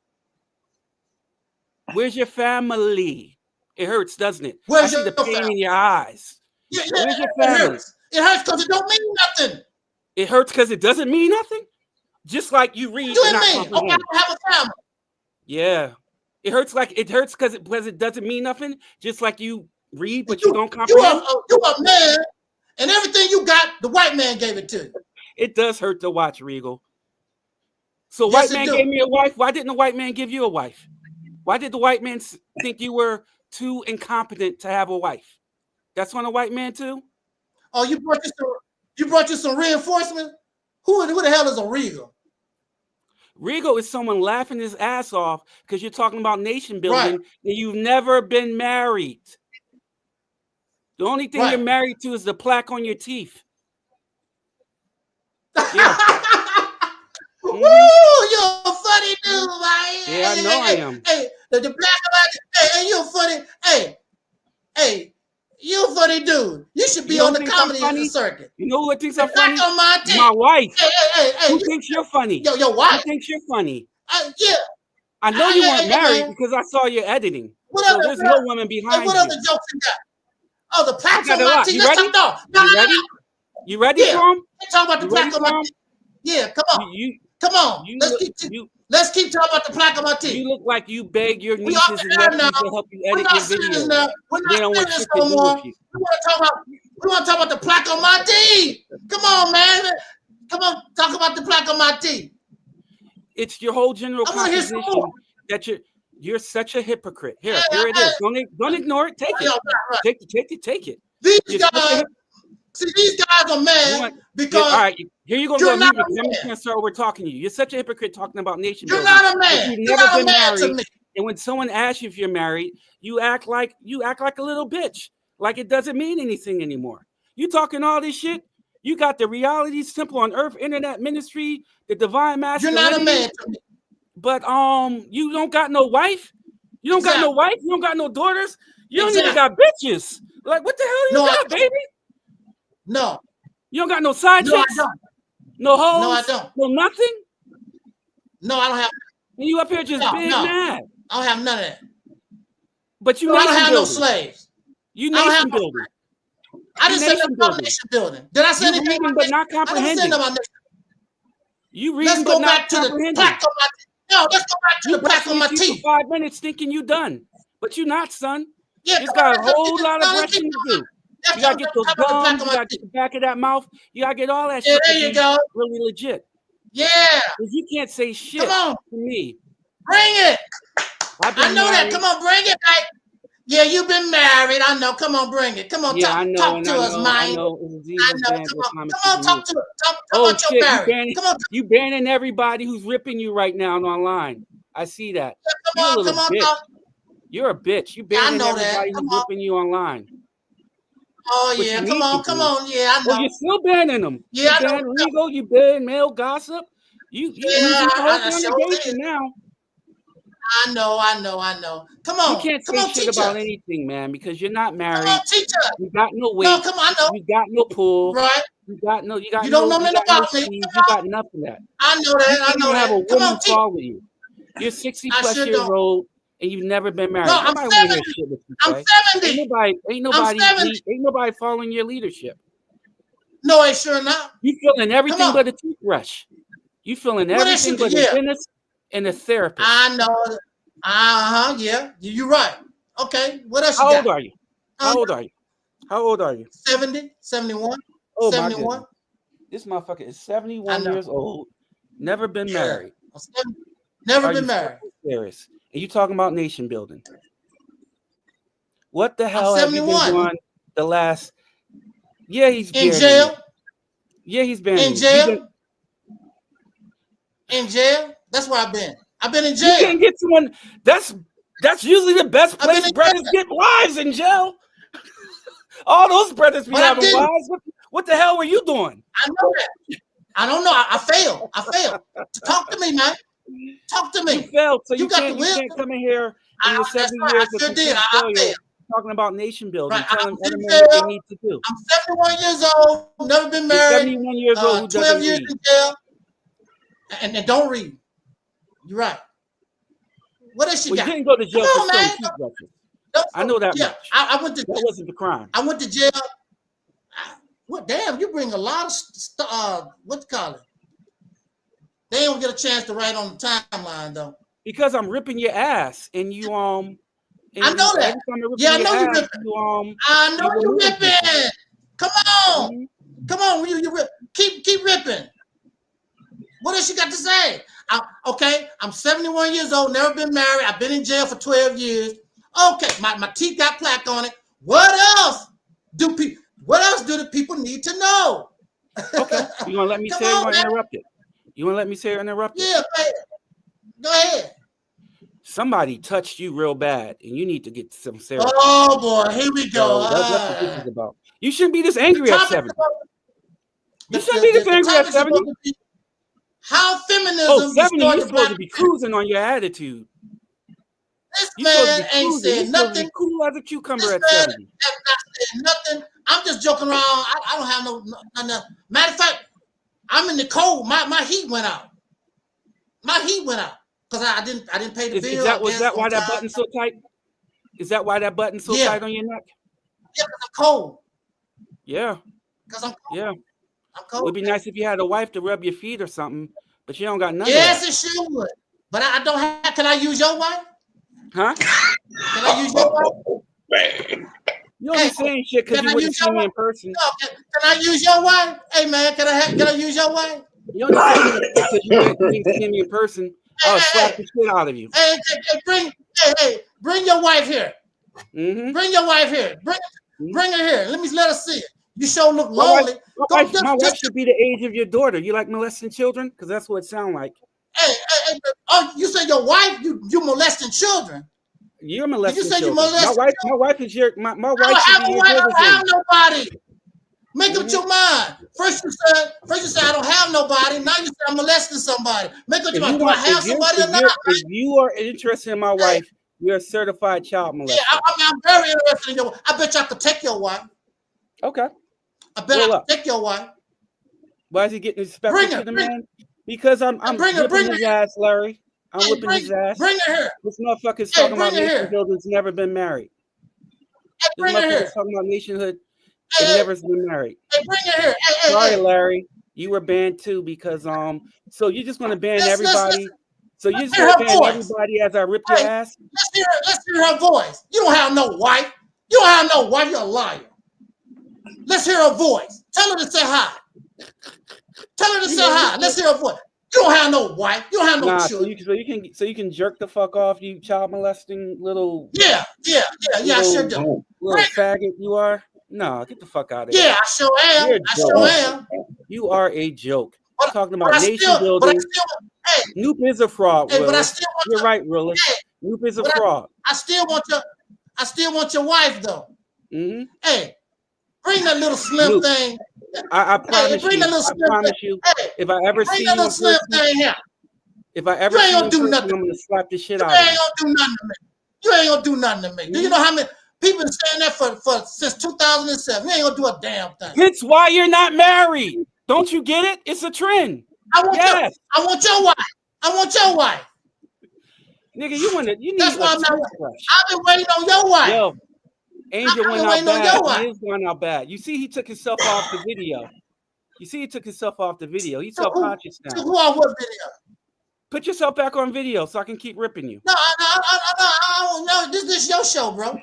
Where's your family? It hurts, doesn't it? I see the pain in your eyes. Yeah, where's your family? It hurts because it don't mean nothing. It hurts because it doesn't mean nothing? Just like you read. What do it mean? Okay, I don't have a family. Yeah. It hurts because it doesn't mean nothing. Just like you read, but you don't comprehend. You a man, and everything you got, the white man gave it to you. It does hurt to watch, Regal. So Yes, white man it do. gave me a wife. Why didn't the white man give you a wife? Why did the white man think you were too incompetent to have a wife? That's on a white man too? Oh, you brought you some reinforcement? Who the hell is a Regal? Regal is someone laughing his ass off because you're talking about nation building Right. and you've never been married. The only thing Right. you're married to is the plaque on your teeth. Yeah. Woo! You're a funny dude, man. Yeah, I know I am. Hey, the black about hey, you're funny. Hey, you're a funny dude. You should be You on don't the think I'm comedy funny? circuit. You know who thinks The I'm funny? black on my teeth. My wife. Hey. Who thinks you're funny? Yo, your wife? Who thinks you're funny? Yeah. I know you weren't Hey, married man. because I saw your editing. What So other- there's what no other- woman Hey, behind what you. other jokes you got? Oh, the plaques got on a my lot. teeth. You Let's ready? talk. You ready? You ready Yeah. for him? Let's talk about the You ready plaque on my for him? teeth. Yeah, come on. You Come on. you Let's look- keep you- let's keep talking about the plaque on my teeth. You look like you beg your We off nieces the and air nephews now. to help you We're edit not your serious videos. now. We're They don't not want serious shit no to do more. with you. We want to talk about the plaque on my teeth. Come on, man. Come on, talk about the plaque on my teeth. It's your whole general I wanna hear some composition more. that you're such a hypocrite. Here Yeah, it is. Don't ignore it. Take it. Right. Take it. These You're such a guys, see, these guys are You mad want- because all right, here you go. you're Go not mute a me. I'm man. just gonna start over talking to you. You're such a hypocrite talking about nation You're building. not a but man. You've You're never not a been man to married. me. And when someone asks you if you're married, you act like a little bitch. Like it doesn't mean anything anymore. You talking all this shit. You got the Reality Temple on Earth Internet Ministry, the Divine You're Masculinity. not a man to me. But you don't got no wife. You don't got no wife. You don't got no daughters. You don't even got bitches. Like what the hell you got, baby? No. You don't got no side No, I chicks. don't. No hoes. No, I don't. No nothing. No, I don't have. And you up here just big mad. I don't have none of that. But you No, I don't nation have no building. slaves. You I don't nation have no building. I didn't You say nation nothing about building. nation building. Did I say You anything reading about but nation? not I never said comprehending. nothing about nation. You Let's reading go but not back to the comprehending. plaque on my teeth. No, let's go back to You the plaque on my brushing your teeth teeth. for 5 minutes thinking you done. But you not, son. Yeah, Just come on, got a let's whole keep- lot no, of let's brushing keep to do. Let's You gotta talk get about those the plaque gums, on you my gotta teeth. get the back of that mouth, you gotta get all that Yeah, shit there to you be go. really legit. Yeah. Because you can't say shit Come on. to me. Bring it. I've been I know that. married. Come on, bring it back. Yeah, you've been married. I know. Come on, bring it. Come on, Yeah, I know, talk and to I us, know, man. I know. It's I know. Come on, talk to us. Talk Oh about shit, your marriage. Come on, you banning everybody who's ripping you right now online. I see that. You're a little come on, bitch. talk. You're a bitch. You Yeah, I banning know that. everybody Come who's on. ripping you online. Oh What yeah, you come need on, to come do- on. Yeah, I Oh, know. you're still banning them. Yeah, I you know. ban legal, you ban male gossip. You Yeah, losing the whole I sure congregation did. now. I know. Come on. You can't Come say on, shit teach about us. anything, man, because you're not married. Come on, teach us. You got no weight. No, come on, I know. You got no pool. Right. You got no. You got You no. don't know You nothing got no about me. sleeves. You got nothing of that. I know You that. I can't know even have a that. Come woman on, teach. follow you. You're 60 I plus sure years don't. old and you've never been married. No, I'm Nobody want to hear 70. shit what you I'm say. 70. Ain't nobody, I'm 70. ain't nobody following your leadership. No, I sure not. You feeling everything on. but a toothbrush. You feeling What else everything you but do? a Yeah. dentist and a therapist. I know. Yeah. You're right. Okay. What else you How got? old are you? How old are you? How old are you? 70, 71, Oh my 71. goodness. This motherfucker is 71 I know. years old, never been Yeah. married. I'm 70. Never Are been you married. fucking serious? And you talking about nation building. What the I'm hell have you been 71. doing the last? Yeah, he's In banning jail. you. Yeah, he's banning In you. jail. In jail. That's where I've been. I've been in You jail. can't get someone. That's usually the best I've been place in brothers get wives in jail. All those brothers be But I having didn't. wives. What the hell were you doing? I know that. I don't know. I failed. Talk to me, man. Talk to me. You failed, so you got can't. the You will. can't come in here in your 70 right. years I of sure did. complete I failure failed. talking about nation building, Right. telling I'm other in men what jail. they need to do. I'm 71 years old. Never been You're married. 71 years old who 12 doesn't years read. in jail. And don't read. You're right. What else you Well, you got? didn't go to jail Come for on, stealing man. toothbrushes. Don't- I know that yeah, much. I went to That wasn't the crime. I went to jail. What? Damn, you bring a lot of what you call it? They don't get a chance to write on the timeline though. Because I'm ripping your ass, and you and I know that. every time I'm ripping Yeah, I your know you ass, ripping. you I know you remove ripping. people. Come on. Come on, keep ripping. What else you got to say? I'm 71 years old, never been married. I've been in jail for 12 years. Okay, my teeth got plaque on it. What else do the people need to know? Okay, you gonna let me say it or interrupt it? You wanna let me say or interrupt it? Yeah, go ahead. Somebody touched you real bad, and you need to get some therapy. Oh boy, here we go. So that's what this is about. You shouldn't be this angry at 70. You shouldn't be this angry at 70. How feminism? Oh, 70, you're supposed to be cruising on your attitude. This man ain't saying nothing. Cool as a cucumber This at man 70. has not said nothing. I'm just joking around. I don't have no. Matter of fact, I'm in the cold. My heat went out. My heat went out because I didn't pay the bill. Was that why that button's so tight? Is that why that button's so tight on your neck? Yeah, because I'm cold. Yeah. Because I'm cold. Yeah. I'm cold. It would be nice if you had a wife to rub your feet or something, but you don't got none yes, of that. Yes, it sure would. But I don't have. Can I use your wife? Huh? Can I use your wife? Man. You don't be saying shit because you wouldn't see me in person. No, can I use your wife? Hey man, can I use your wife? You don't be saying shit because you wouldn't see me in person. I'll slap the shit out of you. Hey, bring your wife here. Mm-hmm. Bring your wife here. Bring her here. Let her see it. You sure look lonely. My wife should be the age of your daughter. You like molesting children? Because that's what it sounds like. Hey, oh, you say your wife? You molesting children? You're molesting children. You my wife is your my wife. I don't have nobody. Make up your mind. First you said I don't have nobody. Now you say I'm molesting somebody. Make up your mind. Do I have somebody or not? If you are interested in my wife, you're a certified child molester. Yeah, I'm very interested in your wife. I bet you I could take your wife. Okay. I bet I could take your wife. Why is he getting disrespectful to the man? Because I'm whipping his ass, Larry. I'm whipping his ass. Bring her here. This motherfucker's talking about nation building's never been married. This motherfucker's talking about nationhood and never been married. Hey, bring her here. Sorry, Larry. You were banned too because so you're just gonna ban everybody. So you're just gonna ban everybody as I rip your ass? Let's hear her voice. You don't have no wife. You don't have no wife. You're a liar. Let's hear her voice. Tell her to say hi. Tell her to say hi. Let's hear her voice. You don't have no wife. You don't have no children. So you can jerk the fuck off, you child molesting little. Yeah. I sure do. Little faggot you are. No, get the fuck out of here. Yeah, I sure am. I sure am. You are a joke. I'm talking about nation building. Noop is a fraud. Hey, but I still want You're right, Realist. Noop is a fraud. I still want your wife though. Mm-hmm. Hey, bring that little slim thing. I promise bring you. That little slim I promise you. If I ever see you in person, if I ever see you in person, I'm gonna slap the shit out of you. You ain't gonna do nothing to me. You ain't gonna do nothing to me. Do you know how many people been saying that for since 2007? You ain't gonna do a damn thing. It's why you're not married. Don't you get it? It's a trend. I want your wife. I want your wife. Nigga, you need. That's why I've been waiting on your wife. Yo, Angel went out bad. He is going out bad. You see, he took himself off the video. He's self-conscious now. Who on what video? Put yourself back on video so I can keep ripping you. No, I don't know. This is your show, bro.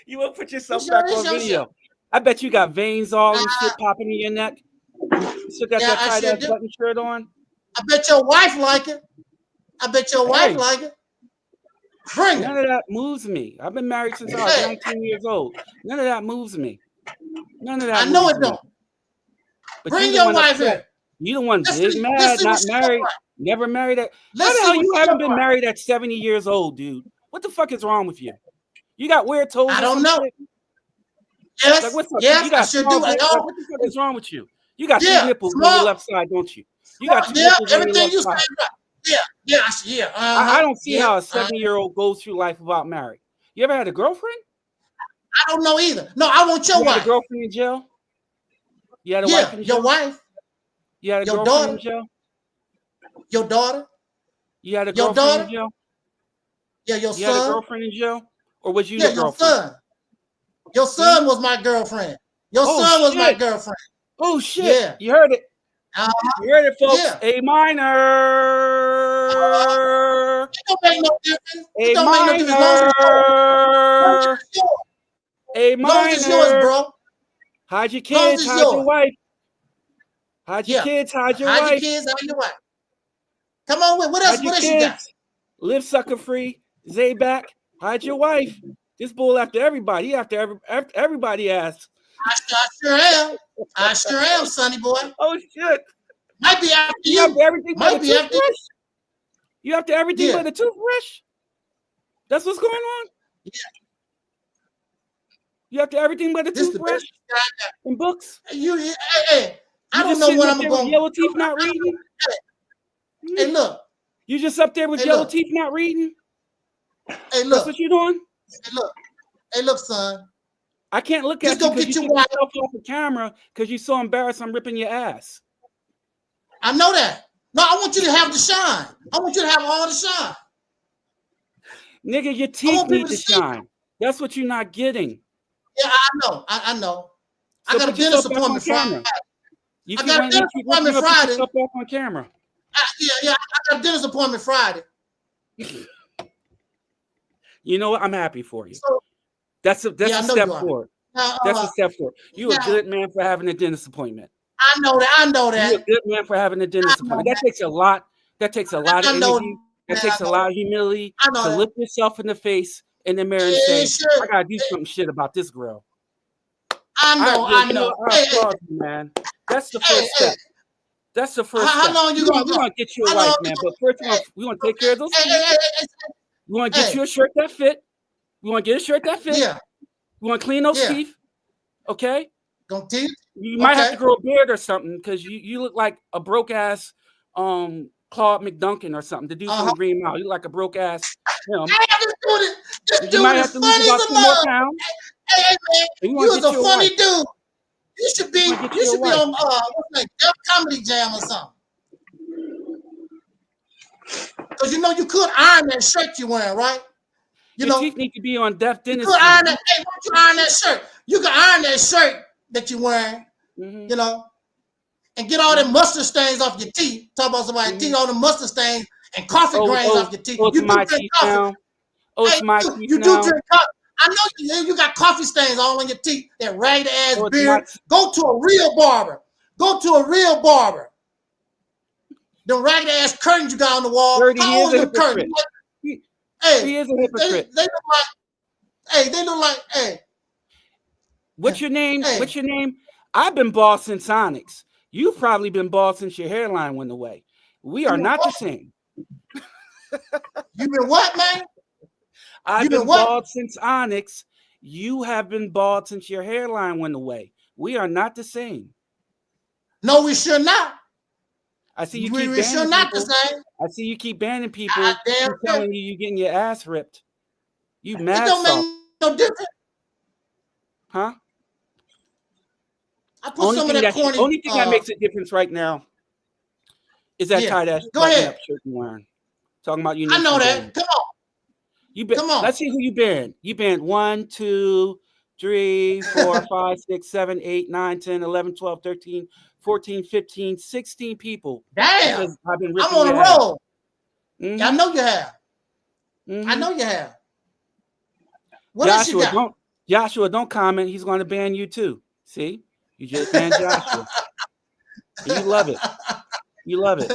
You won't put yourself back on video. I bet you got veins all and shit popping in your neck. You still got that tight ass button shirt on. I bet your wife like it. Like it. Bring it. None of that moves me. I've been married since I was 19 years old. None of that moves me. None of that. I know it don't. Bring your wife here. You the one big mad, not married, never married. How the hell you haven't been married at 70 years old, dude? What the fuck is wrong with you? You got weird toes? I don't know. Yes, like, what's up? yes, you got I should do it. What the fuck is wrong with you? You got two nipples on your left side, don't you? You got two nipples on your left side. Yeah. I don't see how a 70-year-old goes through life without married. You ever had a girlfriend? I don't know either. No, I want your wife. Had a girlfriend in jail? You had a wife in jail? Your wife. You had a girlfriend in jail? Your daughter. You had a girlfriend in jail? Yeah, your son. You had a girlfriend in jail? Or was you the girlfriend? Your son was my girlfriend. Your son was my girlfriend. Oh shit! Yeah. You heard it. You heard it, folks. Yeah. A minor. It don't make no difference. A minor. A minor. Long as it's yours, bro. Hide your kids, hide your wife. Hide your kids, hide your wife. Hide your kids, hide your wife. Come on with what else? What else you got? Live sucker free. Zay back. Hide your wife. This bull after everybody. He after everybody ass. I sure am. I sure am, sonny boy. Oh shit. Might be after you. After everything Might but a be after toothbrush? You after everything Yeah. but a toothbrush? That's what's going on? Yeah. You after everything but a This the toothbrush best guy I and books? got. Hey, I You don't just know sitting what up I'm there going with yellow teeth not reading? Hey, look. You just up there with Hey, yellow look. teeth not reading? Hey, That's look. what you doing? Hey, look, son. I can't look Just at you go because get you your took wife. yourself off the camera because you're so embarrassed I'm ripping your ass. I know that. No, I want you to have the shine. I want you to have all the shine. Nigga, your teeth need to shine. That's what you're not getting. Yeah, I know. I know. So I got a put yourself dentist back on appointment Friday. camera. You I keep got a wanting to dentist keep appointment put Friday. yourself back on camera. Yeah, I got a dentist appointment Friday. You know what? I'm happy for you. So, That's a yeah, I know step you are. forward. Now, That's a step forward. You a now- good man for having a dentist appointment. I know that. I know that. You a good man for having a dentist appointment. That takes a lot. That takes a lot of I know energy. That that. takes a lot of humility I know to that. look yourself in the face in the mirror and Yeah, say, sure. "I gotta do something shit about this girl." I know. I You know. I applaud you, man. That's the first step. That's the first How step. long you gonna We're go? gonna get you a How wife, long man. you But first, we want to take care of those teeth. We want to get you a shirt that fit. We want to get a shirt that fit. Yeah. We want to clean those Yeah. teeth. Okay. Don't teeth. You might have Okay. to grow a beard or something because you look like a broke ass Claude McDuncan or something. The dude from the Green Mile. You look like a broke ass him. This You dude might is have to lose funny about as 2 more love. pounds. Hey, man, And you wanna was get a you a funny wife. dude. You should be. You wanna get You you a should be wife. on what's that Def Comedy Jam or something. Because you know you could iron that shirt you wearing, right? You Your know teeth need to be on Deaf you Dentistry. could iron that. Hey, why don't you iron that shirt? You can iron that shirt that you wearing. Mm-hmm. You know, and get all them mustard stains off your teeth. Talk about somebody's teeth, all the mustard stains and coffee grains off your teeth. Oh, it's You do my drink teeth coffee. now. Oh, it's Hey, my you, teeth you now. do drink coffee. I know you got coffee stains all on your teeth, that ragged ass Oh, it's beard. Go to a real barber. Go to a real barber. The ragged ass curtains you got on the wall. 30 How years old a is the curtain? hypocrite. Hey, He is a hypocrite. They look like, they look like, What's your name? Hey. What's your name? I've been bald since Onyx. You've probably been bald since your hairline went away. We are not the same. You been what, man? I've You been been what? bald since Onyx. You have been bald since your hairline went away. We are not the same. No, we should not. I see you We keep should banning not the people. same. I see you keep banning people. damn who telling you getting your ass ripped. You It mad don't soft, make no difference. huh? I put some of that corny. Only thing that makes a difference right now is that Yeah. tight ass Go button ahead. up shirt you wearing. Talking about you. I know some that. band. Come on. Come on. Let's see who you banned. You banned 1, 2, 3, 4, 5, 6, 7, 8, 9, 10, 11, 12, 13, 14, 15, 16 people. Damn. Because I've been I'm ripping on a your ass. roll. Mhm. I know you have. I Mhm. know you have. What else you got? Joshua, don't comment. He's going to ban you too. See? You just banned Joshua. And you love it. You love it.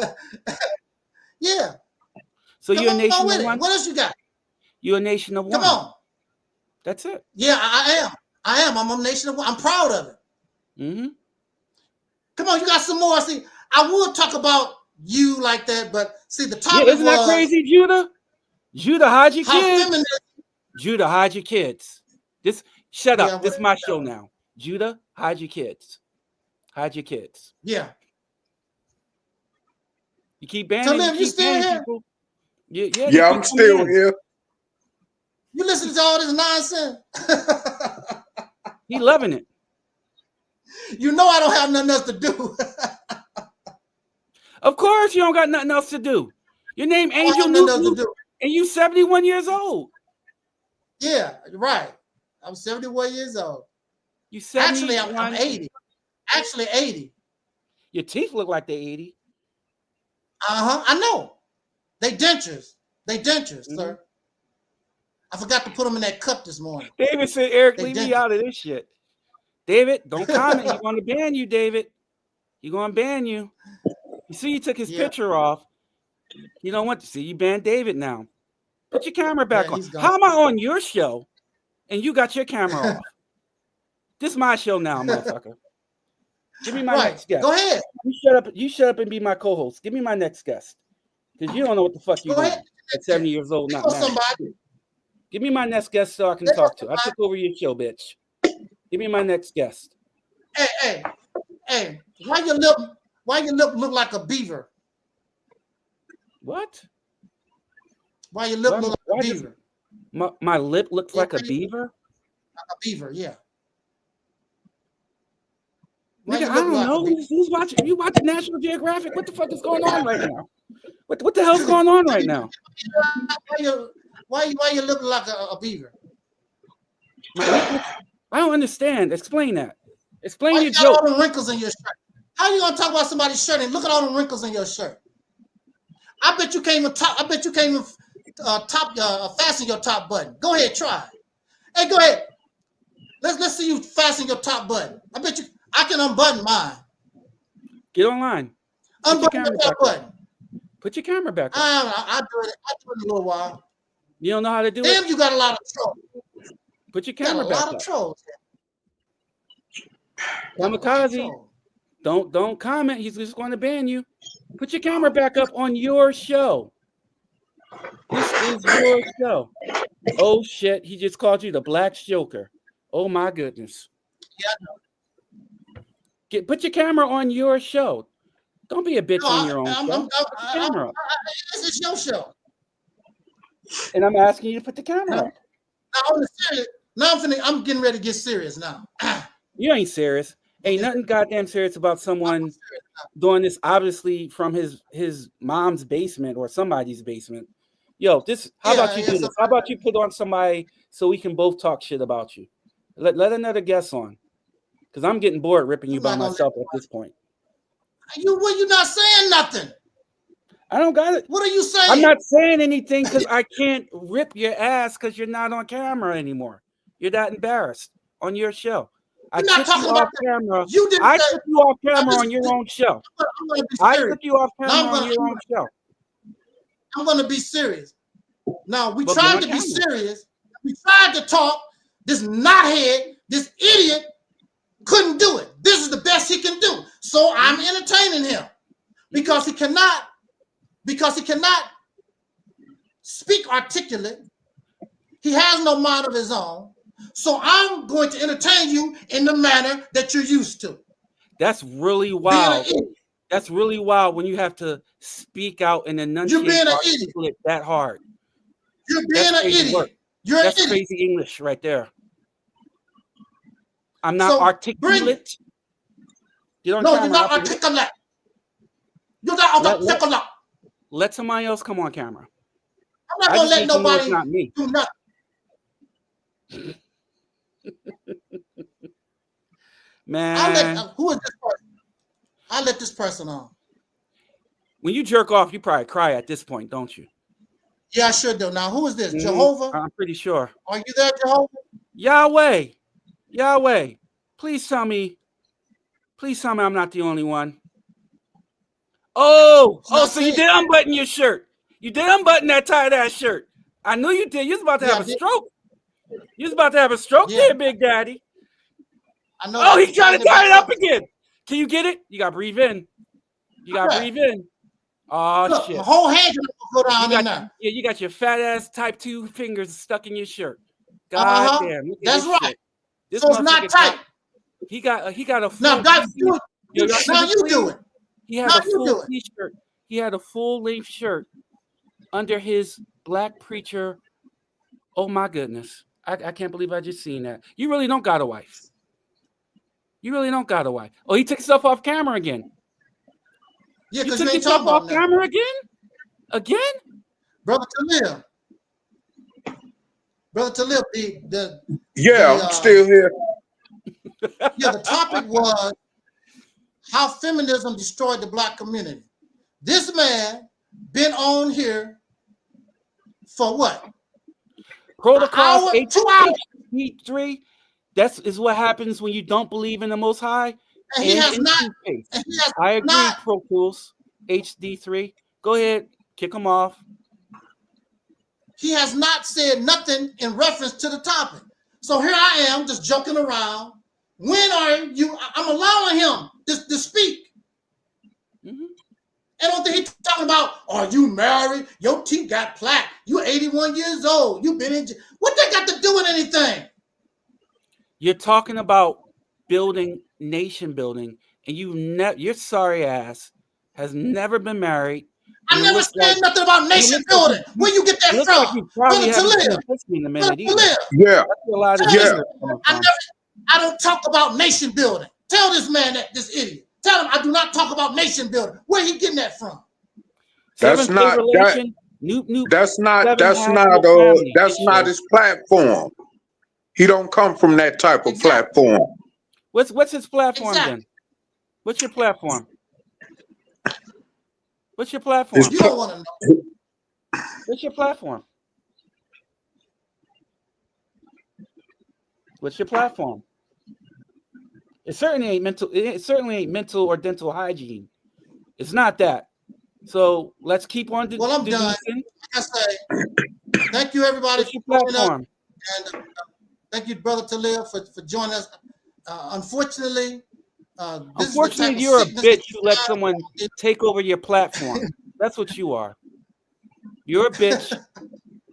Yeah. So Come you're a on nation with of it. one? What else you got? You're a nation of one. Come on. That's it. Yeah, I am. I am. I'm a nation of one. I'm proud of it. Mm-hmm. Come on, you got some more. See, I would talk about you like that, but see, the topic Isn't that was crazy, Judah? Judah, hide your how kids. feminist. Judah, hide your kids. Shut up. Yeah, This is my show now. Judah, hide your kids. Hide your kids. Yeah. You keep banning. So, Liv, you keep still banning here? people. Yeah, Yeah, they I'm keep still coming in. here. You listen to all this nonsense. He loving it. You know I don't have nothing else to do. Of course, you don't got nothing else to do. Your name Angel Newton, and you 71 years old. Yeah, right. I'm 71 years old. You 71. Actually, I'm 80. Actually, 80. Your teeth look like they're 80. I know. They dentures. They dentures, sir. I forgot to put them in that cup this morning. David said, Eric, They leave me dentures. out of this shit. David, don't comment. He's going to ban you, David. He's going to ban you. You see, you took his picture off. You don't want to see. You banned David now. Put your camera back on. How am I on your show and you got your camera off? This is my show now, motherfucker. Give me my next guest. Go ahead. You shut up and be my co-host. Give me my next guest. Because you don't know what the fuck you're doing at 70 years old. Not married. Give me my next guest so I can talk to. I took over your show, bitch. Give me my next guest. Hey, why your lip look like a beaver? What? Why your lip look like a beaver? My lip looks like a beaver? Like a beaver, yeah. Nigga, I don't know. Who's watching? You watching National Geographic? What the fuck is going on right now? What the hell's going on right now? Why you looking like a beaver? I don't understand. Explain that. Explain Why your you got joke. all the wrinkles in your shirt? How you gonna talk about somebody's shirt and look at all the wrinkles in your shirt? I bet you can't even fasten your top button. Go ahead, try. Hey, go ahead. Let's see you fasten your top button. I bet you I can unbutton mine. Get online. Unbutton your top button. Put your camera back on. I do it in a little while. You don't know how to do it? Damn, you got a lot of trolls. Put your camera back a lot of trolls. Kamikaze. Don't comment. He's just going to ban you. Put your camera back up on your show. This is your show. Oh shit, he just called you the Black Joker. Oh my goodness. Yeah. Put your camera on your show. Don't be a bitch on your own show. Camera. This is your show. And I'm asking you to put the camera up. I'm getting ready to get serious now. You ain't serious. Ain't nothing goddamn serious about someone doing this, obviously from his mom's basement or somebody's basement. Yo, how about you do this? How about you put on somebody so we can both talk shit about you? Let another guest on. Because I'm getting bored ripping you by myself at this point. You're not saying nothing. I don't got it. What are you saying? I'm not saying anything because I can't rip your ass because you're not on camera anymore. You're that embarrassed on your show. I took you off camera. I took you off camera on your own show. I took you off camera on your own show. I'm going to be serious. Now, we tried to be serious. We tried to talk. This knothead, this idiot, couldn't do it. This is the best he can do. So I'm entertaining him because he cannot speak articulate. He has no mind of his own. So I'm going to entertain you in the manner that you're used to. That's really wild. That's really wild when you have to speak out and enunciate that hard. You're being an idiot. That's crazy English right there. I'm not articulate. You're not articulate. You're not articulate. Let somebody else come on camera. I'm not going to let nobody do nothing. Man, who is this person? I'll let this person on. When you jerk off, you probably cry at this point, don't you? Yeah, I sure do. Now, who is this? Jehovah? I'm pretty sure. Are you there, Jehovah? Yahweh, please tell me I'm not the only one. So you did unbutton your shirt. You did unbutton that tight ass shirt. I knew you did. You was about to have a stroke. You was about to have a stroke there, Big Daddy. I know. He's trying to tie it up again. Can you get it? You got to breathe in. Oh, look, shit. My whole hand go down in there. Yeah, you got your fat ass type 2 fingers stuck in your shirt. God damn. That's right. Shit. This so it's not tight. He got a full now, guys, now you do it. He had a full t-shirt. He had a full-length shirt under his black preacher. Oh my goodness. I can't believe I just seen that. You really don't got a wife. Oh, he took himself off camera again. Yeah, you because took you ain't yourself talking off about camera again? Brother Taalik. I'm still here. Yeah, the topic was how feminism destroyed the black community. This man been on here for what? Protocol 2 hours. That's is what happens when you don't believe in the Most High. And he has not. I agree, Pro Tools HD3. Go ahead, kick him off. He has not said nothing in reference to the topic. So here I am, just joking around. When are you? I'm allowing him to speak. I don't think he's talking about, are you married? Your teeth got plaque. You're 81 years old. You've been in. What they got to do with anything? You're talking about building, nation building, and your sorry ass has never been married. I never said nothing about nation building. Where you get that from? Brother Taalik. Yeah. I don't talk about nation building. Tell this man that, this idiot. Tell him I do not talk about nation building. Where he getting that from? That's not his platform. He don't come from that type of platform. What's his platform then? What's your platform? What's your platform? You don't want to know. What's your platform? What's your platform? It certainly ain't mental. It certainly ain't mental or dental hygiene. It's not that. So let's keep on. Well, I'm done. Like I say, thank you everybody for joining us, and thank you, Brother Taalik, for joining us. Unfortunately, you're a bitch who let someone take over your platform. That's what you are. You're a bitch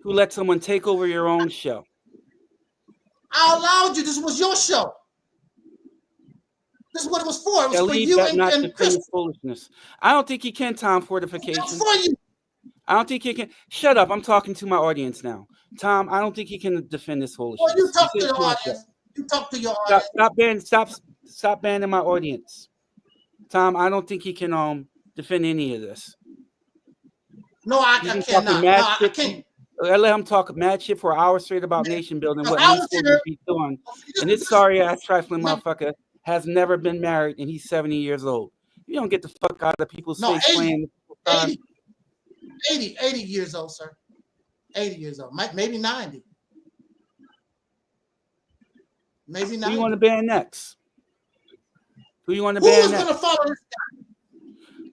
who let someone take over your own show. I allowed you. This was your show. This is what it was for. It was for you and Chris. Foolishness. I don't think he can time fortification. For you. I don't think he can. Shut up. I'm talking to my audience now. Tom, I don't think he can defend this foolishness. Well, you talk to your audience. You talk to your audience. Stop banning my audience. Tom, I don't think he can defend any of this. No, I cannot. No, I can't. I let him talk mad shit for an hour straight about nation building, what he's supposed to be doing. And this sorry ass trifling motherfucker has never been married and he's 70 years old. You don't get the fuck out of people's face playing. 80 years old, sir. 80 years old. Maybe 90. Maybe 90. Who you want to ban next? Who you want to ban next? Who's going to follow this guy?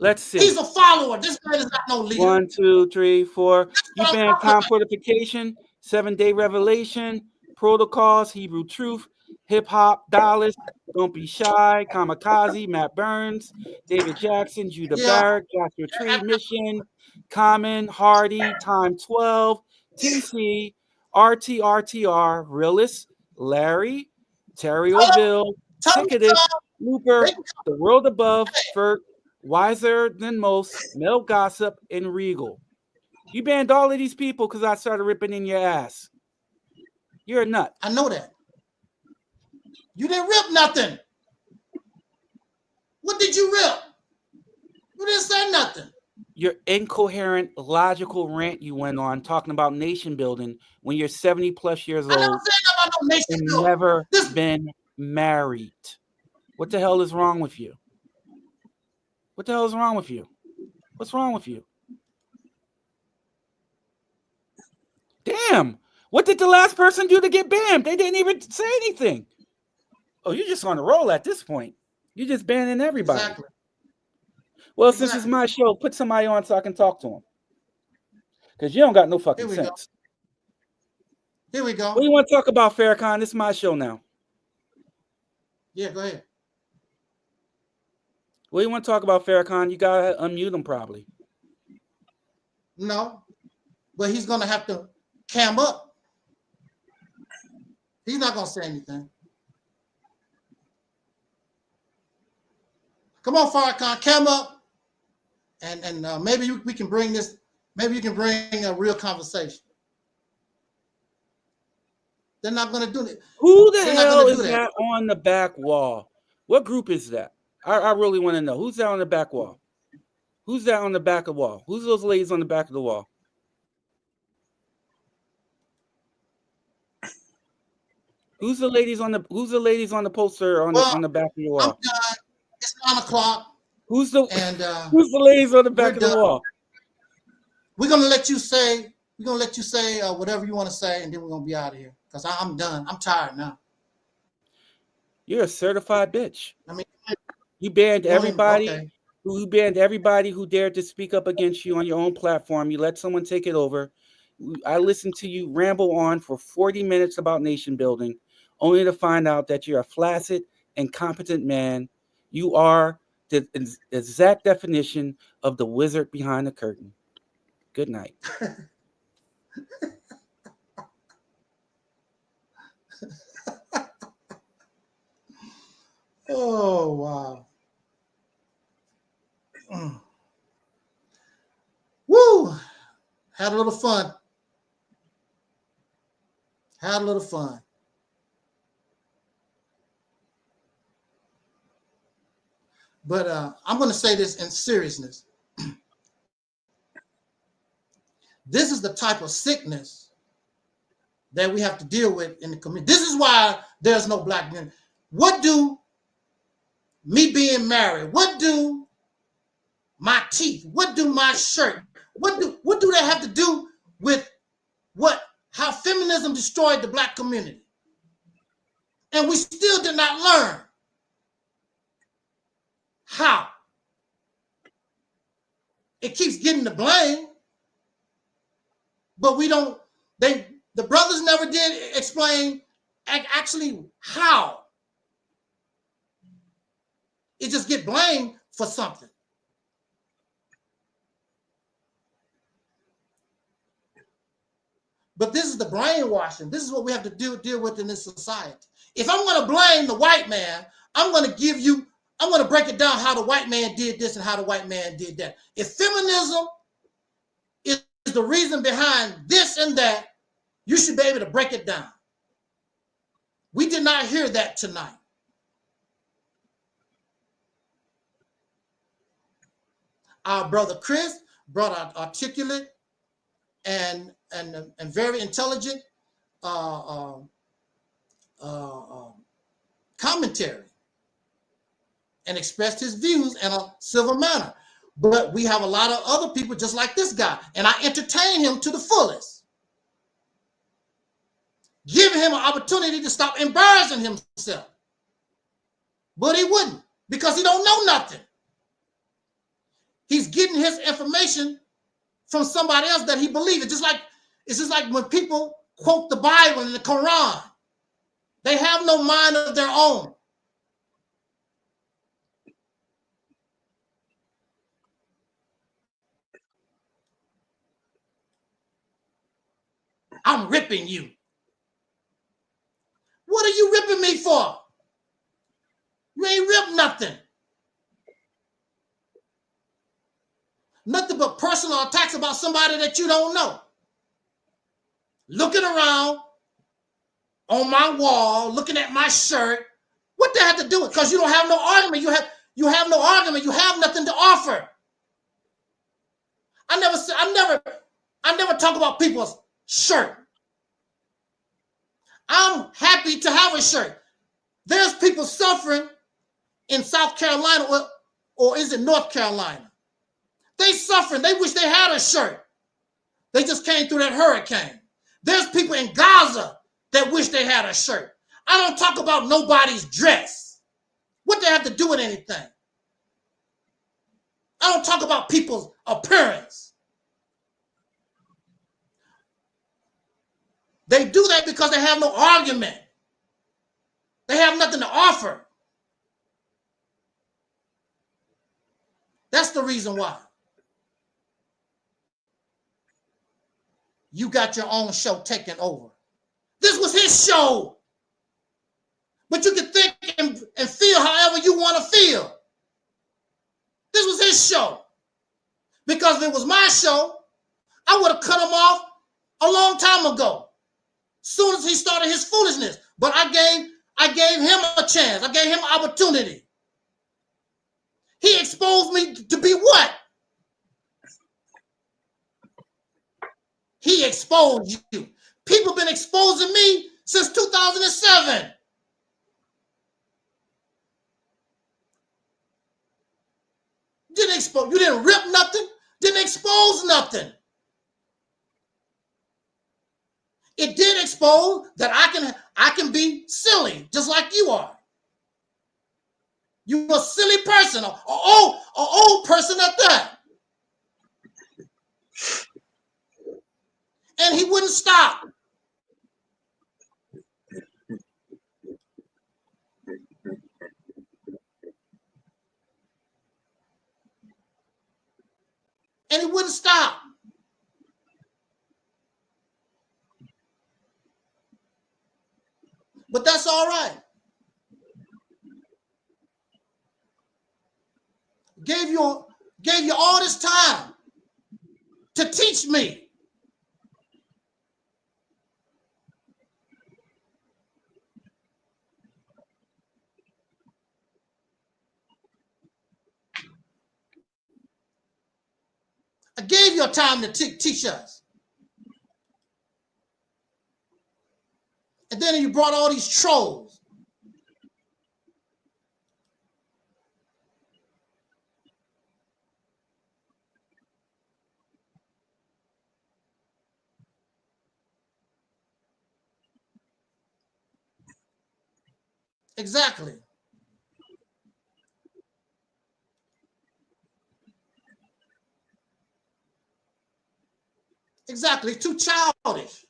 Let's see. He's a follower. This man is not no leader. 1, 2, 3, 4. You ban time fortification, 7-day revelation, protocols, Hebrew truth, hip hop, dollars, don't be shy, kamikaze, Matt Burns, David Jackson, Judah Barrett, Joshua Tree, Mission, Common, Hardy, Time 12, TC, RTRTR, Realist, Larry, Terry O'Ville, Ticketed, Looper, The World Above, Fert, Wiser Than Most, Mel Gossip, and Regal. You banned all of these people because I started ripping in your ass. You're a nut. I know that. You didn't rip nothing. What did you rip? You didn't say nothing. Your incoherent, logical rant you went on talking about nation building when you're 70 plus years old and never been married. What the hell is wrong with you? What the hell is wrong with you? What's wrong with you? Damn. What did the last person do to get banned? They didn't even say anything. Oh, you're just on a roll at this point. You're just banning everybody. Exactly. Well, since it's my show, put somebody on so I can talk to him. Because you don't got no fucking sense. Here we go. What do you want to talk about, Farrakhan? This is my show now. Yeah, go ahead. What do you want to talk about, Farrakhan? You got to unmute him probably. No. But he's going to have to cam up. He's not going to say anything. Come on, Farrakhan, cam up. And maybe we can bring this, maybe you can bring a real conversation. They're not going to do it. Who the hell is that on the back wall? What group is that? I really want to know. Who's that on the back wall? Who's that on the back of the wall? Who's those ladies on the back of the wall? Who's the ladies on the poster on the back of the wall? I'm done. It's 9 o'clock. Who's the ladies on the back of the wall? We're gonna let you say whatever you want to say, and then we're gonna be out of here. Because I'm done. I'm tired now. You're a certified bitch. I mean, you banned everybody. Okay. You banned everybody who dared to speak up against you on your own platform. You let someone take it over. I listened to you ramble on for 40 minutes about nation building, only to find out that you're a flaccid, incompetent man. You are the exact definition of the wizard behind the curtain. Good night. Oh, wow. Woo! Had a little fun. Had a little fun. But I'm going to say this in seriousness. This is the type of sickness that we have to deal with in the community. This is why there's no black community. What do me being married, what do my teeth, what do my shirt, what do they have to do with how feminism destroyed the black community? And we still did not learn how. It keeps getting the blame, but the brothers never did explain actually how. It just get blamed for something. But this is the brainwashing. This is what we have to deal with in this society. If I'm going to blame the white man, I'm going to break it down how the white man did this and how the white man did that. If feminism is the reason behind this and that, you should be able to break it down. We did not hear that tonight. Our brother Chris brought out articulate and very intelligent commentary and expressed his views in a civil manner. But we have a lot of other people just like this guy, and I entertain him to the fullest. Give him an opportunity to stop embarrassing himself. But he wouldn't, because he don't know nothing. He's getting his information from somebody else that he believes. It's just like when people quote the Bible and the Quran. They have no mind of their own. I'm ripping you. What are you ripping me for? You ain't ripped nothing. Nothing but personal attacks about somebody that you don't know. Looking around on my wall, looking at my shirt. What they have to do with? Because you don't have no argument. You have no argument. You have nothing to offer. I never talk about people's shirt. I'm happy to have a shirt. There's people suffering in South Carolina, or is it North Carolina? They suffering. They wish they had a shirt. They just came through that hurricane. There's people in Gaza that wish they had a shirt. I don't talk about nobody's dress. What they have to do with anything. I don't talk about people's appearance. They do that because they have no argument. They have nothing to offer. That's the reason why. You got your own show taken over. This was his show. But you can think and feel however you want to feel. This was his show. Because if it was my show, I would have cut him off a long time ago. Soon as he started his foolishness. But I gave him a chance. I gave him an opportunity. He exposed me to be what? He exposed you. People been exposing me since 2007. Didn't expose. You didn't rip nothing. Didn't expose nothing. It did expose that I can be silly, just like you are. You're a silly person, or old person at that. And he wouldn't stop. And he wouldn't stop. But that's all right. Gave you all this time to teach me. I gave you time to teach us. And then you brought all these trolls. Exactly. Exactly. Too childish.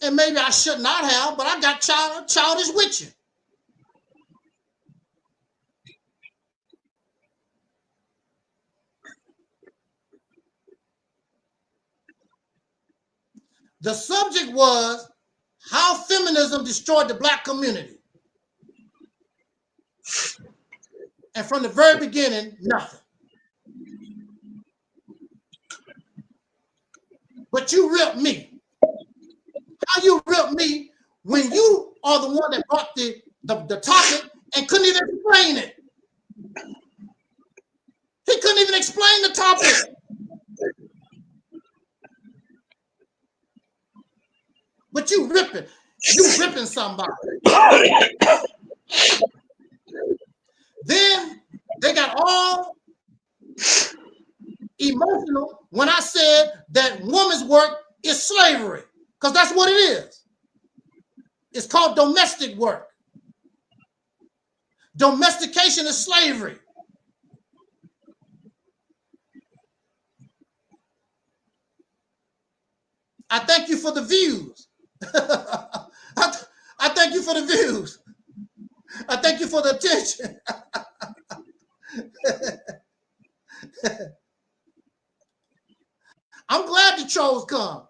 And maybe I should not have, but I got childish with you. The subject was how feminism destroyed the black community. And from the very beginning, nothing. But you ripped me. How you ripped me when you are the one that brought the topic and couldn't even explain it? He couldn't even explain the topic. But you ripping somebody. Then they got all emotional when I said that woman's work is slavery, because that's what it is. It's called domestic work. Domestication is slavery. I thank you for the views. I thank you for the views. I thank you for the attention. I'm glad the trolls come.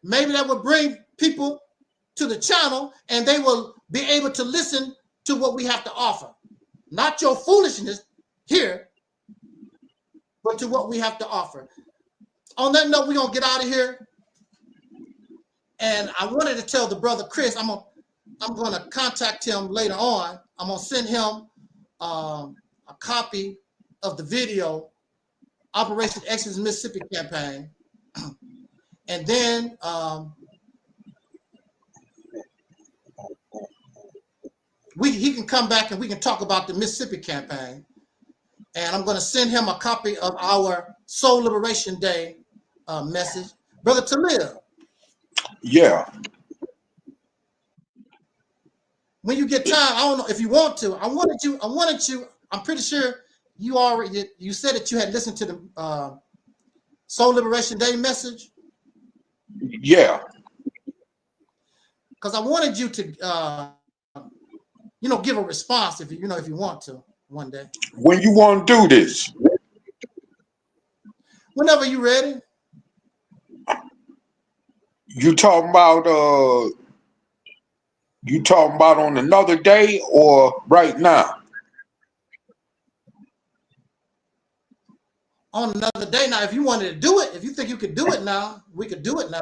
Maybe that would bring people to the channel and they will be able to listen to what we have to offer. Not your foolishness here, but to what we have to offer. On that note, we're going to get out of here. And I wanted to tell the brother Chris, I'm going to contact him later on. I'm going to send him a copy of the video, Operation Exodus Mississippi campaign. And then he can come back and we can talk about the Mississippi campaign. And I'm going to send him a copy of our Soul Liberation Day message. Brother Taalik. Yeah. When you get time, I don't know if you want to. I wanted you. I'm pretty sure you said that you had listened to the Soul Liberation Day message. Yeah. Because I wanted you to, give a response if you want to one day. When you want to do this? Whenever you're ready. You talking about on another day or right now? On another day. Now, if you wanted to do it, if you think you could do it now, we could do it now.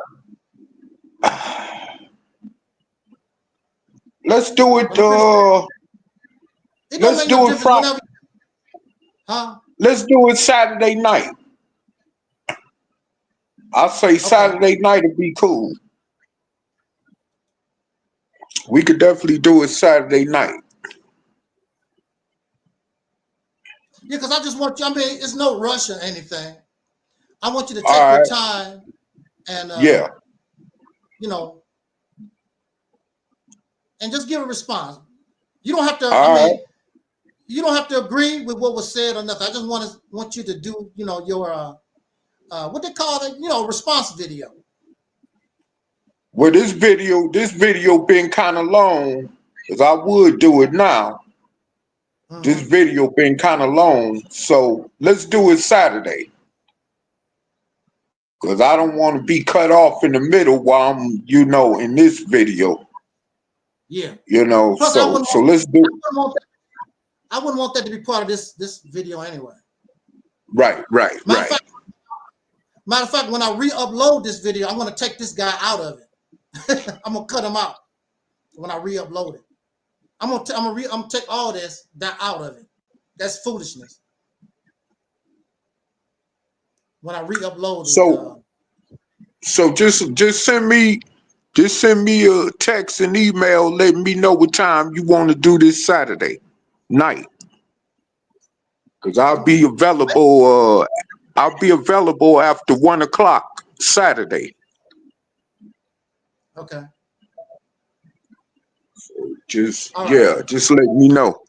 Let's do it. Let's do it Friday. Huh? Let's do it Saturday night. I say Saturday night would be cool. We could definitely do it Saturday night. Yeah, because I just want you, it's no rush or anything. I want you to take your time and, and just give a response. You don't have to. I mean, you don't have to agree with what was said or nothing. I just want you to do, you know, your what they call it, you know, response video. Well, this video been kind of long, because I would do it now. This video been kind of long, so let's do it Saturday. Because I don't want to be cut off in the middle while I'm, you know, in this video. Yeah. You know, Plus, so let's do it. I wouldn't want that to be part of this video anyway. Right. Matter of fact, when I re-upload this video, I'm going to take this guy out of it. I'm going to cut him out when I re-upload it. I'm gonna take all that out of it. That's foolishness. When I re-upload it. So just send me a text and email letting me know what time you want to do this Saturday night. Because I'll be available after 1 o'clock Saturday. Okay. Just let me know.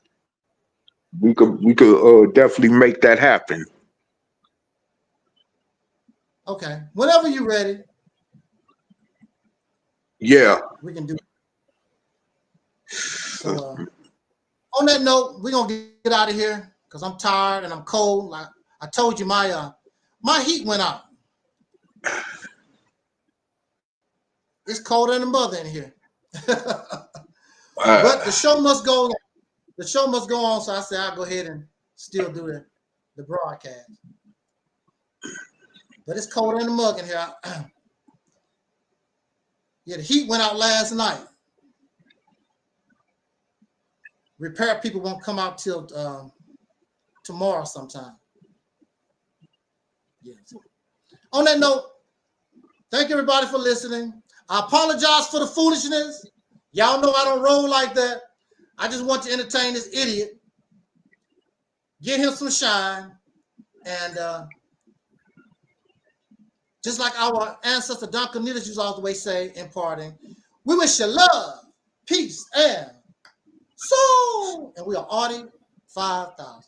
We could definitely make that happen. Okay. Whenever you're ready. Yeah. We can do it. So on that note, we're gonna get out of here because I'm tired and I'm cold. Like I told you, my heat went out. It's colder than the mother in here. But the show must go. The show must go on. So I said I'll go ahead and still do the broadcast. But it's colder than the mug in here. Yeah, the heat went out last night. Repair people won't come out till tomorrow sometime. Yeah. On that note, thank everybody for listening. I apologize for the foolishness. Y'all know I don't roll like that. I just want to entertain this idiot, get him some shine, and just like our ancestor Don Cornelius used to always say in parting, we wish you love, peace, and soul. And we are Audi 5000.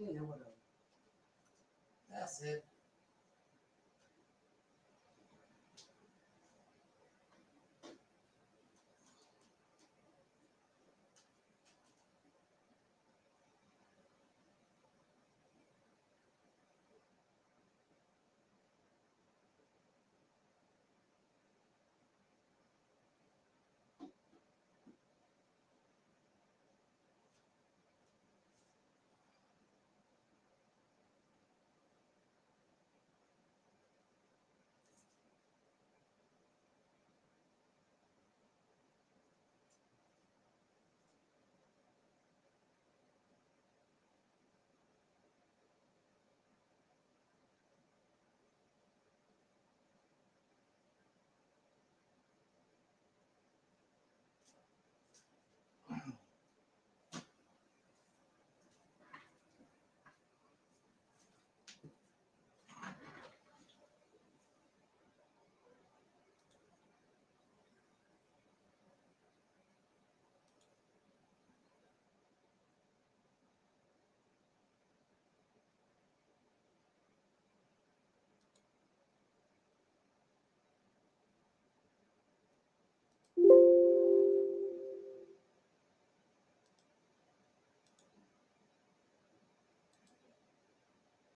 Yeah, whatever. That's it.